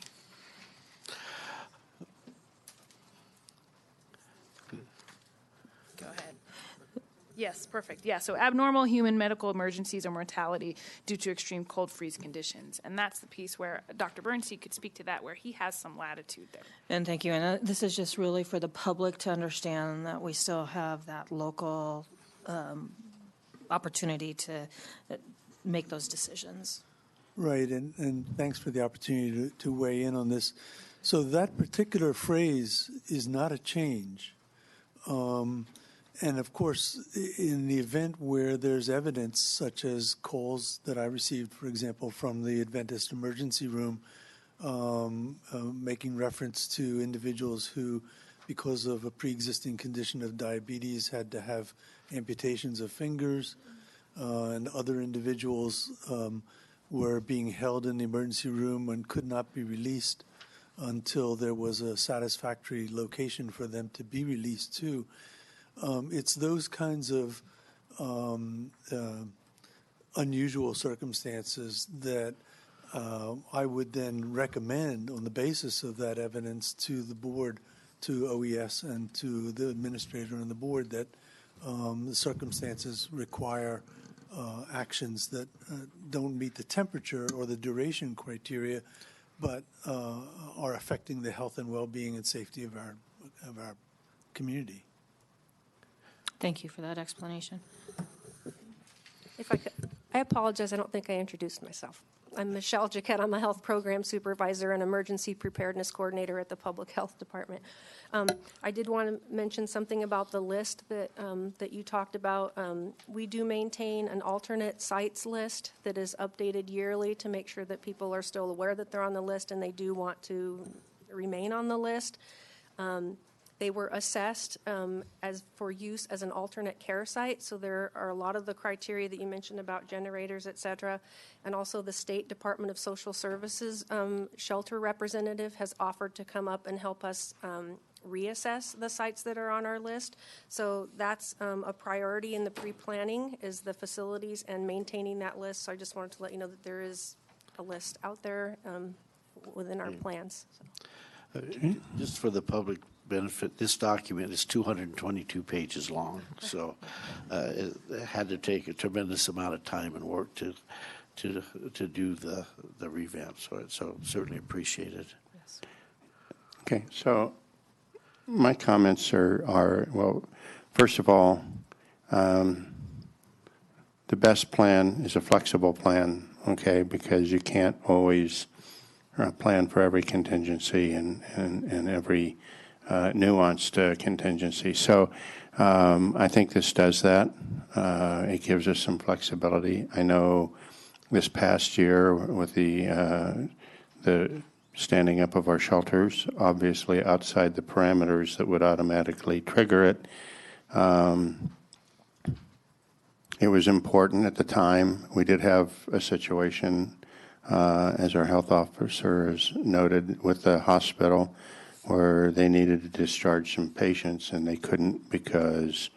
Go ahead. Yes, perfect. Yeah, so abnormal human medical emergencies or mortality due to extreme cold freeze conditions. And that's the piece where Dr. Bernstein could speak to that, where he has some latitude there. And thank you. And this is just really for the public to understand that we still have that local opportunity to make those decisions. Right, and thanks for the opportunity to weigh in on this. So that particular phrase is not a change. And of course, in the event where there's evidence, such as calls that I received, for example, from the Adventist emergency room, making reference to individuals who, because of a pre-existing condition of diabetes, had to have amputations of fingers, and other individuals were being held in the emergency room and could not be released until there was a satisfactory location for them to be released to. It's those kinds of unusual circumstances that I would then recommend on the basis of that evidence to the board, to OES and to the administrator and the board, that the circumstances require actions that don't meet the temperature or the duration criteria, but are affecting the health and well-being and safety of our community. Thank you for that explanation. If I could, I apologize, I don't think I introduced myself. I'm Michelle Jaquette. I'm a health program supervisor and emergency preparedness coordinator at the Public Health Department. I did want to mention something about the list that that you talked about. We do maintain an alternate sites list that is updated yearly to make sure that people are still aware that they're on the list and they do want to remain on the list. They were assessed as for use as an alternate care site, so there are a lot of the criteria that you mentioned about generators, et cetera, and also the State Department of Social Services shelter representative has offered to come up and help us reassess the sites that are on our list. So that's a priority in the pre-planning, is the facilities and maintaining that list. So I just wanted to let you know that there is a list out there within our plans. So. Just for the public benefit, this document is 222 pages long, so it had to take a tremendous amount of time and work to do the revamp. So certainly appreciated. Yes. Okay, so my comments are well, first of all, the best plan is a flexible plan, okay, because you can't always plan for every contingency and every nuanced contingency. So I think this does that. It gives us some flexibility. I know this past year with the standing up of our shelters, obviously outside the parameters that would automatically trigger it, it was important at the time. We did have a situation, as our health officer has noted, with the hospital, where they needed to discharge some patients and they couldn't because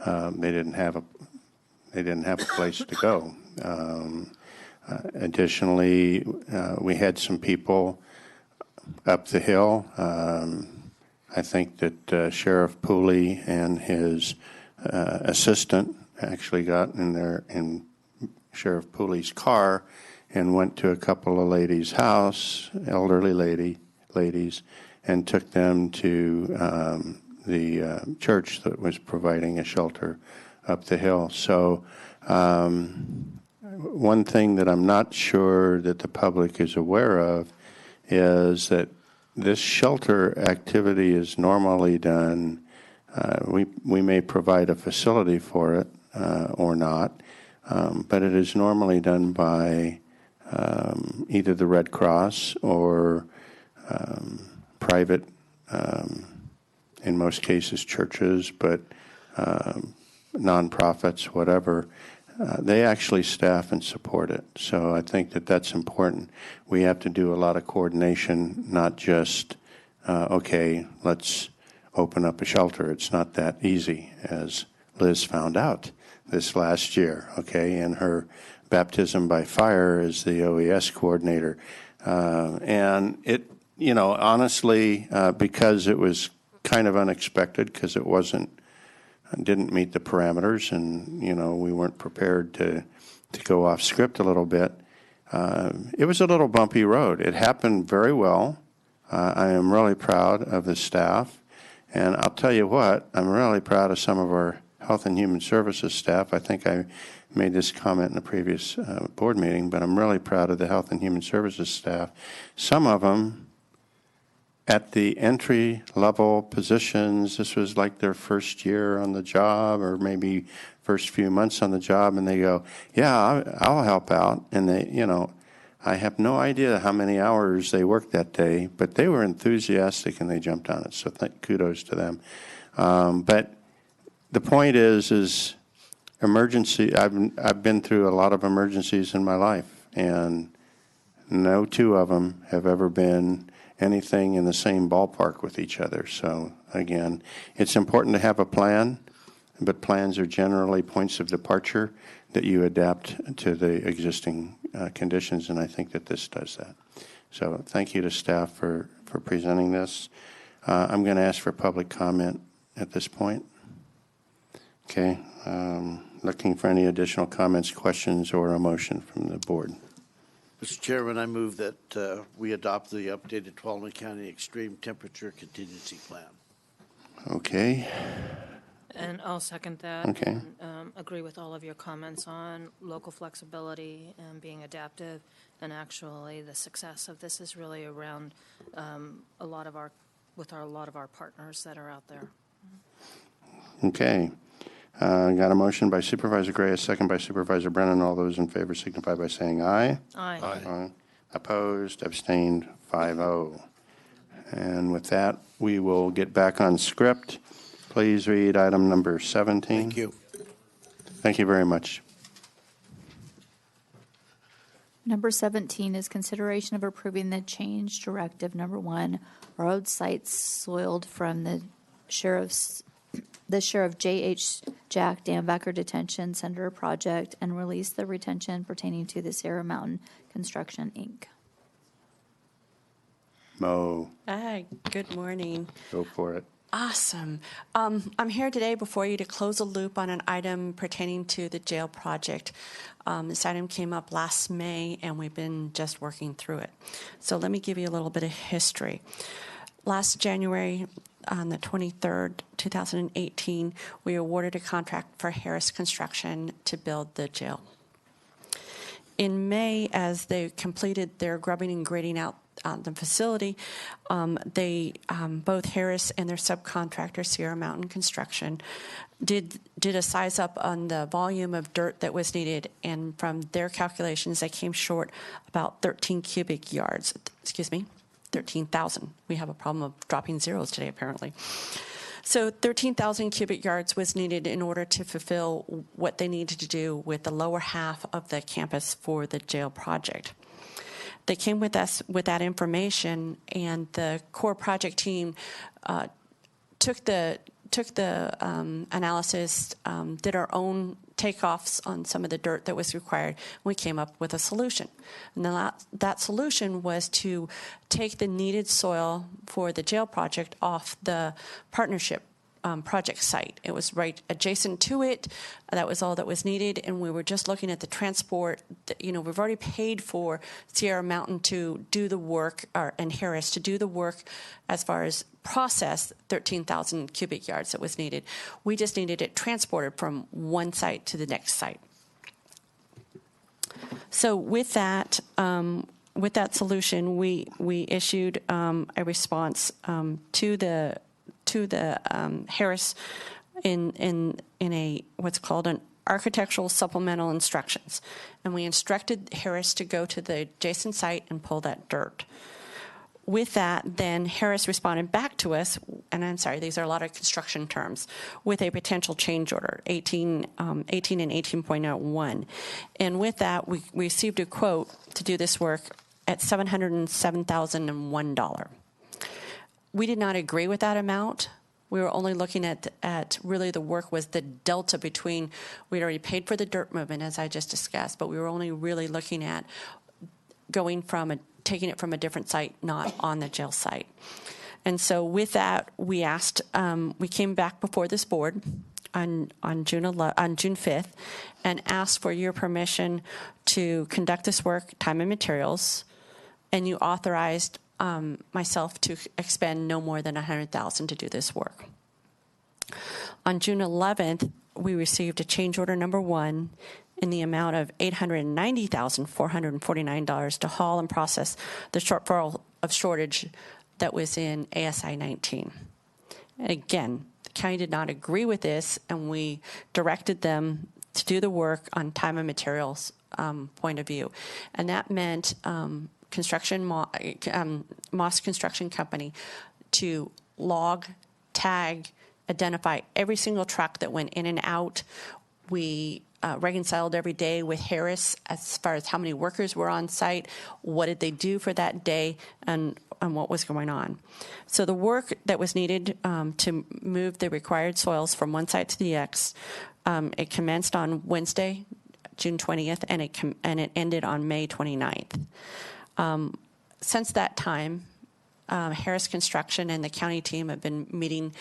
they didn't have a place to go. Additionally, we had some people up the hill. I think that Sheriff Pooley and his assistant actually got in Sheriff Pooley's car and went to a couple of ladies' house, elderly ladies, and took them to the church that was providing a shelter up the hill. So one thing that I'm not sure that the public is aware of is that this shelter activity is normally done. We may provide a facility for it or not, but it is normally done by either the Red Cross or private, in most cases churches, but nonprofits, whatever. They actually staff and support it. So I think that that's important. We have to do a lot of coordination, not just, okay, let's open up a shelter. It's not that easy, as Liz found out this last year, okay, in her baptism by fire as the OES coordinator. And it, honestly, because it was kind of unexpected, because it wasn't didn't meet the parameters, and we weren't prepared to go off script a little bit. It was a little bumpy road. It happened very well. I am really proud of the staff, and I'll tell you what, I'm really proud of some of our Health and Human Services staff. I think I made this comment in a previous board meeting, but I'm really proud of the Health and Human Services staff. Some of them at the entry-level positions, this was like their first year on the job or maybe first few months on the job, and they go, yeah, I'll help out. And they, I have no idea how many hours they worked that day, but they were enthusiastic and they jumped on it, so kudos to them. But the point is emergency. I've been through a lot of emergencies in my life, and no two of them have ever been anything in the same ballpark with each other. So again, it's important to have a plan, but plans are generally points of departure that you adapt to the existing conditions, and I think that this does that. So thank you to staff for presenting this. I'm going to ask for public comment at this point. Okay. Looking for any additional comments, questions, or a motion from the board. Mr. Chairman, I move that we adopt the updated Tuolumne County Extreme Temperature Contingency Plan. Okay. And I'll second that. Okay. And, agree with all of your comments on local flexibility and being adaptive. And actually, the success of this is really around a lot of our partners that are out there. Okay. Got a motion by Supervisor Gray, a second by Supervisor Brennan. All those in favor signify by saying aye. Aye. Aye. Opposed, abstained, 5-0. And with that, we will get back on script. Please read item number 17. Thank you. Thank you very much. Number 17 is consideration of approving the change directive number 1, road sites soiled from the Sheriff J.H. Jack Dambacker Detention Center project and release the retention pertaining to the Sierra Mountain Construction, Inc. Mo, Hi, good morning. go for it. Awesome. I'm here today before you to close a loop on an item pertaining to the jail project. This item came up last May, and we've been just working through it. So let me give you a little bit of history. Last January, on the 23rd, 2018, we awarded a contract for Harris Construction to build the jail. In May, as they completed their grubbing and grading out the facility, both Harris and their subcontractor, Sierra Mountain Construction, did a size up on the volume of dirt that was needed, and from their calculations, they came short about 13 cubic yards. 13,000. We have a problem of dropping zeros today, apparently. So 13,000 cubic yards was needed in order to fulfill what they needed to do with the lower half of the campus for the jail project. They came with us with that information, and the core project team took the analysis, did our own takeoffs on some of the dirt that was required. We came up with a solution. And that solution was to take the needed soil for the jail project off the partnership project site. It was right adjacent to it. That was all that was needed, and we were just looking at the transport. We've already paid for Sierra Mountain to do the work, and Harris to do the work as far as process 13,000 cubic yards that was needed. We just needed it transported from one site to the next site. So with that solution, we issued a response to the Harris in a what's called an architectural supplemental instructions, and we instructed Harris to go to the adjacent site and pull that dirt. With that, then Harris responded back to us, and I'm sorry, these are a lot of construction terms, with a potential change order, 18 and 18.01. And with that, we received a quote to do this work at $707,001. We did not agree with that amount. We were only looking at really the work was the delta between, we'd already paid for the dirt movement, as I just discussed, but we were only really looking at taking it from a different site, not on the jail site. And so with that, we came back before this board. on June 5th and asked for your permission to conduct this work, time and materials, and you authorized myself to expend no more than $100,000 to do this work. On June 11th, we received a change order number 1 in the amount of $890,449 to haul and process the shortfall of shortage that was in ASI 19. And again, the county did not agree with this, and we directed them to do the work on time and materials point of view. And that meant Moss Construction Company to log, tag, identify every single truck that went in and out. We reconciled every day with Harris as far as how many workers were on site, what did they do for that day, and what was going on. So the work that was needed to move the required soils from one site to the next, it commenced on Wednesday, June 20th, and it ended on May 29th. Since that time, Harris Construction and the county team have been meeting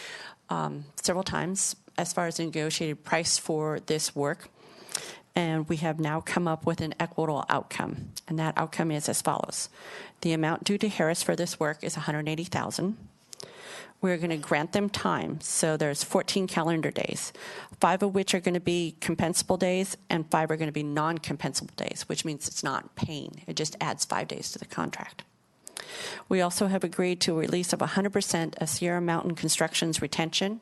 several times as far as the negotiated price for this work. And we have now come up with an equitable outcome. And that outcome is as follows. The amount due to Harris for this work is $180,000. We're going to grant them time. So there's 14 calendar days, 5 of which are going to be compensable days and 5 are going to be non-compensable days, which means it's not paying. It just adds 5 days to the contract. We also have agreed to a release of 100% of Sierra Mountain Construction's retention,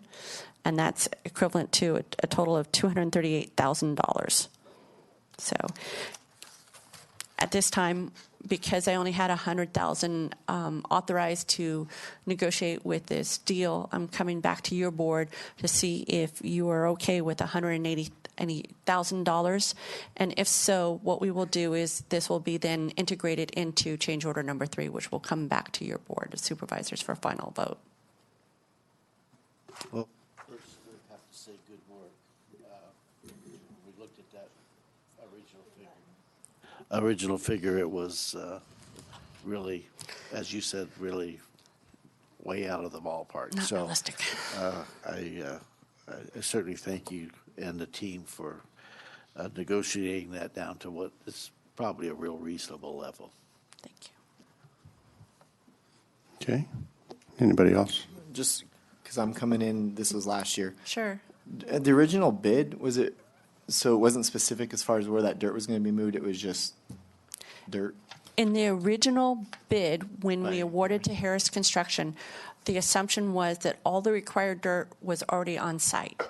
and that's equivalent to a total of $238,000. So at this time, because I only had $100,000 authorized to negotiate with this deal, I'm coming back to your board to see if you are okay with $180,000. And if so, what we will do is this will be then integrated into change order number 3, which will come back to your board of supervisors for final vote. Well, first, we have to say good work. We looked at that original figure. It was really, as you said, really way out of the ballpark. Not realistic. I certainly thank you and the team for negotiating that down to what is probably a real reasonable level. Thank you. Okay. Anybody else? Just because I'm coming in, this was last year. Sure. The original bid, was it, so it wasn't specific as far as where that dirt was going to be moved, it was just dirt? In the original bid, when we awarded to Harris Construction, the assumption was that all the required dirt was already on site.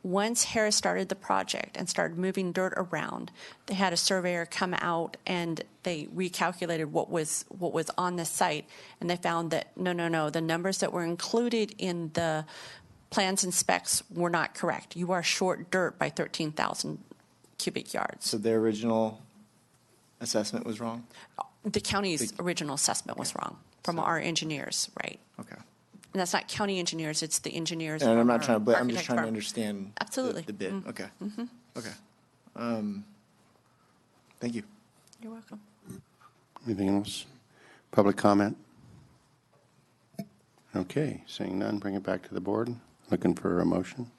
Once Harris started the project and started moving dirt around, they had a surveyor come out and they recalculated what was on the site, and they found that no, the numbers that were included in the plans and specs were not correct. You are short dirt by 13,000 cubic yards. So their original assessment was wrong? The county's original assessment was wrong from our engineers, right? Okay. And that's not county engineers, it's the engineers. And I'm from not our trying to blame, I'm just architect trying to firm. understand Absolutely. the bid. Mm. Okay. Mhm. Okay. Thank you. You're welcome. Anything else? Public comment? Okay, seeing none, bring it back to the board. Looking for a motion.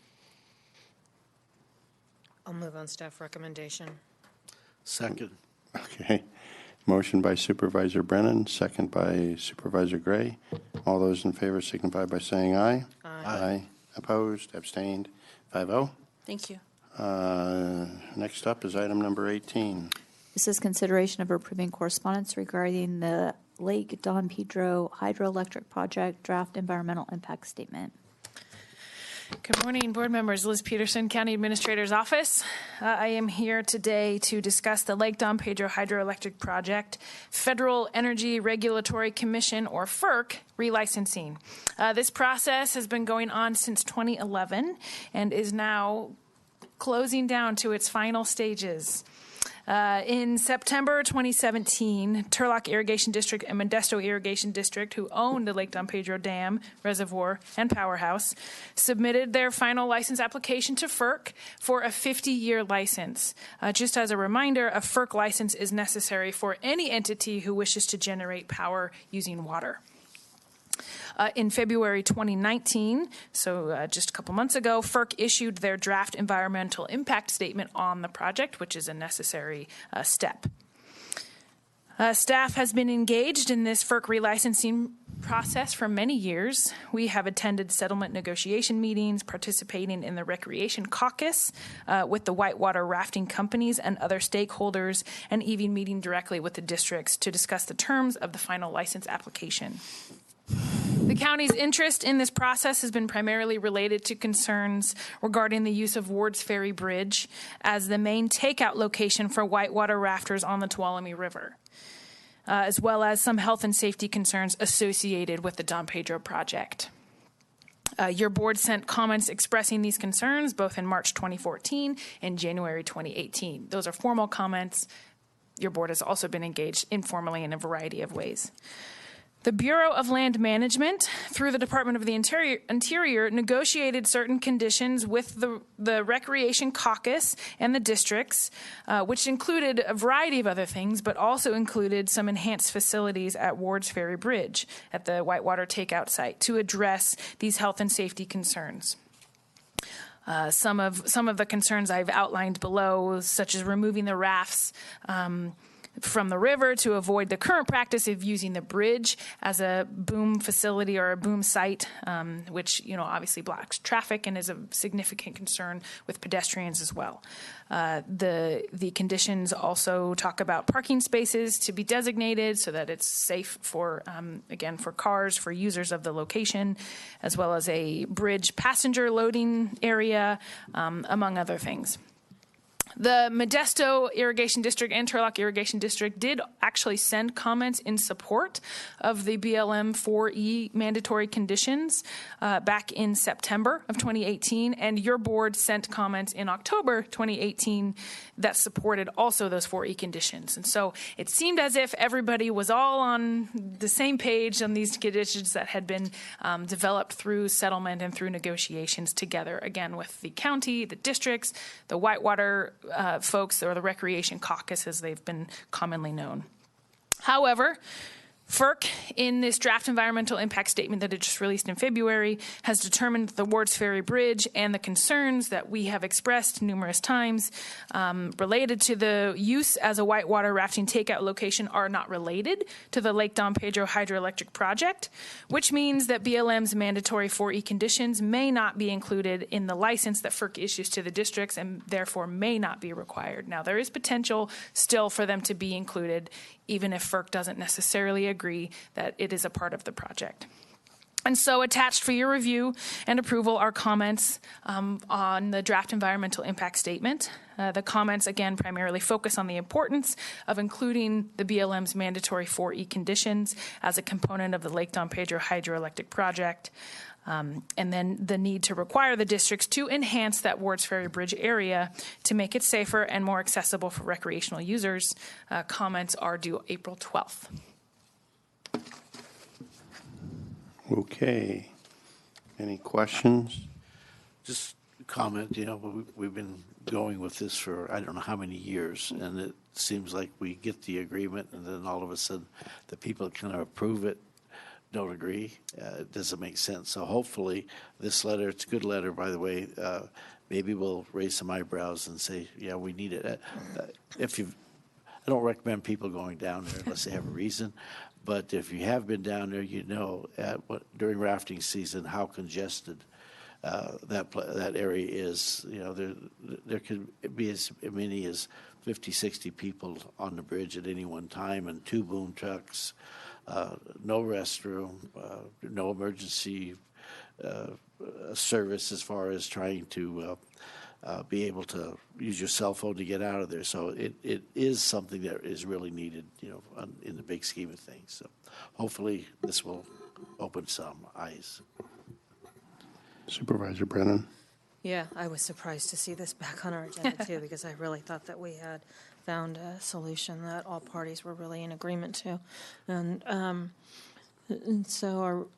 I'll move on staff recommendation. Second. Okay. Motion by Supervisor Brennan, second by Supervisor Gray. All those in favor signify by saying aye. Aye. Opposed, abstained, 5-0. Thank you. Next up is item number 18. This is consideration of approving correspondence regarding the Lake Don Pedro hydroelectric project draft environmental impact statement. Good morning, board members. Liz Peterson, County Administrator's Office. I am here today to discuss the Lake Don Pedro Hydroelectric Project, Federal Energy Regulatory Commission, or FERC, relicensing. This process has been going on since 2011 and is now closing down to its final stages. In September 2017, Turlock Irrigation District and Modesto Irrigation District, who own the Lake Don Pedro Dam, Reservoir, and Powerhouse, submitted their final license application to FERC for a 50-year license. Just as a reminder, a FERC license is necessary for any entity who wishes to generate power using water. In February 2019, so just a couple months ago, FERC issued their draft environmental impact statement on the project, which is a necessary step. Staff has been engaged in this FERC relicensing process for many years. We have attended settlement negotiation meetings, participating in the recreation caucus with the whitewater rafting companies and other stakeholders, and even meeting directly with the districts to discuss the terms of the final license application. The county's interest in this process has been primarily related to concerns regarding the use of Ward's Ferry Bridge as the main takeout location for whitewater rafters on the Tuolumne River, as well as some health and safety concerns associated with the Don Pedro project. Your board sent comments expressing these concerns both in March 2014 and January 2018. Those are formal comments. Your board has also been engaged informally in a variety of ways. The Bureau of Land Management, through the Department of the Interior, negotiated certain conditions with the Recreation Caucus and the districts, which included a variety of other things, but also included some enhanced facilities at Ward's Ferry Bridge at the Whitewater Takeout site to address these health and safety concerns. Some of the concerns I've outlined below, such as removing the rafts from the river to avoid the current practice of using the bridge as a boom facility or a boom site, which obviously blocks traffic and is a significant concern with pedestrians as well. The conditions also talk about parking spaces to be designated so that it's safe for, again, for cars, for users of the location, as well as a bridge passenger loading area, among other things. The Modesto Irrigation District and Turlock Irrigation District did actually send comments in support of the BLM 4E mandatory conditions back in September of 2018, and your board sent comments in October 2018 that supported also those 4E conditions. And so it seemed as if everybody was all on the same page on these conditions that had been developed through settlement and through negotiations together, again, with the county, the districts, the Whitewater folks, or the Recreation Caucus, as they've been commonly known. However, FERC, in this draft environmental impact statement that it just released in February, has determined that the Wards Ferry Bridge and the concerns that we have expressed numerous times related to the use as a whitewater rafting takeout location are not related to the Lake Don Pedro hydroelectric project, which means that BLM's mandatory 4E conditions may not be included in the license that FERC issues to the districts and therefore may not be required. Now, there is potential still for them to be included, even if FERC doesn't necessarily agree that it is a part of the project. And so attached for your review and approval are comments on the draft environmental impact statement. The comments, again, primarily focus on the importance of including the BLM's mandatory 4E conditions as a component of the Lake Don Pedro hydroelectric project. And then the need to require the districts to enhance that Wards Ferry Bridge area to make it safer and more accessible for recreational users. Comments are due April 12th. Okay. Any questions? Just comment, we've been going with this for I don't know how many years, and it seems like we get the agreement, and then all of a sudden the people that kind of approve it don't agree. It doesn't make sense. So hopefully this letter, it's a good letter, by the way, maybe we'll raise some eyebrows and say, yeah, we need it. I don't recommend people going down there unless they have a reason. But if you have been down there, during rafting season how congested that area is. There could be as many as 50, 60 people on the bridge at any one time, and 2 boom trucks, no restroom, no emergency service as far as trying to be able to use your cell phone to get out of there. So it is something that is really needed, in the big scheme of things. So hopefully this will open some eyes. Supervisor Brennan. Yeah, I was surprised to see this back on our agenda too, because I really thought that we had found a solution that all parties were really in agreement to. And so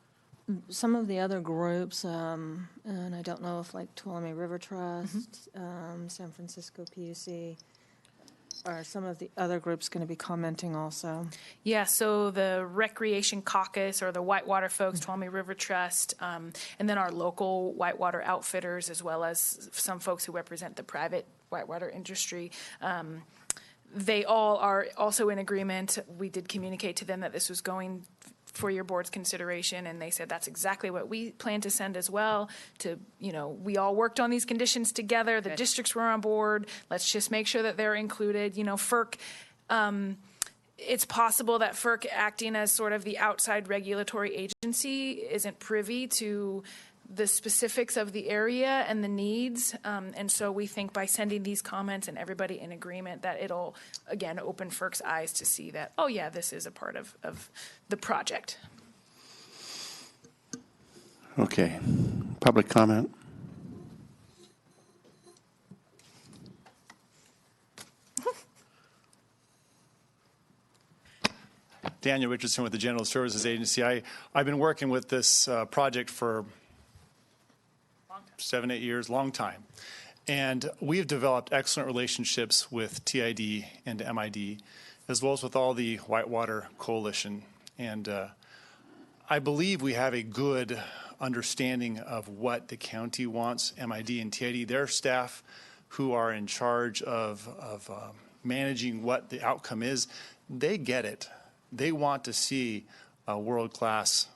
some of the other groups, and I don't know if like Tuolumne River Trust, San Francisco PUC, are some of the other groups going to be commenting also? Yeah, so the Recreation Caucus or the Whitewater folks, Tuolumne River Trust, and then our local Whitewater outfitters, as well as some folks who represent the private whitewater industry. They all are also in agreement. We did communicate to them that this was going for your board's consideration, and they said that's exactly what we plan to send as well. To, we all worked on these conditions together. The districts were on board. Let's just make sure that they're included. FERC, it's possible that FERC, acting as sort of the outside regulatory agency, isn't privy to the specifics of the area and the needs. And so we think by sending these comments and everybody in agreement that it'll, again, open FERC's eyes to see that, oh yeah, this is a part of the project. Okay. Public comment? Daniel Richardson with the General Services Agency. I've been working with this project for 7-8 years, long time. And we've developed excellent relationships with TID and MID, as well as with all the Whitewater Coalition. And I believe we have a good understanding of what the county wants, MID and TID. Their staff who are in charge of managing what the outcome is, they get it. They want to see a world-class,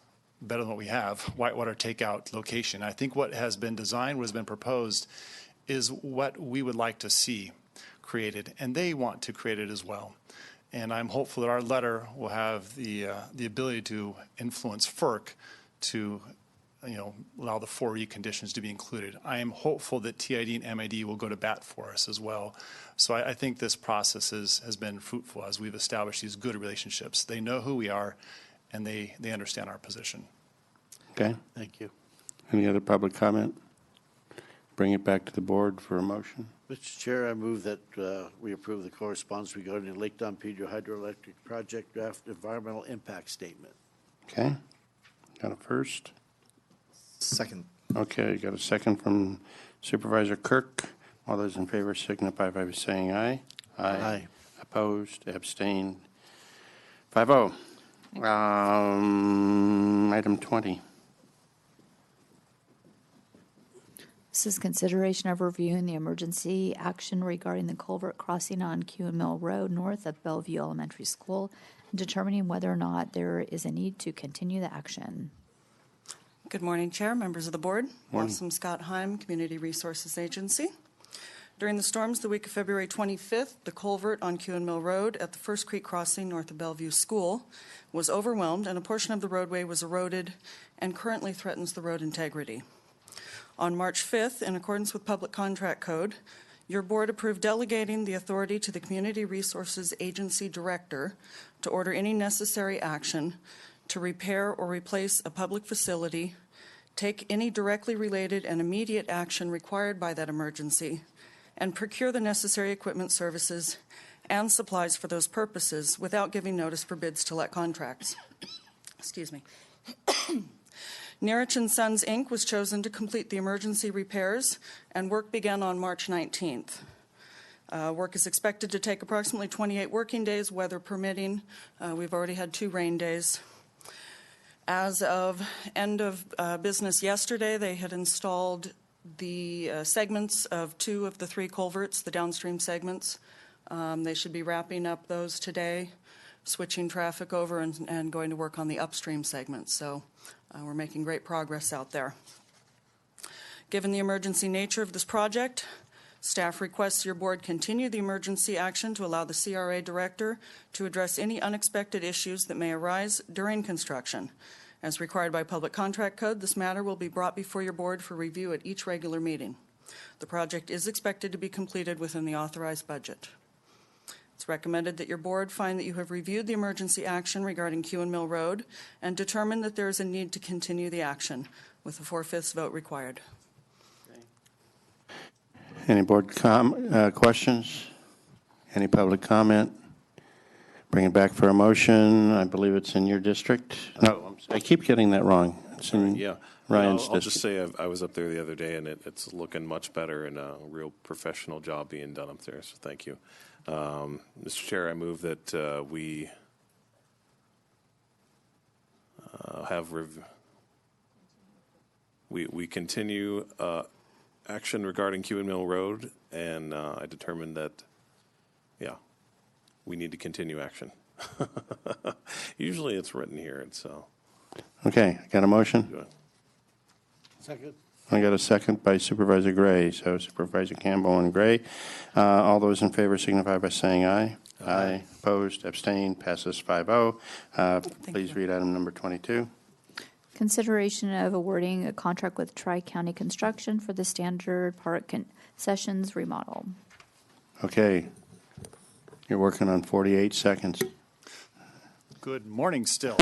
better than what we have, whitewater takeout location. I think what has been designed, what has been proposed, is what we would like to see created, and they want to create it as well. And I'm hopeful that our letter will have the ability to influence FERC to, allow the 4E conditions to be included. I am hopeful that TID and MID will go to bat for us as well. So I think this process has been fruitful as we've established these good relationships. They know who we are, and they understand our position. Okay. Thank you. Any other public comment? Bring it back to the board for a motion. Mr. Chair, I move that we approve the correspondence regarding the Lake Don Pedro Hydroelectric Project draft environmental impact statement. Okay. Got a first? Second. Okay, got a second from Supervisor Kirk. All those in favor signify by saying aye. Aye. Opposed, abstained. 5-0. Item 20. This is consideration of reviewing the emergency action regarding the culvert crossing on Kewen Mill Road north of Bellevue Elementary School and determining whether or not there is a need to continue the action. Good morning, Chair, members of the board. Morning. Awesome Scott Heim, Community Resources Agency. During the storms the week of February 25th, the culvert on Kewen Mill Road at the First Creek Crossing north of Bellevue School was overwhelmed and a portion of the roadway was eroded and currently threatens the road integrity. On March 5th, in accordance with Public Contract Code, your board approved delegating the authority to the Community Resources Agency Director to order any necessary action to repair or replace a public facility, take any directly related and immediate action required by that emergency, and procure the necessary equipment, services, and supplies for those purposes without giving notice for bids to let contracts. Excuse me. Nerich & Sons, Inc. was chosen to complete the emergency repairs, and work began on March 19th. Work is expected to take approximately 28 working days, weather permitting. We've already had 2 rain days. As of end of business yesterday, they had installed the segments of 2 of the 3 culverts, the downstream segments. They should be wrapping up those today, switching traffic over and going to work on the upstream segments. So we're making great progress out there. Given the emergency nature of this project, staff requests your board continue the emergency action to allow the CRA director to address any unexpected issues that may arise during construction. As required by Public Contract Code, this matter will be brought before your board for review at each regular meeting. The project is expected to be completed within the authorized budget. It's recommended that your board find that you have reviewed the emergency action regarding Kewen Mill Road and determine that there is a need to continue the action with a 4/5 vote required. Any board questions? Any public comment? Bring it back for a motion. I believe it's in your district. No, I keep getting that wrong. It's in Ryan's I'll just district. say I was up there the other day, and it's looking much better, and a real professional job being done up there, so thank you. Mr. Chair, I move that we we continue action regarding Kewen Mill Road, and I determined that, yeah, we need to continue action. Usually it's written here, and so. Okay, got a motion? Second. I got a second by Supervisor Gray. So Supervisor Campbell and Gray. All those in favor signify by saying aye. Aye. Opposed, abstained, passes 5-0. Please read item number 22. Consideration of awarding a contract with Tri-County Construction for the Standard Park concessions remodel. Okay. You're working on 48 seconds. Good morning still.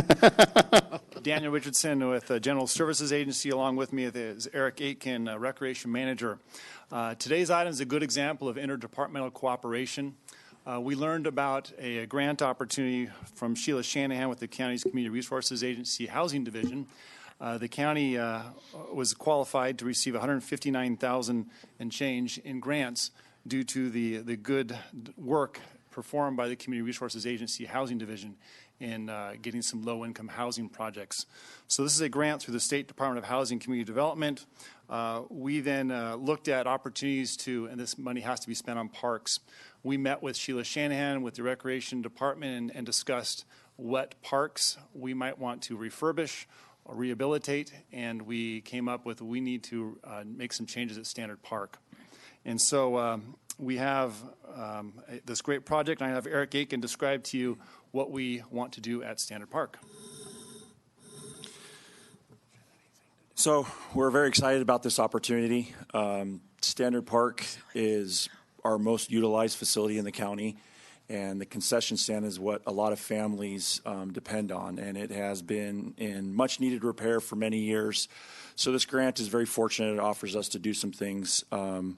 Daniel Richardson with General Services Agency. Along with me is Eric Aitken, Recreation Manager. Today's item is a good example of interdepartmental cooperation. We learned about a grant opportunity from Sheila Shanahan with the county's Community Resources Agency Housing Division. The county was qualified to receive $159,000 and change in grants due to the good work performed by the Community Resources Agency Housing Division in getting some low-income housing projects. So this is a grant through the State Department of Housing and Community Development. We then looked at opportunities to, and this money has to be spent on parks. We met with Sheila Shanahan with the Recreation Department and discussed what parks we might want to refurbish or rehabilitate, and we came up with we need to make some changes at Standard Park. And so we have this great project, and I have Eric Aitken describe to you what we want to do at Standard Park. So we're very excited about this opportunity. Standard Park is our most utilized facility in the county, and the concession stand is what a lot of families depend on, and it has been in much needed repair for many years. So this grant is very fortunate. It offers us to do some things. One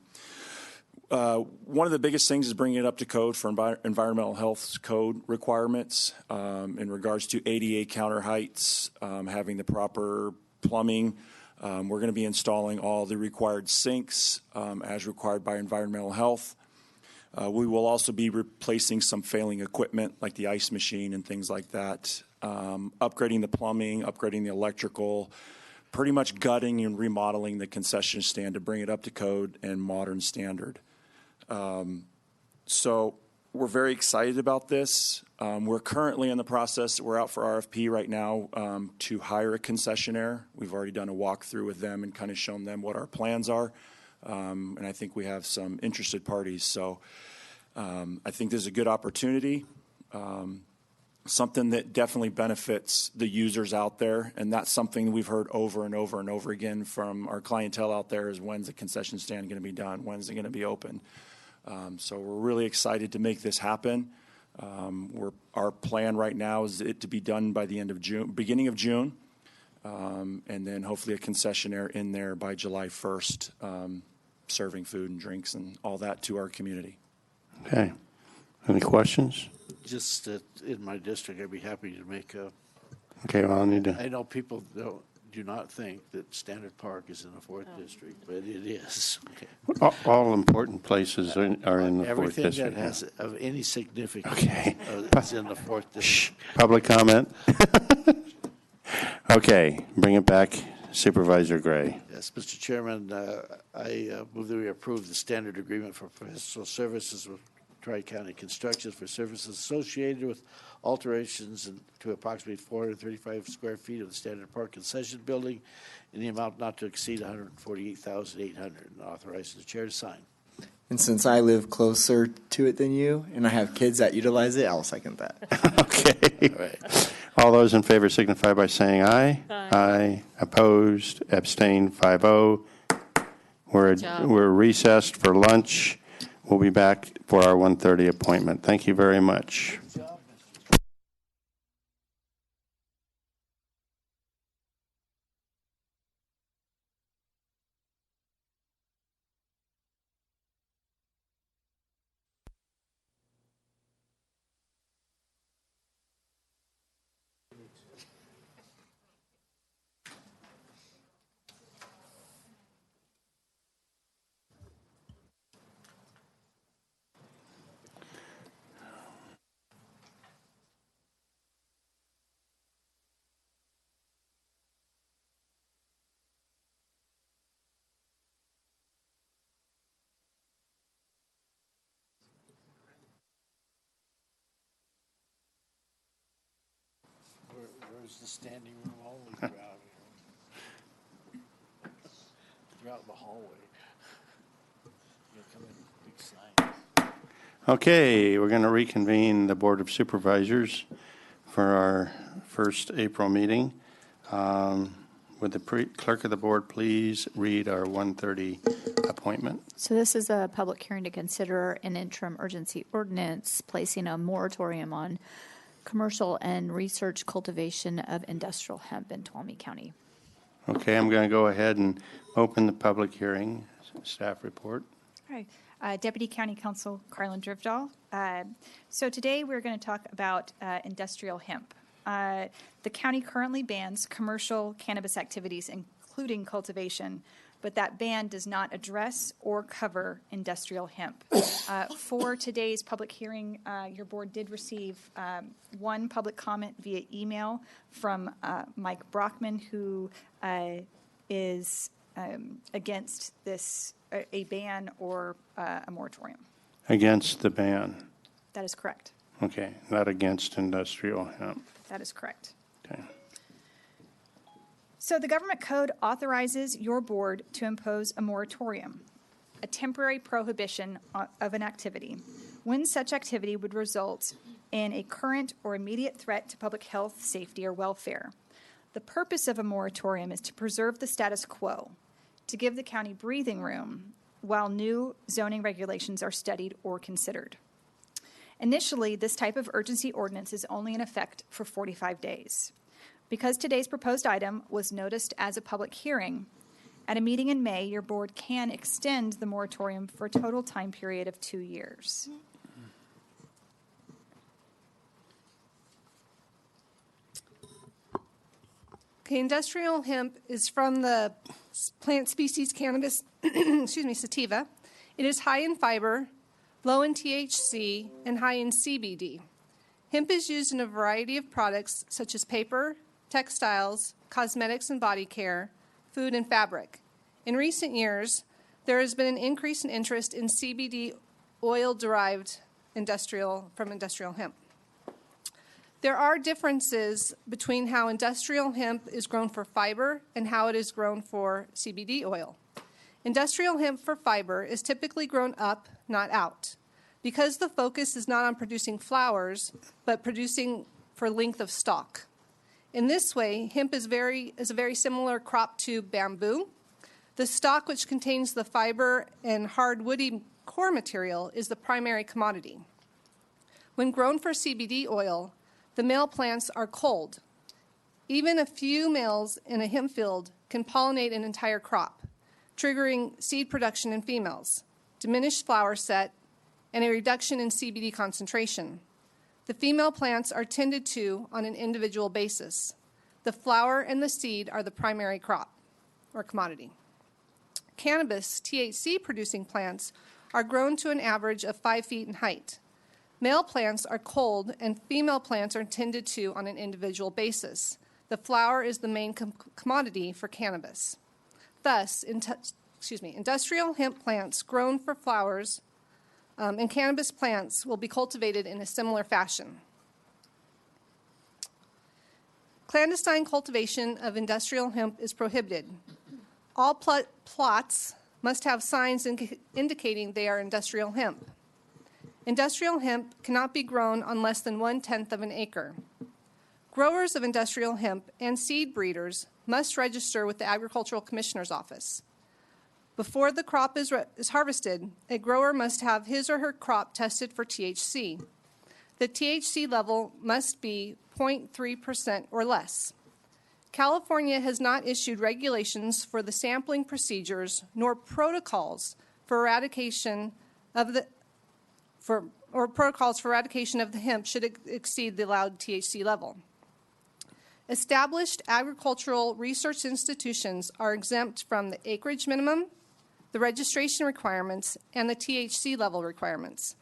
of the biggest things is bringing it up to code for environmental health code requirements in regards to ADA counter heights, having the proper plumbing. We're going to be installing all the required sinks as required by environmental health. We will also be replacing some failing equipment like the ice machine and things like that, upgrading the plumbing, upgrading the electrical, pretty much gutting and remodeling the concession stand to bring it up to code and modern standard. So we're very excited about this. We're currently in the process, we're out for RFP right now to hire a concessionaire. We've already done a walkthrough with them and kind of shown them what our plans are. And I think we have some interested parties. So I think this is a good opportunity, something that definitely benefits the users out there. And that's something we've heard over and over and over again from our clientele out there is when's the concession stand going to be done? When's it going to be open? So we're really excited to make this happen. Our plan right now is it to be done by the end of June, beginning of June, and then hopefully a concessionaire in there by July 1st, serving food and drinks and all that to our community. Okay. Any questions? Just that in my district, I'd be happy to make a. Okay, well, I need to. I know people do not think that Standard Park is in the 4th district, but it is. Okay. All important places are in the 4th Everything district. that has of any significance Okay. is in the 4th district. Public comment? Okay, bring it back. Supervisor Gray. Yes, Mr. Chairman, I move that we approve the standard agreement for professional services with Tri-County Construction for services associated with alterations to approximately 435 square feet of the Standard Park concession building in the amount not to exceed $148,800, and authorize the chair to sign. And since I live closer to it than you, and I have kids that utilize it, I'll second that. Okay. All right. All those in favor signify by saying aye. Aye. Aye. Opposed, abstained, 5-0. We're recessed for lunch. We'll be back for our 1:30 appointment. Thank you very much. There's the standing room only crowd here. They're out in the hallway. You gotta come in, big sign. Okay, we're going to reconvene the Board of Supervisors for our first April meeting. Would the clerk of the board please read our 1:30 appointment? So this is a public hearing to consider an interim urgency ordinance placing a moratorium on commercial and research cultivation of industrial hemp in Tuolumne County. Okay, I'm going to go ahead and open the public hearing. Staff report. All right. Deputy County Counsel Carlin Drivdahl. So today we're going to talk about industrial hemp. The county currently bans commercial cannabis activities, including cultivation, but that ban does not address or cover industrial hemp. For today's public hearing, your board did receive one public comment via email from Mike Brockman, who is against this, a ban or a moratorium. Against the ban. That is correct. Okay, not against industrial hemp. That is correct. Okay. So the government code authorizes your board to impose a moratorium, a temporary prohibition of an activity, when such activity would result in a current or immediate threat to public health, safety, or welfare. The purpose of a moratorium is to preserve the status quo, to give the county breathing room while new zoning regulations are studied or considered. Initially, this type of urgency ordinance is only in effect for 45 days. Because today's proposed item was noticed as a public hearing, at a meeting in May, your board can extend the moratorium for a total time period of 2 years. Okay, industrial hemp is from the plant species cannabis, excuse me, sativa. It is high in fiber, low in THC, and high in CBD. Hemp is used in a variety of products such as paper, textiles, cosmetics and body care, food, and fabric. In recent years, there has been an increase in interest in CBD oil-derived from industrial hemp. There are differences between how industrial hemp is grown for fiber and how it is grown for CBD oil. Industrial hemp for fiber is typically grown up, not out, because the focus is not on producing flowers, but producing for length of stalk. In this way, hemp is a very similar crop to bamboo. The stalk, which contains the fiber and hard woody core material, is the primary commodity. When grown for CBD oil, the male plants are culled. Even a few males in a hemp field can pollinate an entire crop, triggering seed production in females, diminished flower set, and a reduction in CBD concentration. The female plants are tended to on an individual basis. The flower and the seed are the primary crop or commodity. Cannabis, THC-producing plants are grown to an average of 5 feet in height. Male plants are culled and female plants are tended to on an individual basis. The flower is the main commodity for cannabis. Thus, industrial hemp plants grown for flowers and cannabis plants will be cultivated in a similar fashion. Clandestine cultivation of industrial hemp is prohibited. All plots must have signs indicating they are industrial hemp. Industrial hemp cannot be grown on less than 1/10 of an acre. Growers of industrial hemp and seed breeders must register with the Agricultural Commissioner's Office. Before the crop is harvested, a grower must have his or her crop tested for THC. The THC level must be 0.3% or less. California has not issued regulations for the sampling procedures nor protocols for eradication of the hemp should it exceed the allowed THC level. Established agricultural research institutions are exempt from the acreage minimum, the registration requirements, and the THC level requirements.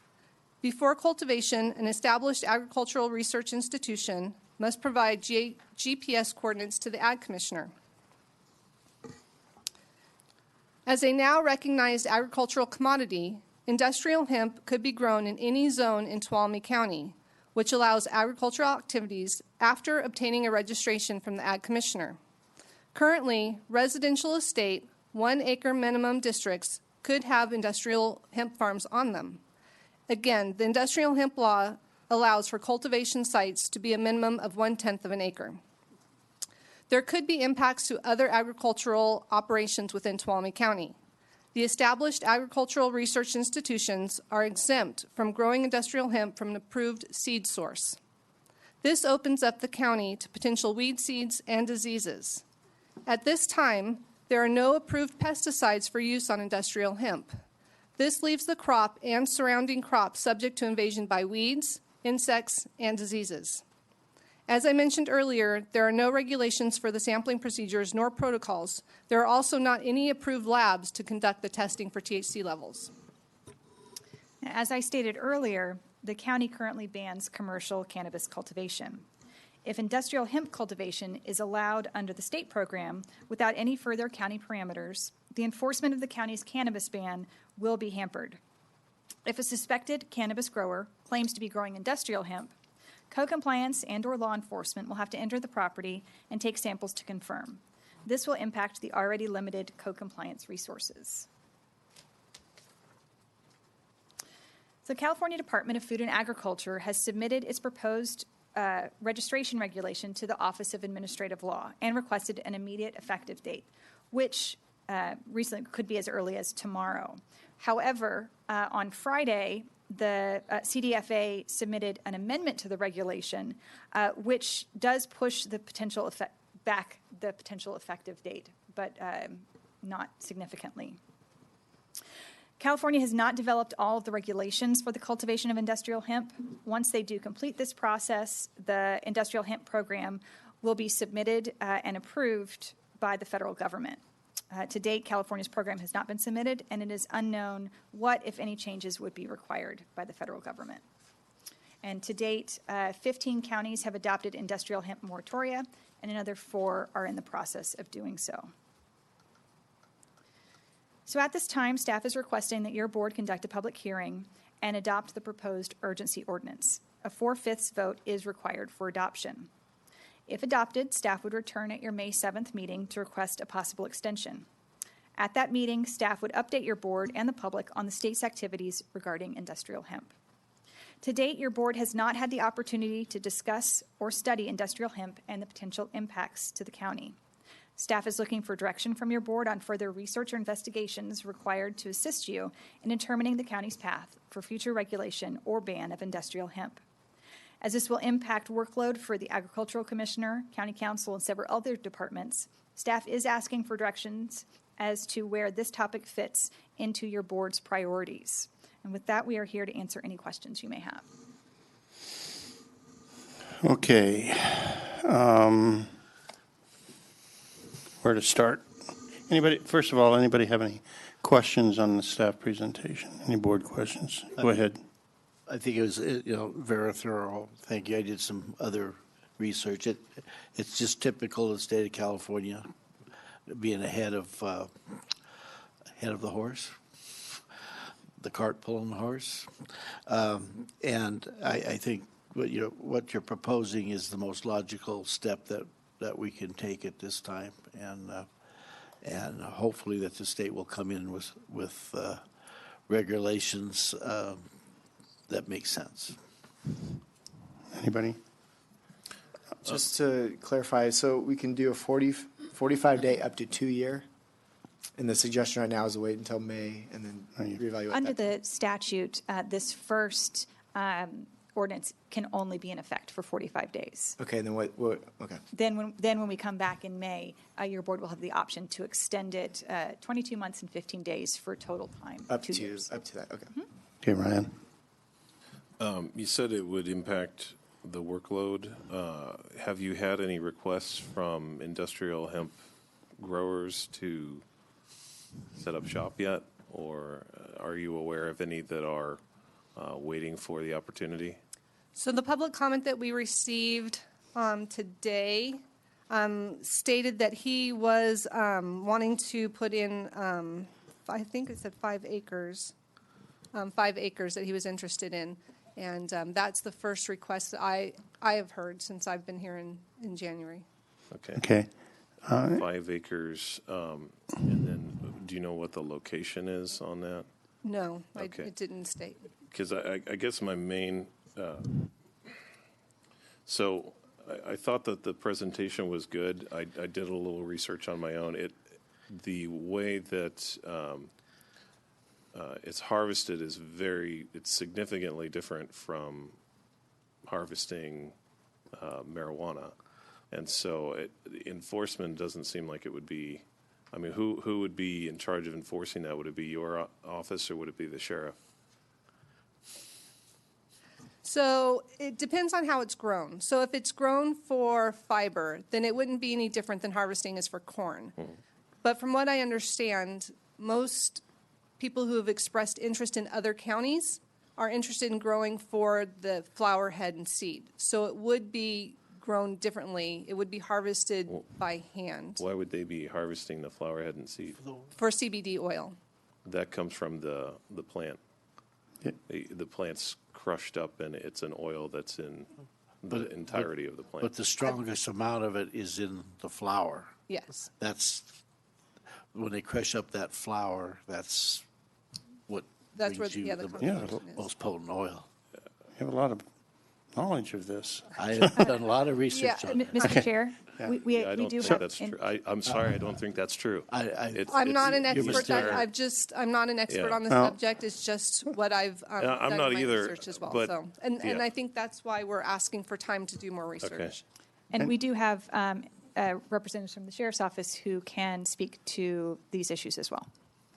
Before cultivation, an established agricultural research institution must provide GPS coordinates to the Ag Commissioner. As a now recognized agricultural commodity, industrial hemp could be grown in any zone in Tuolumne County, which allows agricultural activities after obtaining a registration from the Ag Commissioner. Currently, residential estate, 1 acre minimum districts could have industrial hemp farms on them. Again, the industrial hemp law allows for cultivation sites to be a minimum of 1/10 of an acre. There could be impacts to other agricultural operations within Tuolumne County. The established agricultural research institutions are exempt from growing industrial hemp from an approved seed source. This opens up the county to potential weed seeds and diseases. At this time, there are no approved pesticides for use on industrial hemp. This leaves the crop and surrounding crops subject to invasion by weeds, insects, and diseases. As I mentioned earlier, there are no regulations for the sampling procedures nor protocols. There are also not any approved labs to conduct the testing for THC levels. As I stated earlier, the county currently bans commercial cannabis cultivation. If industrial hemp cultivation is allowed under the state program without any further county parameters, the enforcement of the county's cannabis ban will be hampered. If a suspected cannabis grower claims to be growing industrial hemp, co-compliance and/or law enforcement will have to enter the property and take samples to confirm. This will impact the already limited co-compliance resources. The California Department of Food and Agriculture has submitted its proposed registration regulation to the Office of Administrative Law and requested an immediate effective date, which recently could be as early as tomorrow. However, on Friday, the CDFA submitted an amendment to the regulation, which does push the potential back the potential effective date, but not significantly. California has not developed all of the regulations for the cultivation of industrial hemp. Once they do complete this process, the industrial hemp program will be submitted and approved by the federal government. To date, California's program has not been submitted, and it is unknown what, if any, changes would be required by the federal government. And to date, 15 counties have adopted industrial hemp moratoria, and another 4 are in the process of doing so. So at this time, staff is requesting that your board conduct a public hearing and adopt the proposed urgency ordinance. A 4/5 vote is required for adoption. If adopted, staff would return at your May 7th meeting to request a possible extension. At that meeting, staff would update your board and the public on the state's activities regarding industrial hemp. To date, your board has not had the opportunity to discuss or study industrial hemp and the potential impacts to the county. Staff is looking for direction from your board on further research or investigations required to assist you in determining the county's path for future regulation or ban of industrial hemp. As this will impact workload for the Agricultural Commissioner, County Council, and several other departments, staff is asking for directions as to where this topic fits into your board's priorities. And with that, we are here to answer any questions you may have. Okay. Where to start? First of all, anybody have any questions on the staff presentation? Any board questions? Go ahead. I think it was, very thorough. Thank you. I did some other research. It's just typical of the state of California being ahead of the horse, the cart pulling the horse. And I think what you're proposing is the most logical step that we can take at this time, and hopefully that the state will come in with regulations that makes sense. Anybody? Just to clarify, so we can do a 45-day up to 2-year, and the suggestion right now is to wait until May and then reevaluate. Under the statute, this first ordinance can only be in effect for 45 days. Okay, and then what okay. Then when we come back in May, your board will have the option to extend it 22 months and 15 days for total time. Up 2 to years. that, okay. Mm-hmm. Okay, Ryan. You said it would impact the workload. Have you had any requests from industrial hemp growers to set up shop yet? Or are you aware of any that are waiting for the opportunity? So the public comment that we received today stated that he was wanting to put in, I think it said 5 acres, 5 acres that he was interested in. And that's the first request that I have heard since I've been here in January. Okay. 5 acres, and then do you know what the location is on that? No, Okay. it didn't state. Because I guess my main, so I thought that the presentation was good. I did a little research on my own. The way that it's harvested is it's significantly different from harvesting marijuana. And so enforcement doesn't seem like it would be, I mean, who would be in charge of enforcing that? Would it be your office or would it be the sheriff? So it depends on how it's grown. So if it's grown for fiber, then it wouldn't be any different than harvesting as for corn. But from what I understand, most people who have expressed interest in other counties are interested in growing for the flower head and seed. So it would be grown differently. It would be harvested by hand. Why would they be harvesting the flower head and seed? For CBD oil. That comes from the plant. Yeah. The plant's crushed up and it's an oil that's in the entirety of the plant. But the strongest amount of it is in the flower. Yes. That's, when they crush up that flower, that's what That's brings where you the the concentration is. most potent oil. You have a lot of knowledge of this. I have done a lot of research on it. Mr. Chair, Yeah. we I don't do think have. that's true. I'm sorry, I don't think that's true. I'm not an expert. I'm not an expert Yeah. on the Well- subject. It's just what I've I'm done not in my either, research as well. but- So, and yeah. I think that's why we're asking for time to do more research. And we do have representatives from the sheriff's office who can speak to these issues as well.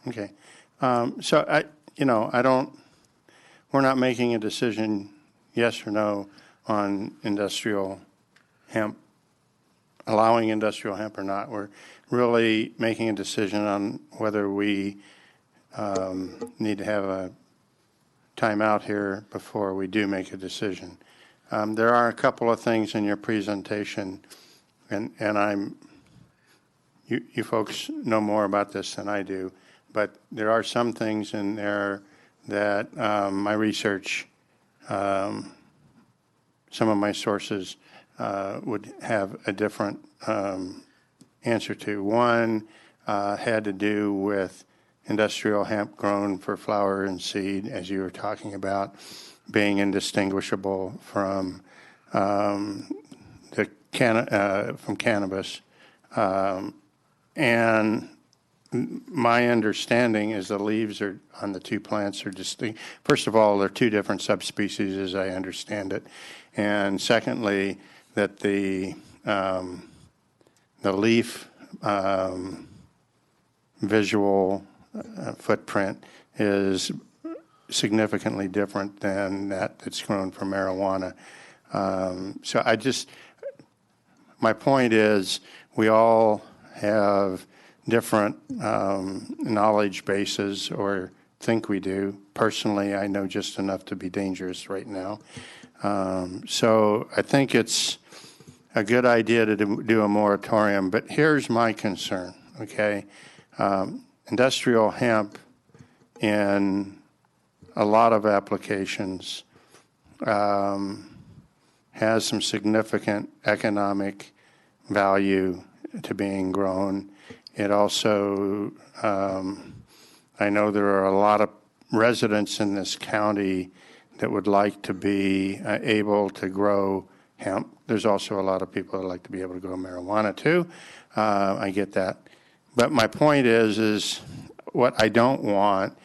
Okay. So we're not making a decision, yes or no, on industrial hemp, allowing industrial hemp or not. We're really making a decision on whether we need to have a timeout here before we do make a decision. There are a couple of things in your presentation, and you folks know more about this than I do, but there are some things in there that my research, some of my sources would have a different answer to. One had to do with industrial hemp grown for flower and seed, as you were talking about, being indistinguishable from cannabis. And my understanding is the leaves on the two plants are distinct. First of all, they're two different subspecies, as I understand it. And secondly, that the leaf visual footprint is significantly different than that's grown for marijuana. So my point is, we all have different knowledge bases, or think we do. Personally, I know just enough to be dangerous right now. So I think it's a good idea to do a moratorium, but here's my concern, okay? Industrial hemp in a lot of applications has some significant economic value to being grown. It also, I know there are a lot of residents in this county that would like to be able to grow hemp. There's also a lot of people that like to be able to grow marijuana too. I get that. But my point is what I don't want,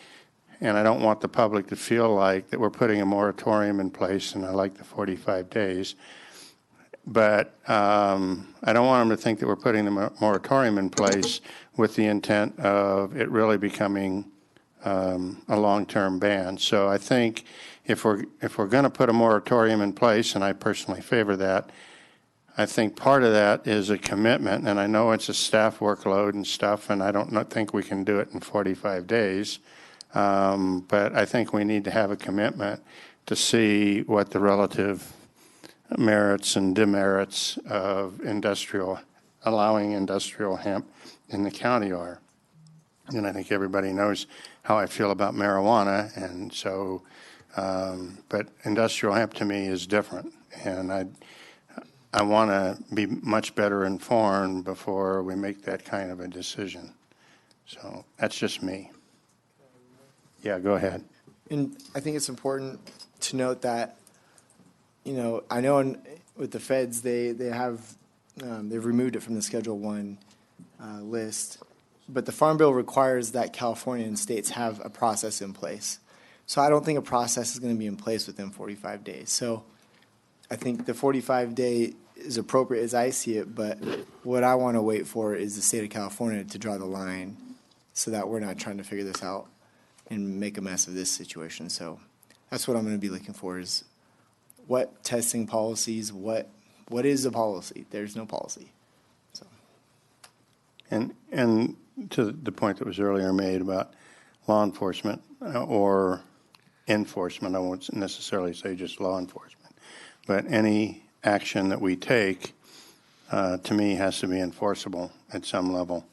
and I don't want the public to feel like that we're putting a moratorium in place, and I like the 45 days. But I don't want them to think that we're putting the moratorium in place with the intent of it really becoming a long-term ban. So I think if we're going to put a moratorium in place, and I personally favor that, I think part of that is a commitment, and I know it's a staff workload and stuff, and I don't think we can do it in 45 days. But I think we need to have a commitment to see what the relative merits and demerits of allowing industrial hemp in the county are. And I think everybody knows how I feel about marijuana, and so But industrial hemp to me is different, and I want to be much better informed before we make that kind of a decision. So that's just me. Yeah, go ahead. And I think it's important to note that, I know with the feds, they've removed it from the Schedule 1 list, but the Farm Bill requires that California and states have a process in place. So I don't think a process is going to be in place within 45 days. So I think the 45-day is appropriate as I see it, but what I want to wait for is the state of California to draw the line so that we're not trying to figure this out and make a mess of this situation. So that's what I'm going to be looking for is what testing policies, what is the policy? There's no policy. So. And to the point that was earlier made about law enforcement or enforcement, I won't necessarily say just law enforcement, but any action that we take, to me, has to be enforceable at some level.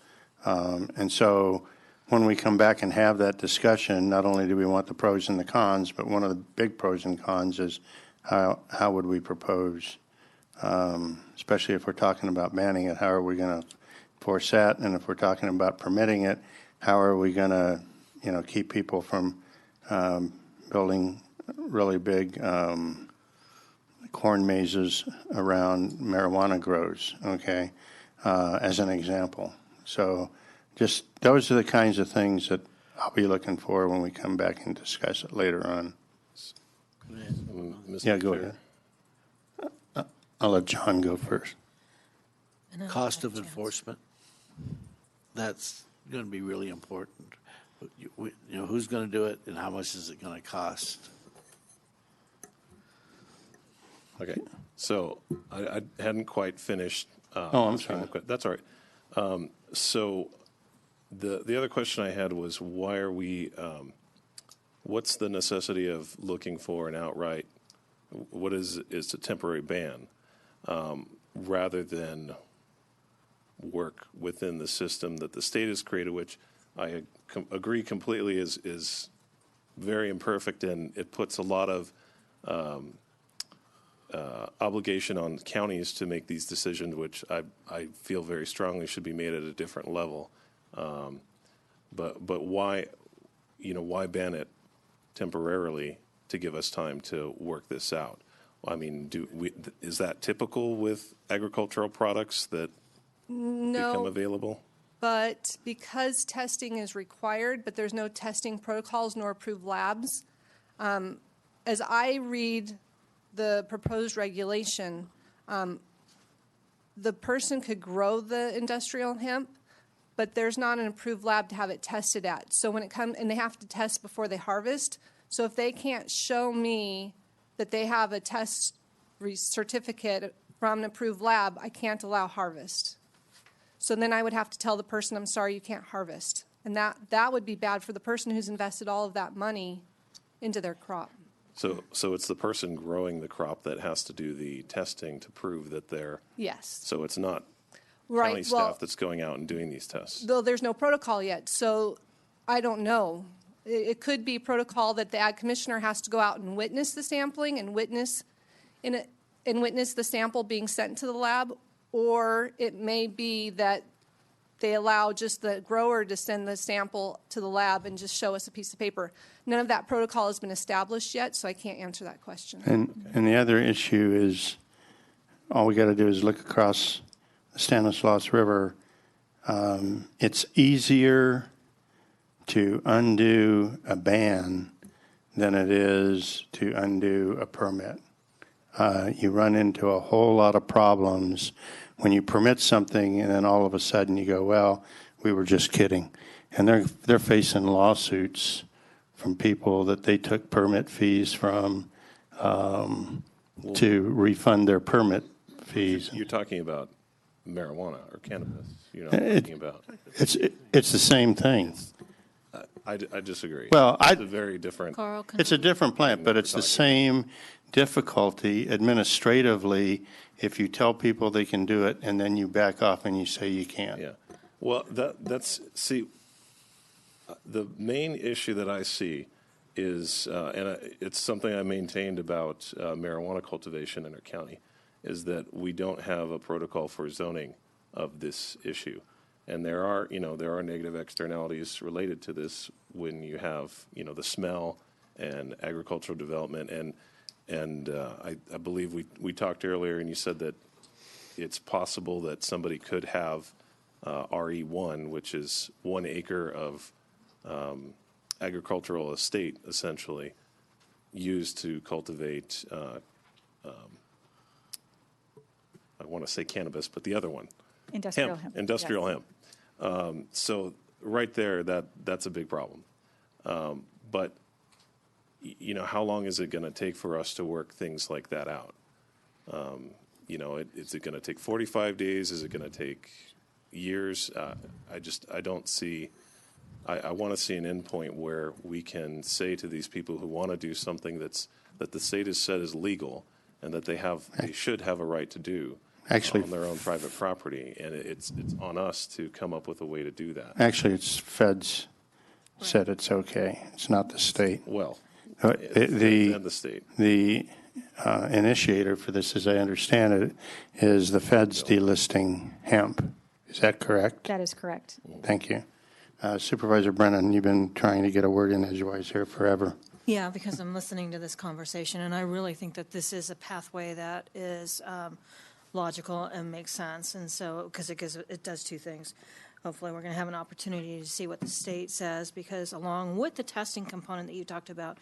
And so when we come back and have that discussion, not only do we want the pros and the cons, but one of the big pros and cons is how would we propose, especially if we're talking about banning it, how are we going to enforce that? And if we're talking about permitting it, how are we going to, keep people from building really big corn mazes around marijuana grows, okay, as an example. So just those are the kinds of things that I'll be looking for when we come back and discuss it later on. Yeah, go ahead. I'll let John go first. Cost of enforcement, that's going to be really important. Who's going to do it and how much is it going to cost? Okay, so I hadn't quite finished. I'm sorry. That's all right. So the other question I had was, why are we? What's the necessity of looking for an outright? What is a temporary ban, rather than work within the system that the state has created, which I agree completely is very imperfect, and it puts a lot of obligation on counties to make these decisions, which I feel very strongly should be made at a different level. But why ban it temporarily to give us time to work this out? I mean, is that typical with agricultural products that become available? But because testing is required, but there's no testing protocols nor approved labs, as I read the proposed regulation, the person could grow the industrial hemp, but there's not an approved lab to have it tested at. So when it comes, and they have to test before they harvest. So if they can't show me that they have a test certificate from an approved lab, I can't allow harvest. So then I would have to tell the person, I'm sorry, you can't harvest. And that would be bad for the person who's invested all of that money into their crop. So it's the person growing the crop that has to do the testing to prove that they're... Yes. So it's not right. county staff that's going out and doing these tests. Though there's no protocol yet, so I don't know. It could be protocol that the ag commissioner has to go out and witness the sampling and witness the sample being sent to the lab, or it may be that they allow just the grower to send the sample to the lab and just show us a piece of paper. None of that protocol has been established yet, so I can't answer that question. And the other issue is, all we got to do is look across the Stanislaus River. It's easier to undo a ban than it is to undo a permit. You run into a whole lot of problems when you permit something and then all of a sudden you go, well, we were just kidding. And they're facing lawsuits from people that they took permit fees from to refund their permit fees. You're talking about marijuana or cannabis. You're not talking about... It's the same thing. I disagree. Well, it's a very different... It's a different plant, but it's the same difficulty administratively if you tell people they can do it and then you back off and you say you can't. Yeah. Well, that's the main issue that I see is, it's something I maintained about marijuana cultivation in our county, is that we don't have a protocol for zoning of this issue. And there are negative externalities related to this when you have, the smell and agricultural development. And I believe we talked earlier, and you said that it's possible that somebody could have RE1, which is 1 acre of agricultural estate, essentially, used to cultivate, I want to say cannabis, but the other one. Industrial hemp. Industrial Yes. hemp. So right there, that's a big problem. But, how long is it going to take for us to work things like that out? Is it going to take 45 days? Is it going to take years? I don't see, I want to see an endpoint where we can say to these people who want to do something that the state has said is legal and that they should have a right to do. Actually, on their own private property, and it's on us to come up with a way to do that. Actually, it's feds said it's okay. It's not the state. Well, the state. The initiator for this, as I understand it, is the feds delisting hemp. Is that correct? That is correct. Thank you. Supervisor Brennan, you've been trying to get a word in edgewise here forever. Yeah, because I'm listening to this conversation, and I really think that this is a pathway that is logical and makes sense. And so, because it does two things. Hopefully, we're going to have an opportunity to see what the state says, because along with the testing component that you talked about,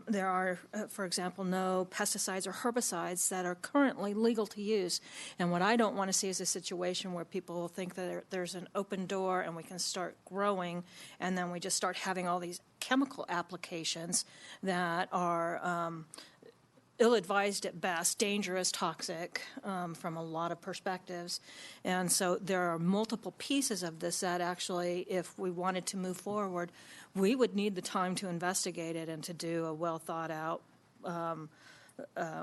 there are, for example, no pesticides or herbicides that are currently legal to use. And what I don't want to see is a situation where people think that there's an open door and we can start growing, and then we just start having all these chemical applications that are ill-advised at best, dangerous, toxic from a lot of perspectives. And so there are multiple pieces of this that actually, if we wanted to move forward, we would need the time to investigate it and to do a well-thought-out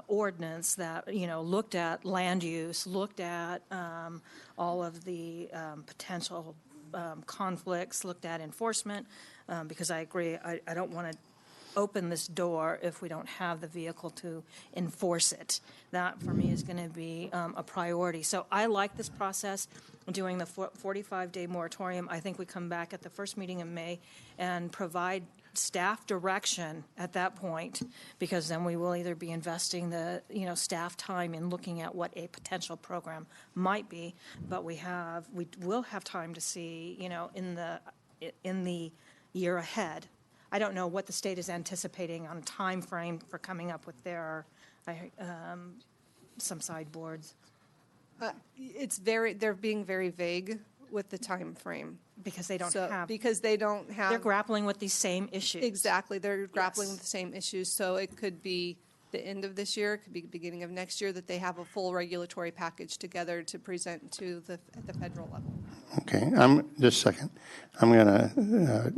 ordinance that, looked at land use, looked at all of the potential conflicts, looked at enforcement, because I agree, I don't want to open this door if we don't have the vehicle to enforce it. That, for me, is going to be a priority. So I like this process, doing the 45-day moratorium. I think we come back at the first meeting in May and provide staff direction at that point, because then we will either be investing the staff time in looking at what a potential program might be, but we will have time to see in the year ahead. I don't know what the state is anticipating on a time frame for coming up with their some sideboards. They're being very vague with the time frame. Because they don't have. Because they don't have. They're grappling with these same issues. Exactly. They're grappling with the same issues. So it could be the end of this year, it could be the beginning of next year, that they have a full regulatory package together to present to at the federal level. Okay, just a second. I'm going to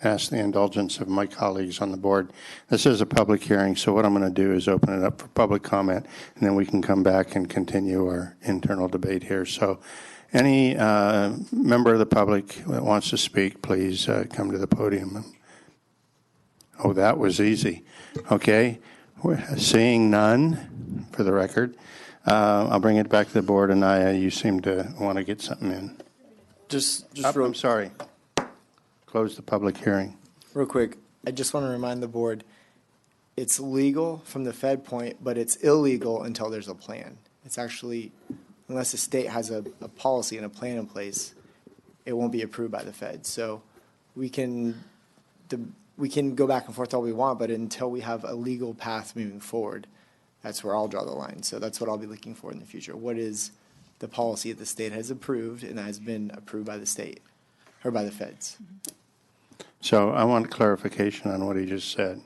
ask the indulgence of my colleagues on the board. This is a public hearing, so what I'm going to do is open it up for public comment, and then we can come back and continue our internal debate here. So any member of the public that wants to speak, please come to the podium. Oh, that was easy. Okay, we're seeing none, for the record. I'll bring it back to the board. Anaya, you seem to want to get something in. I'm sorry. Close the public hearing. Real quick, I just want to remind the board, it's legal from the Fed point, but it's illegal until there's a plan. It's actually, unless the state has a policy and a plan in place, it won't be approved by the Fed. So we can go back and forth all we want, but until we have a legal path moving forward, that's where I'll draw the line. So that's what I'll be looking for in the future. What is the policy that the state has approved and has been approved by the state or by the feds? So I want clarification on what he just said.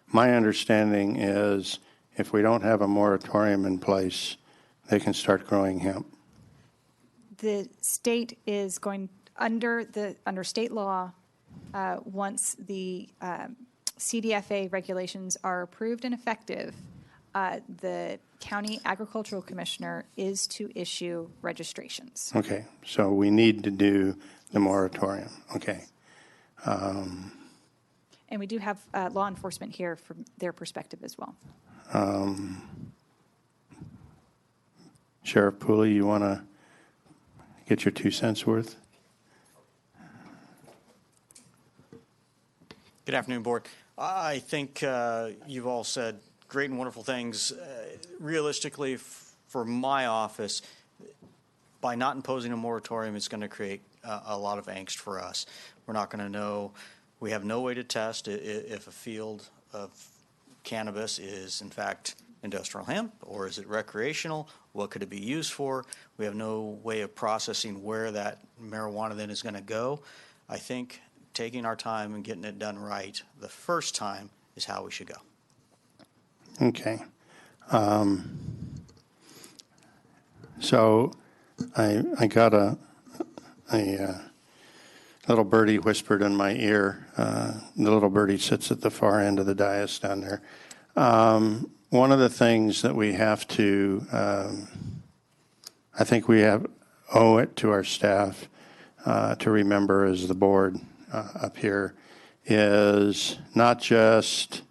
My understanding is if we don't have a moratorium in place, they can start growing hemp. The state is going under state law. Once the CDFA regulations are approved and effective, the county agricultural commissioner is to issue registrations. Okay, so we need to do the moratorium. Okay. And we do have law enforcement here from their perspective as well. Sheriff Pooley, you want to get your 2 cents worth? Good afternoon, Board. I think you've all said great and wonderful things. Realistically, for my office, by not imposing a moratorium, it's going to create a lot of angst for us. We're not going to know. We have no way to test if a field of cannabis is, in fact, industrial hemp, or is it recreational? What could it be used for? We have no way of processing where that marijuana then is going to go. I think taking our time and getting it done right the first time is how we should go. Okay. So I got a little birdie whispered in my ear. The little birdie sits at the far end of the dais down there. One of the things that we have to, I think we owe it to our staff to remember as the board up here is not just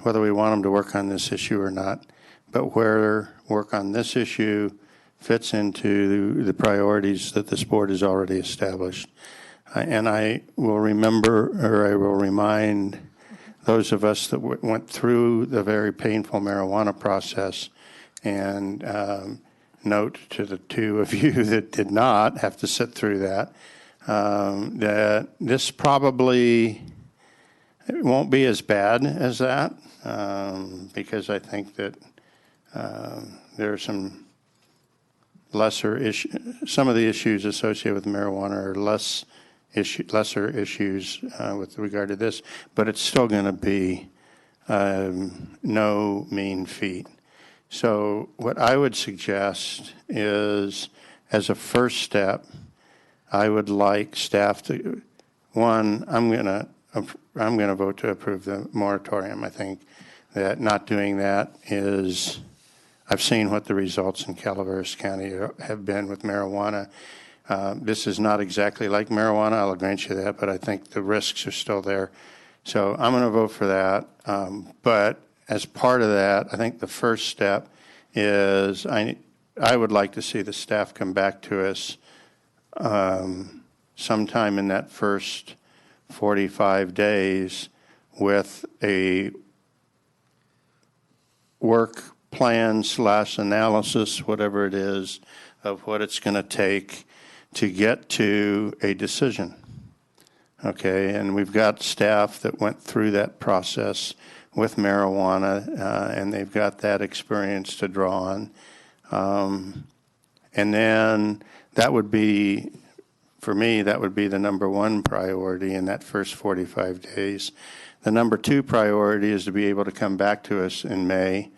whether we want them to work on this issue or not, but where work on this issue fits into the priorities that this board has already established. And I will remind those of us that went through the very painful marijuana process and note to the two of you that did not have to sit through that, that this probably won't be as bad as that, because I think that there are some lesser issues. Some of the issues associated with marijuana are lesser issues with regard to this, but it's still going to be no mean feat. So what I would suggest is, as a first step, I would like staff to, one, I'm going to vote to approve the moratorium. I think that not doing that is, I've seen what the results in Calaveras County have been with marijuana. This is not exactly like marijuana, I'll grant you that, but I think the risks are still there. So I'm going to vote for that. But as part of that, I think the first step is I would like to see the staff come back to us sometime in that first 45 days with a work plan / analysis, whatever it is, of what it's going to take to get to a decision. Okay, and we've got staff that went through that process with marijuana, and they've got that experience to draw on. And then that would be, for me, that would be the number one priority in that first 45 days. The number two priority is to be able to come back to us in May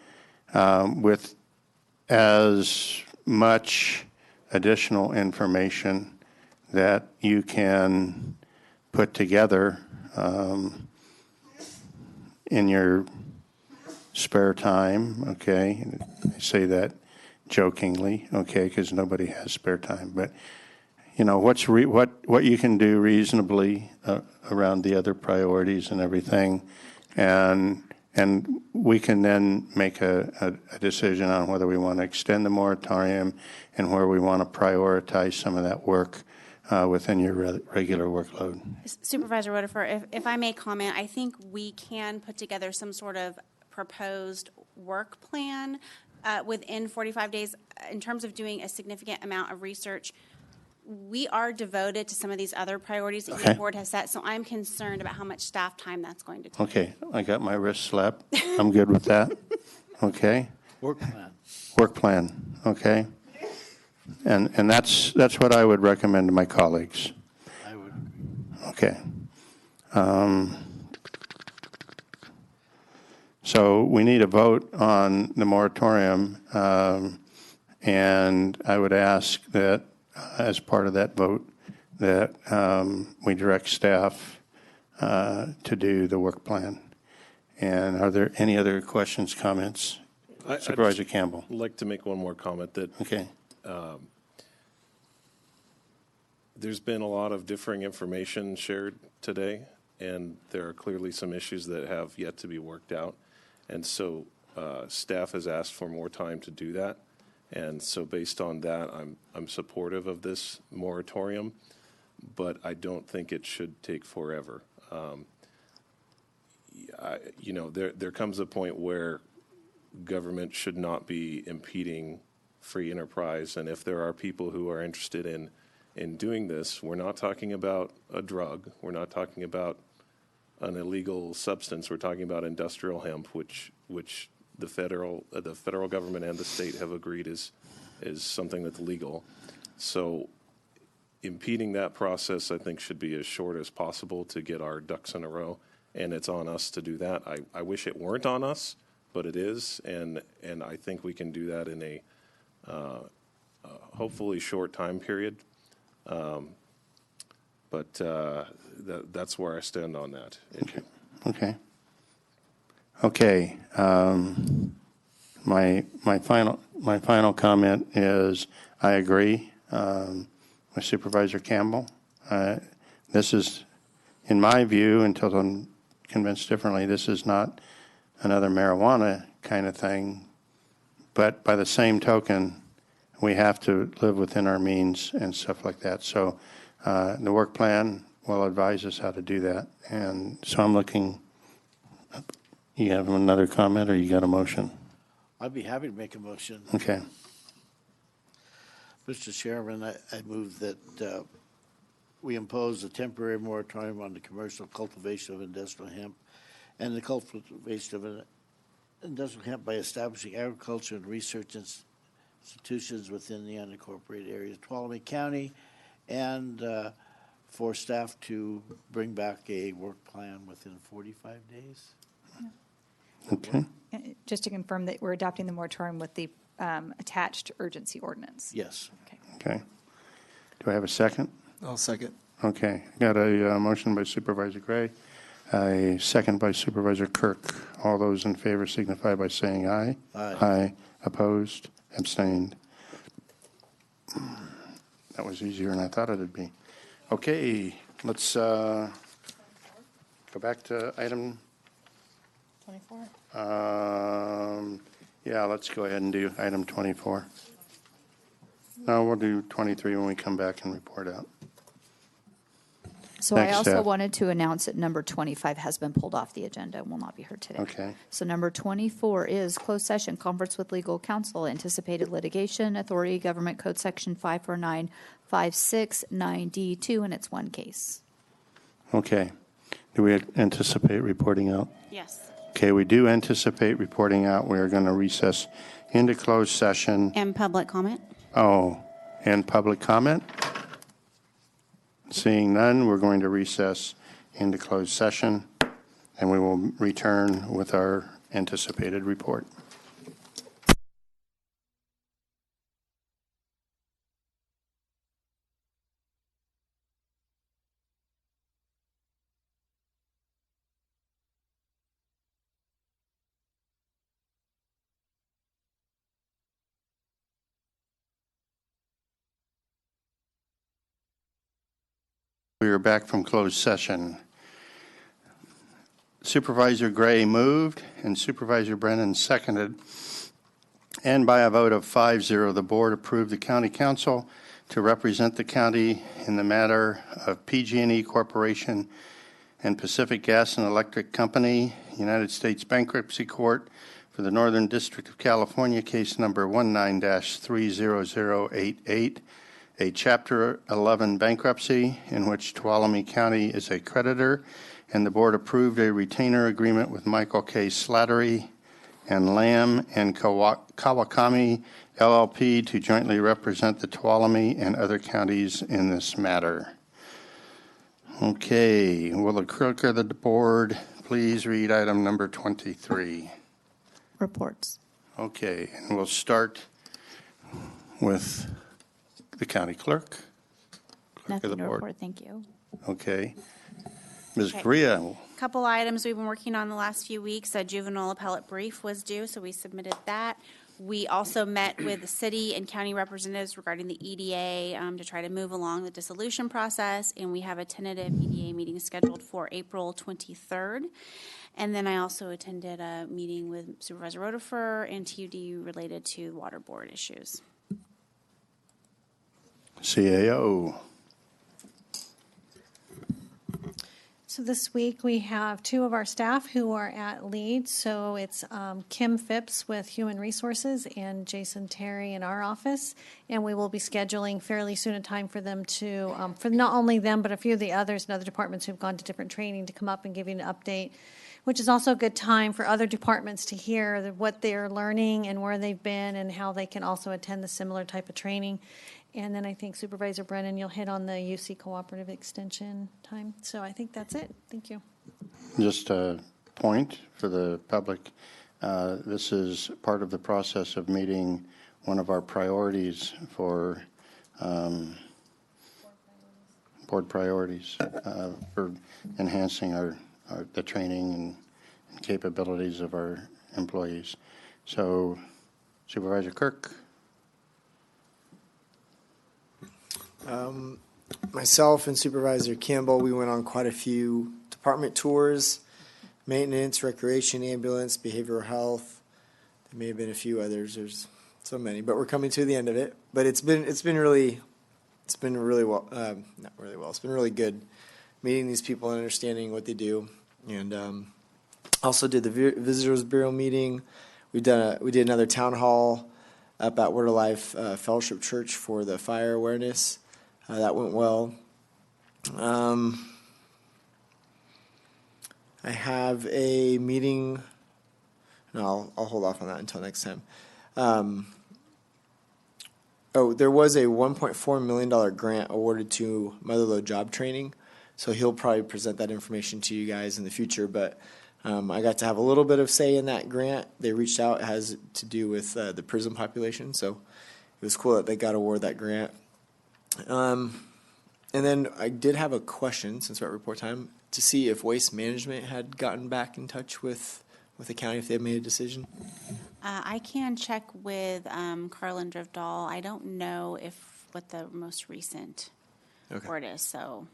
with as much additional information that you can put together in your spare time, okay? I say that jokingly, okay, because nobody has spare time. But, you know, what you can do reasonably around the other priorities and everything. And we can then make a decision on whether we want to extend the moratorium and where we want to prioritize some of that work within your regular workload. Supervisor Rutherford, if I may comment, I think we can put together some sort of proposed work plan within 45 days in terms of doing a significant amount of research. We are devoted to some of these other priorities that your board has set, so I'm concerned about how much staff time that's going to take. Okay, I got my wrist slapped. I'm good with that. Okay. Work plan. Work plan, okay. And that's what I would recommend to my colleagues. I would. Okay. So we need a vote on the moratorium, and I would ask that as part of that vote that we direct staff to do the work plan. And are there any other questions, comments? Supervisor Campbell. I'd like to make one more comment that okay. there's been a lot of differing information shared today, and there are clearly some issues that have yet to be worked out. And so staff has asked for more time to do that. And so based on that, I'm supportive of this moratorium, but I don't think it should take forever. There comes a point where government should not be impeding free enterprise. And if there are people who are interested in doing this, we're not talking about a drug. We're not talking about an illegal substance. We're talking about industrial hemp, which the federal government and the state have agreed is something that's legal. So impeding that process, I think, should be as short as possible to get our ducks in a row, and it's on us to do that. I wish it weren't on us, but it is, and I think we can do that in a hopefully short time period. But that's where I stand on that issue. Okay. My final comment is I agree with Supervisor Campbell. This is, in my view, until I'm convinced differently, this is not another marijuana kind of thing. But by the same token, we have to live within our means and stuff like that. So the work plan will advise us how to do that. And so I'm looking. You have another comment, or you got a motion? I'd be happy to make a motion. Okay. Mr. Chairman, I move that we impose a temporary moratorium on the commercial cultivation of industrial hemp and the cultivation of industrial hemp by establishing agriculture and research institutions within the unincorporated area of Tuolumne County, and for staff to bring back a work plan within 45 days. Okay. Just to confirm that we're adopting the moratorium with the attached urgency ordinance. Yes. Okay. Do I have a second? I'll second. Okay. Got a motion by Supervisor Gray, a second by Supervisor Kirk. All those in favor signify by saying aye. Aye. Aye. Opposed? Abstained? That was easier than I thought it would be. Okay. Let's go back to item 24. Yeah, let's go ahead and do item 24. No, we'll do 23 when we come back and report out. So Thanks, I also Steph. wanted to announce that number 25 has been pulled off the agenda and will not be heard today. Okay. So number 24 is closed session, conference with legal counsel, anticipated litigation, authority, government code section 54956-9D2, and it's one case. Okay. Do we anticipate reporting out? Yes. Okay, we do anticipate reporting out. We are going to recess into closed session. And public comment? Oh, and public comment? Seeing none, we're going to recess into closed session, and we will return with our anticipated report. We are back from closed session. Supervisor Gray moved and Supervisor Brennan seconded. And by a vote of 5-0, the board approved the county council to represent the county in the matter of PG&E Corporation and Pacific Gas and Electric Company, United States Bankruptcy Court for the Northern District of California, case number 19-30088. A Chapter 11 bankruptcy in which Tuolumne County is a creditor, and the board approved a retainer agreement with Michael K. Slattery and Lamb and Kawakami LLP to jointly represent the Tuolumne and other counties in this matter. Okay, will the clerk of the board please read item number 23? Reports. Okay, and we'll start with the county clerk. Nothing of the to board. report, thank you. Okay. Ms. Okay. Correa. Couple items we've been working on the last few weeks. A juvenile appellate brief was due, so we submitted that. We also met with the city and county representatives regarding the EDA to try to move along the dissolution process, and we have a tentative EDA meeting scheduled for April 23rd. And then I also attended a meeting with Supervisor Rotifer and TUD related to water board issues. CAO. So this week we have two of our staff who are at lead. So it's Kim Phipps with Human Resources and Jason Terry in our office. And we will be scheduling fairly soon a time for them to, for not only them, but a few of the others in other departments who've gone to different training to come up and give you an update, which is also a good time for other departments to hear what they're learning and where they've been and how they can also attend the similar type of training. And then I think Supervisor Brennan, you'll hit on the UC Cooperative Extension time. So I think that's it. Thank you. Just a point for the public. This is part of the process of meeting one of our priorities for board priorities for enhancing the training and capabilities of our employees. So, Supervisor Kirk. Myself and Supervisor Campbell, we went on quite a few department tours, maintenance, recreation, ambulance, behavioral health. There may have been a few others. There's so many, but we're coming to the end of it. But it's been really well, not really well. It's been really good meeting these people and understanding what they do. And also did the Visitors Bureau meeting. We did another town hall up at Word of Life Fellowship Church for the fire awareness. That went well. I have a meeting. No, I'll hold off on that until next time. There was a $1.4 million grant awarded to Motherlode Job Training, so he'll probably present that information to you guys in the future. But I got to have a little bit of say in that grant. They reached out. It has to do with the prison population, so it was cool that they got awarded that grant. And then I did have a question, since we're at report time, to see if Waste Management had gotten back in touch with the county, if they had made a decision. I can check with Carlin Drifdahl. I don't know what the most recent word is, so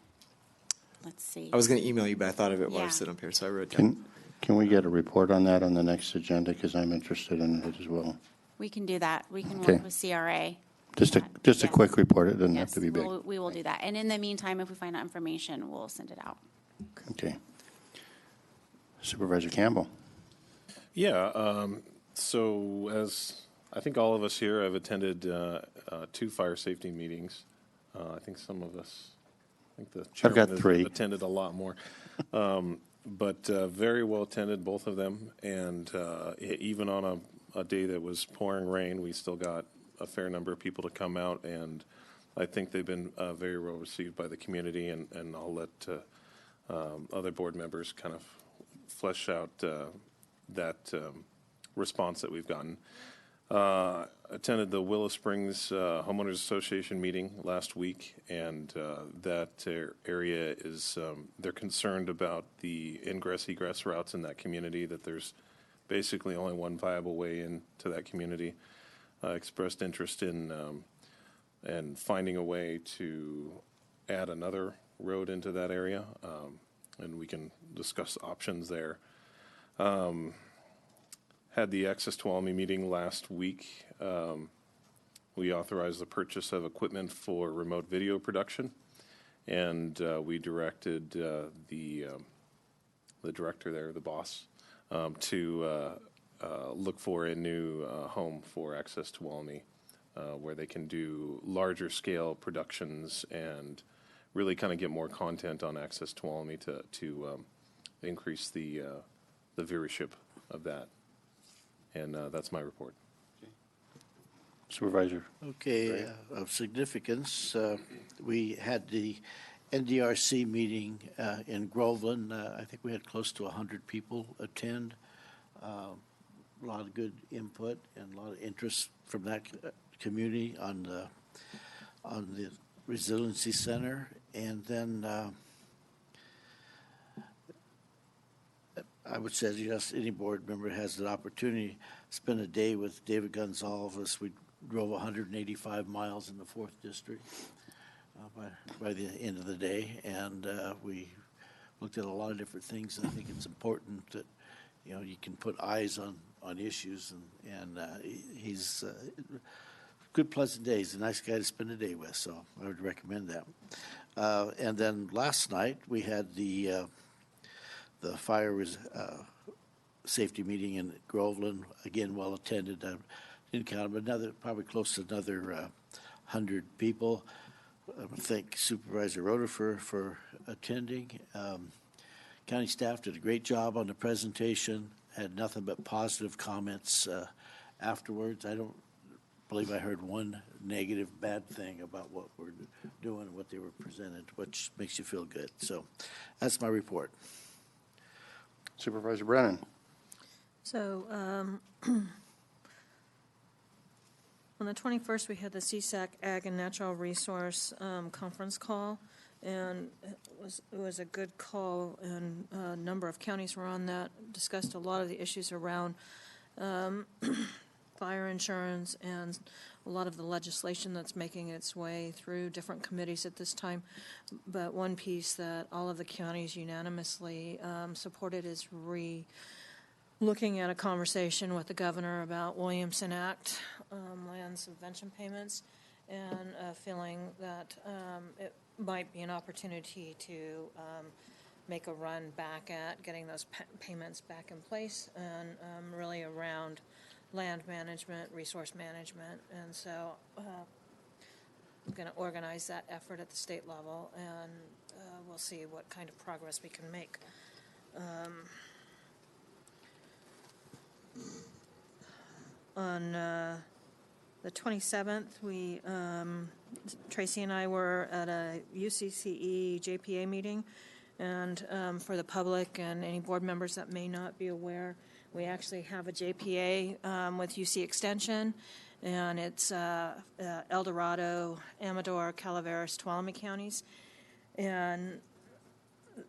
let's see. I was going to email you, but I thought of it while I was sitting up here, so I wrote it down. Can we get a report on that on the next agenda, because I'm interested in it as well? We can do that. We can Okay. work with CRA. Just a quick report. It doesn't have to be big. We will do that. And in the meantime, if we find out information, we'll send it out. Okay. Supervisor Campbell. Yeah. So as I think all of us here have attended 2 fire safety meetings. I think some of us, the chairman I've got 3. has attended a lot more. But very well attended, both of them. And even on a day that was pouring rain, we still got a fair number of people to come out, and I think they've been very well received by the community, and I'll let other board members kind of flesh out that response that we've gotten. Attended the Willow Springs Homeowners Association meeting last week, and that area is, they're concerned about the ingress-egress routes in that community, that there's basically only one viable way into that community. Expressed interest in finding a way to add another road into that area, and we can discuss options there. Had the Access to Tuolumne meeting last week. We authorized the purchase of equipment for remote video production, and we directed the director there, the boss, to look for a new home for Access to Tuolumne, where they can do larger scale productions and really kind of get more content on Access to Tuolumne to increase the viewership of that. And that's my report. Supervisor. Okay, of significance, we had the NDRC meeting in Groveland. I think we had close to 100 people attend. A lot of good input and a lot of interest from that community on the Resiliency Center. And then I would suggest any board member has the opportunity to spend a day with David Gonzalez. We drove 185 miles in the 4th District by the end of the day, and we looked at a lot of different things. And I think it's important that, you know, you can put eyes on issues, and he's good, pleasant day. He's a nice guy to spend a day with, so I would recommend that. And then last night we had the fire safety meeting in Groveland, again well attended. I didn't count them, but probably close to another 100 people. I thank Supervisor Roeder for attending. County staff did a great job on the presentation. Had nothing but positive comments afterwards. I don't believe I heard one negative, bad thing about what we're doing and what they were presented, which makes you feel good. So that's my report. Supervisor Brennan. So on the 21st, we had the CSAC Ag and Natural Resource conference call, and it was a good call, and a number of counties were on that, discussed a lot of the issues around fire insurance and a lot of the legislation that's making its way through different committees at this time. But one piece that all of the counties unanimously supported is looking at a conversation with the governor about Williamson Act land subvention payments, and feeling that it might be an opportunity to make a run back at getting those payments back in place, and really around land management, resource management. And so I'm going to organize that effort at the state level, and we'll see what kind of progress we can make. On the 27th, Tracy and I were at a UCCE JPA meeting, and for the public and any board members that may not be aware, we actually have a JPA with UC Extension, and it's El Dorado, Amador, Calaveras, Tuolumne counties. And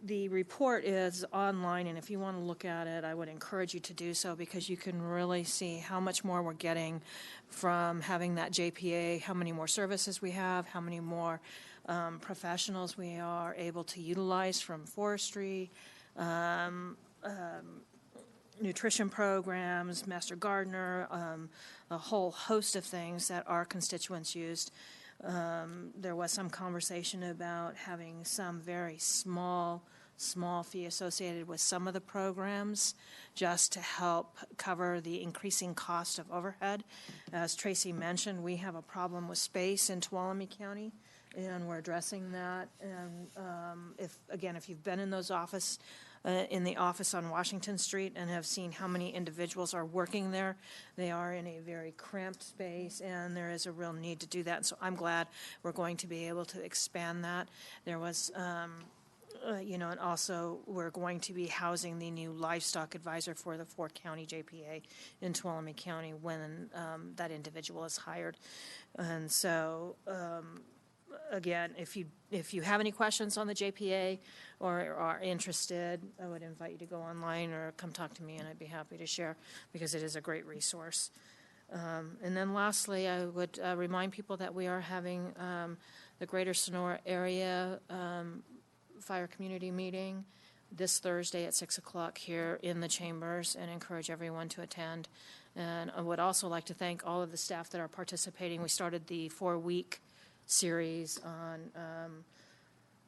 the report is online, and if you want to look at it, I would encourage you to do so, because you can really see how much more we're getting from having that JPA, how many more services we have, how many more professionals we are able to utilize from forestry, nutrition programs, master gardener, a whole host of things that our constituents used. There was some conversation about having some very small fee associated with some of the programs just to help cover the increasing cost of overhead. As Tracy mentioned, we have a problem with space in Tuolumne County, and we're addressing that. And if you've been in those in the office on Washington Street and have seen how many individuals are working there, they are in a very cramped space, and there is a real need to do that. And so I'm glad we're going to be able to expand that. There was, and also we're going to be housing the new livestock advisor for the 4-county JPA in Tuolumne County when that individual is hired. And so, again, if you have any questions on the JPA or are interested, I would invite you to go online or come talk to me, and I'd be happy to share, because it is a great resource. And then lastly, I would remind people that we are having the Greater Sonora Area Fire Community Meeting this Thursday at 6 o'clock here in the chambers, and encourage everyone to attend. And I would also like to thank all of the staff that are participating. We started the 4-week series on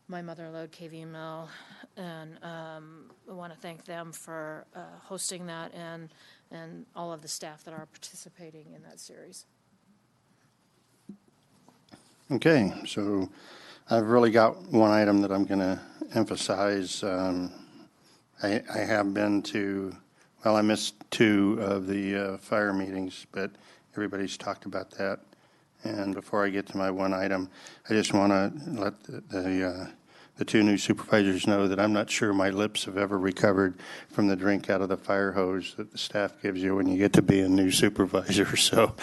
My Mother Lode KV Mill, and I want to thank them for hosting that, and all of the staff that are participating in that series. Okay, so I've really got one item that I'm going to emphasize. I have been to, I missed 2 of the fire meetings, but everybody's talked about that. And before I get to my one item, I just want to let the 2 new supervisors know that I'm not sure my lips have ever recovered from the drink out of the fire hose that the staff gives you when you get to be a new supervisor. So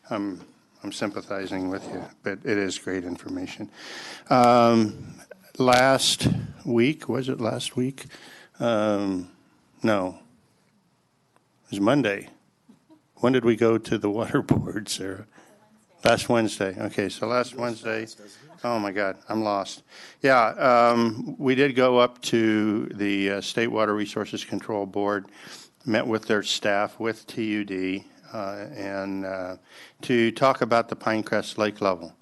I'm sympathizing with you, but it is great information. Last week, No. It was Monday. When did we go to the water board, Sarah? Last Wednesday. Okay, so last Wednesday. Oh my God, I'm lost. Yeah, we did go up to the State Water Resources Control Board, met with their staff, with TUD, and to talk about the Pinecrest Lake level.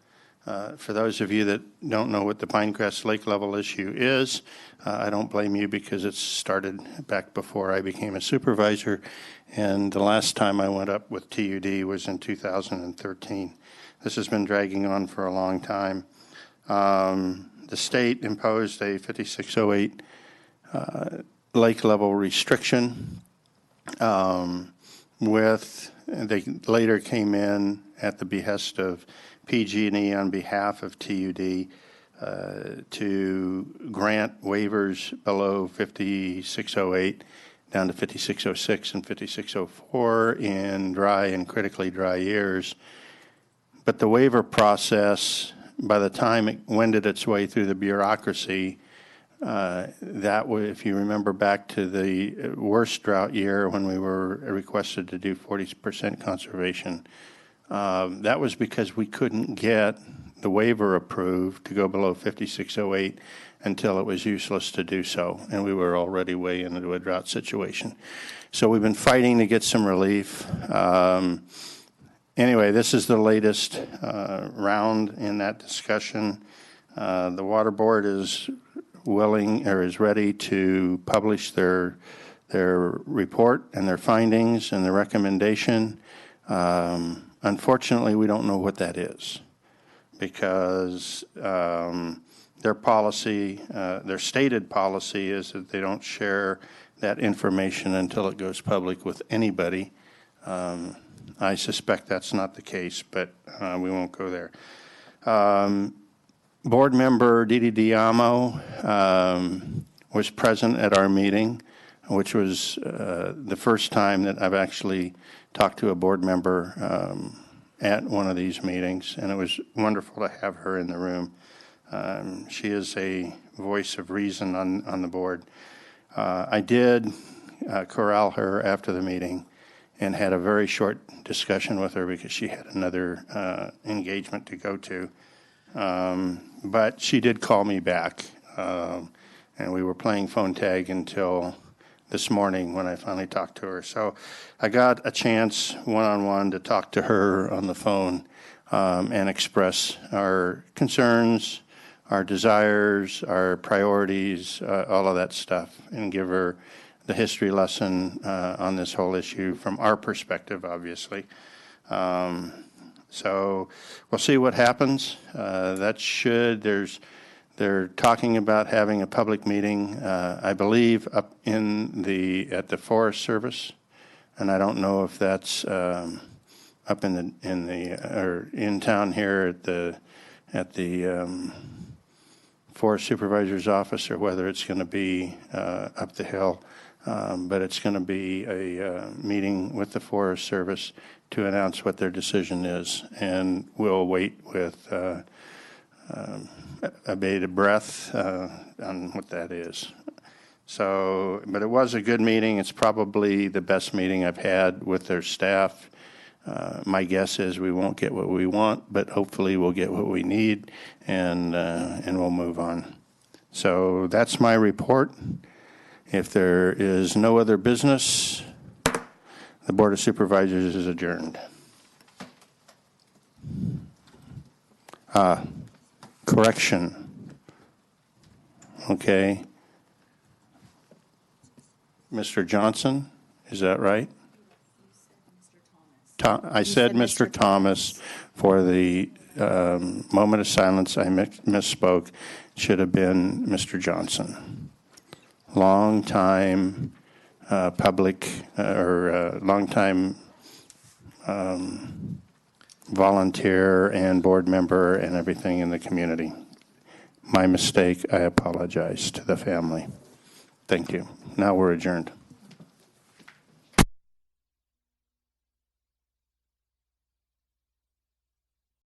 For those of you that don't know what the Pinecrest Lake level issue is, I don't blame you because it started back before I became a supervisor, and the last time I went up with TUD was in 2013. This has been dragging on for a long time. The state imposed a 5608 lake level restriction. They later came in at the behest of PG&E on behalf of TUD to grant waivers below 5608 down to 5606 and 5604 in dry and critically dry years. But the waiver process, by the time it wended its way through the bureaucracy, if you remember back to the worst drought year when we were requested to do 40% conservation, that was because we couldn't get the waiver approved to go below 5608 until it was useless to do so, and we were already way into a drought situation. So we've been fighting to get some relief. Anyway, this is the latest round in that discussion. The Water Board is willing or is ready to publish their report and their findings and the recommendation. Unfortunately, we don't know what that is because their policy, their stated policy is that they don't share that information until it goes public with anybody. I suspect that's not the case, but we won't go there. Board member Didi Diamo was present at our meeting, which was the first time that I've actually talked to a board member at one of these meetings, and it was wonderful to have her in the room. She is a voice of reason on the board. I did corral her after the meeting and had a very short discussion with her because she had another engagement to go to. But she did call me back, and we were playing phone tag until this morning when I finally talked to her. So I got a chance one-on-one to talk to her on the phone and express our concerns, our desires, our priorities, all of that stuff, and give her the history lesson on this whole issue from our perspective, obviously. So we'll see what happens. They're talking about having a public meeting, I believe, up at the Forest Service, and I don't know if that's up in town here at the Forest Supervisor's office, or whether it's going to be up the hill. But it's going to be a meeting with the Forest Service to announce what their decision is, and we'll wait with a bated breath on what that is. So, but it was a good meeting. It's probably the best meeting I've had with their staff. My guess is we won't get what we want, but hopefully we'll get what we need, and we'll move on. So that's my report. If there is no other business, the Board of Supervisors is adjourned. Correction. Okay. Mr. Johnson, is that right? I said Mr. Thomas for the moment of silence. I misspoke. Should have been Mr. Johnson. Long-time public or long-time volunteer and board member and everything in the community. My mistake. I apologize to the family. Thank you. Now we're adjourned.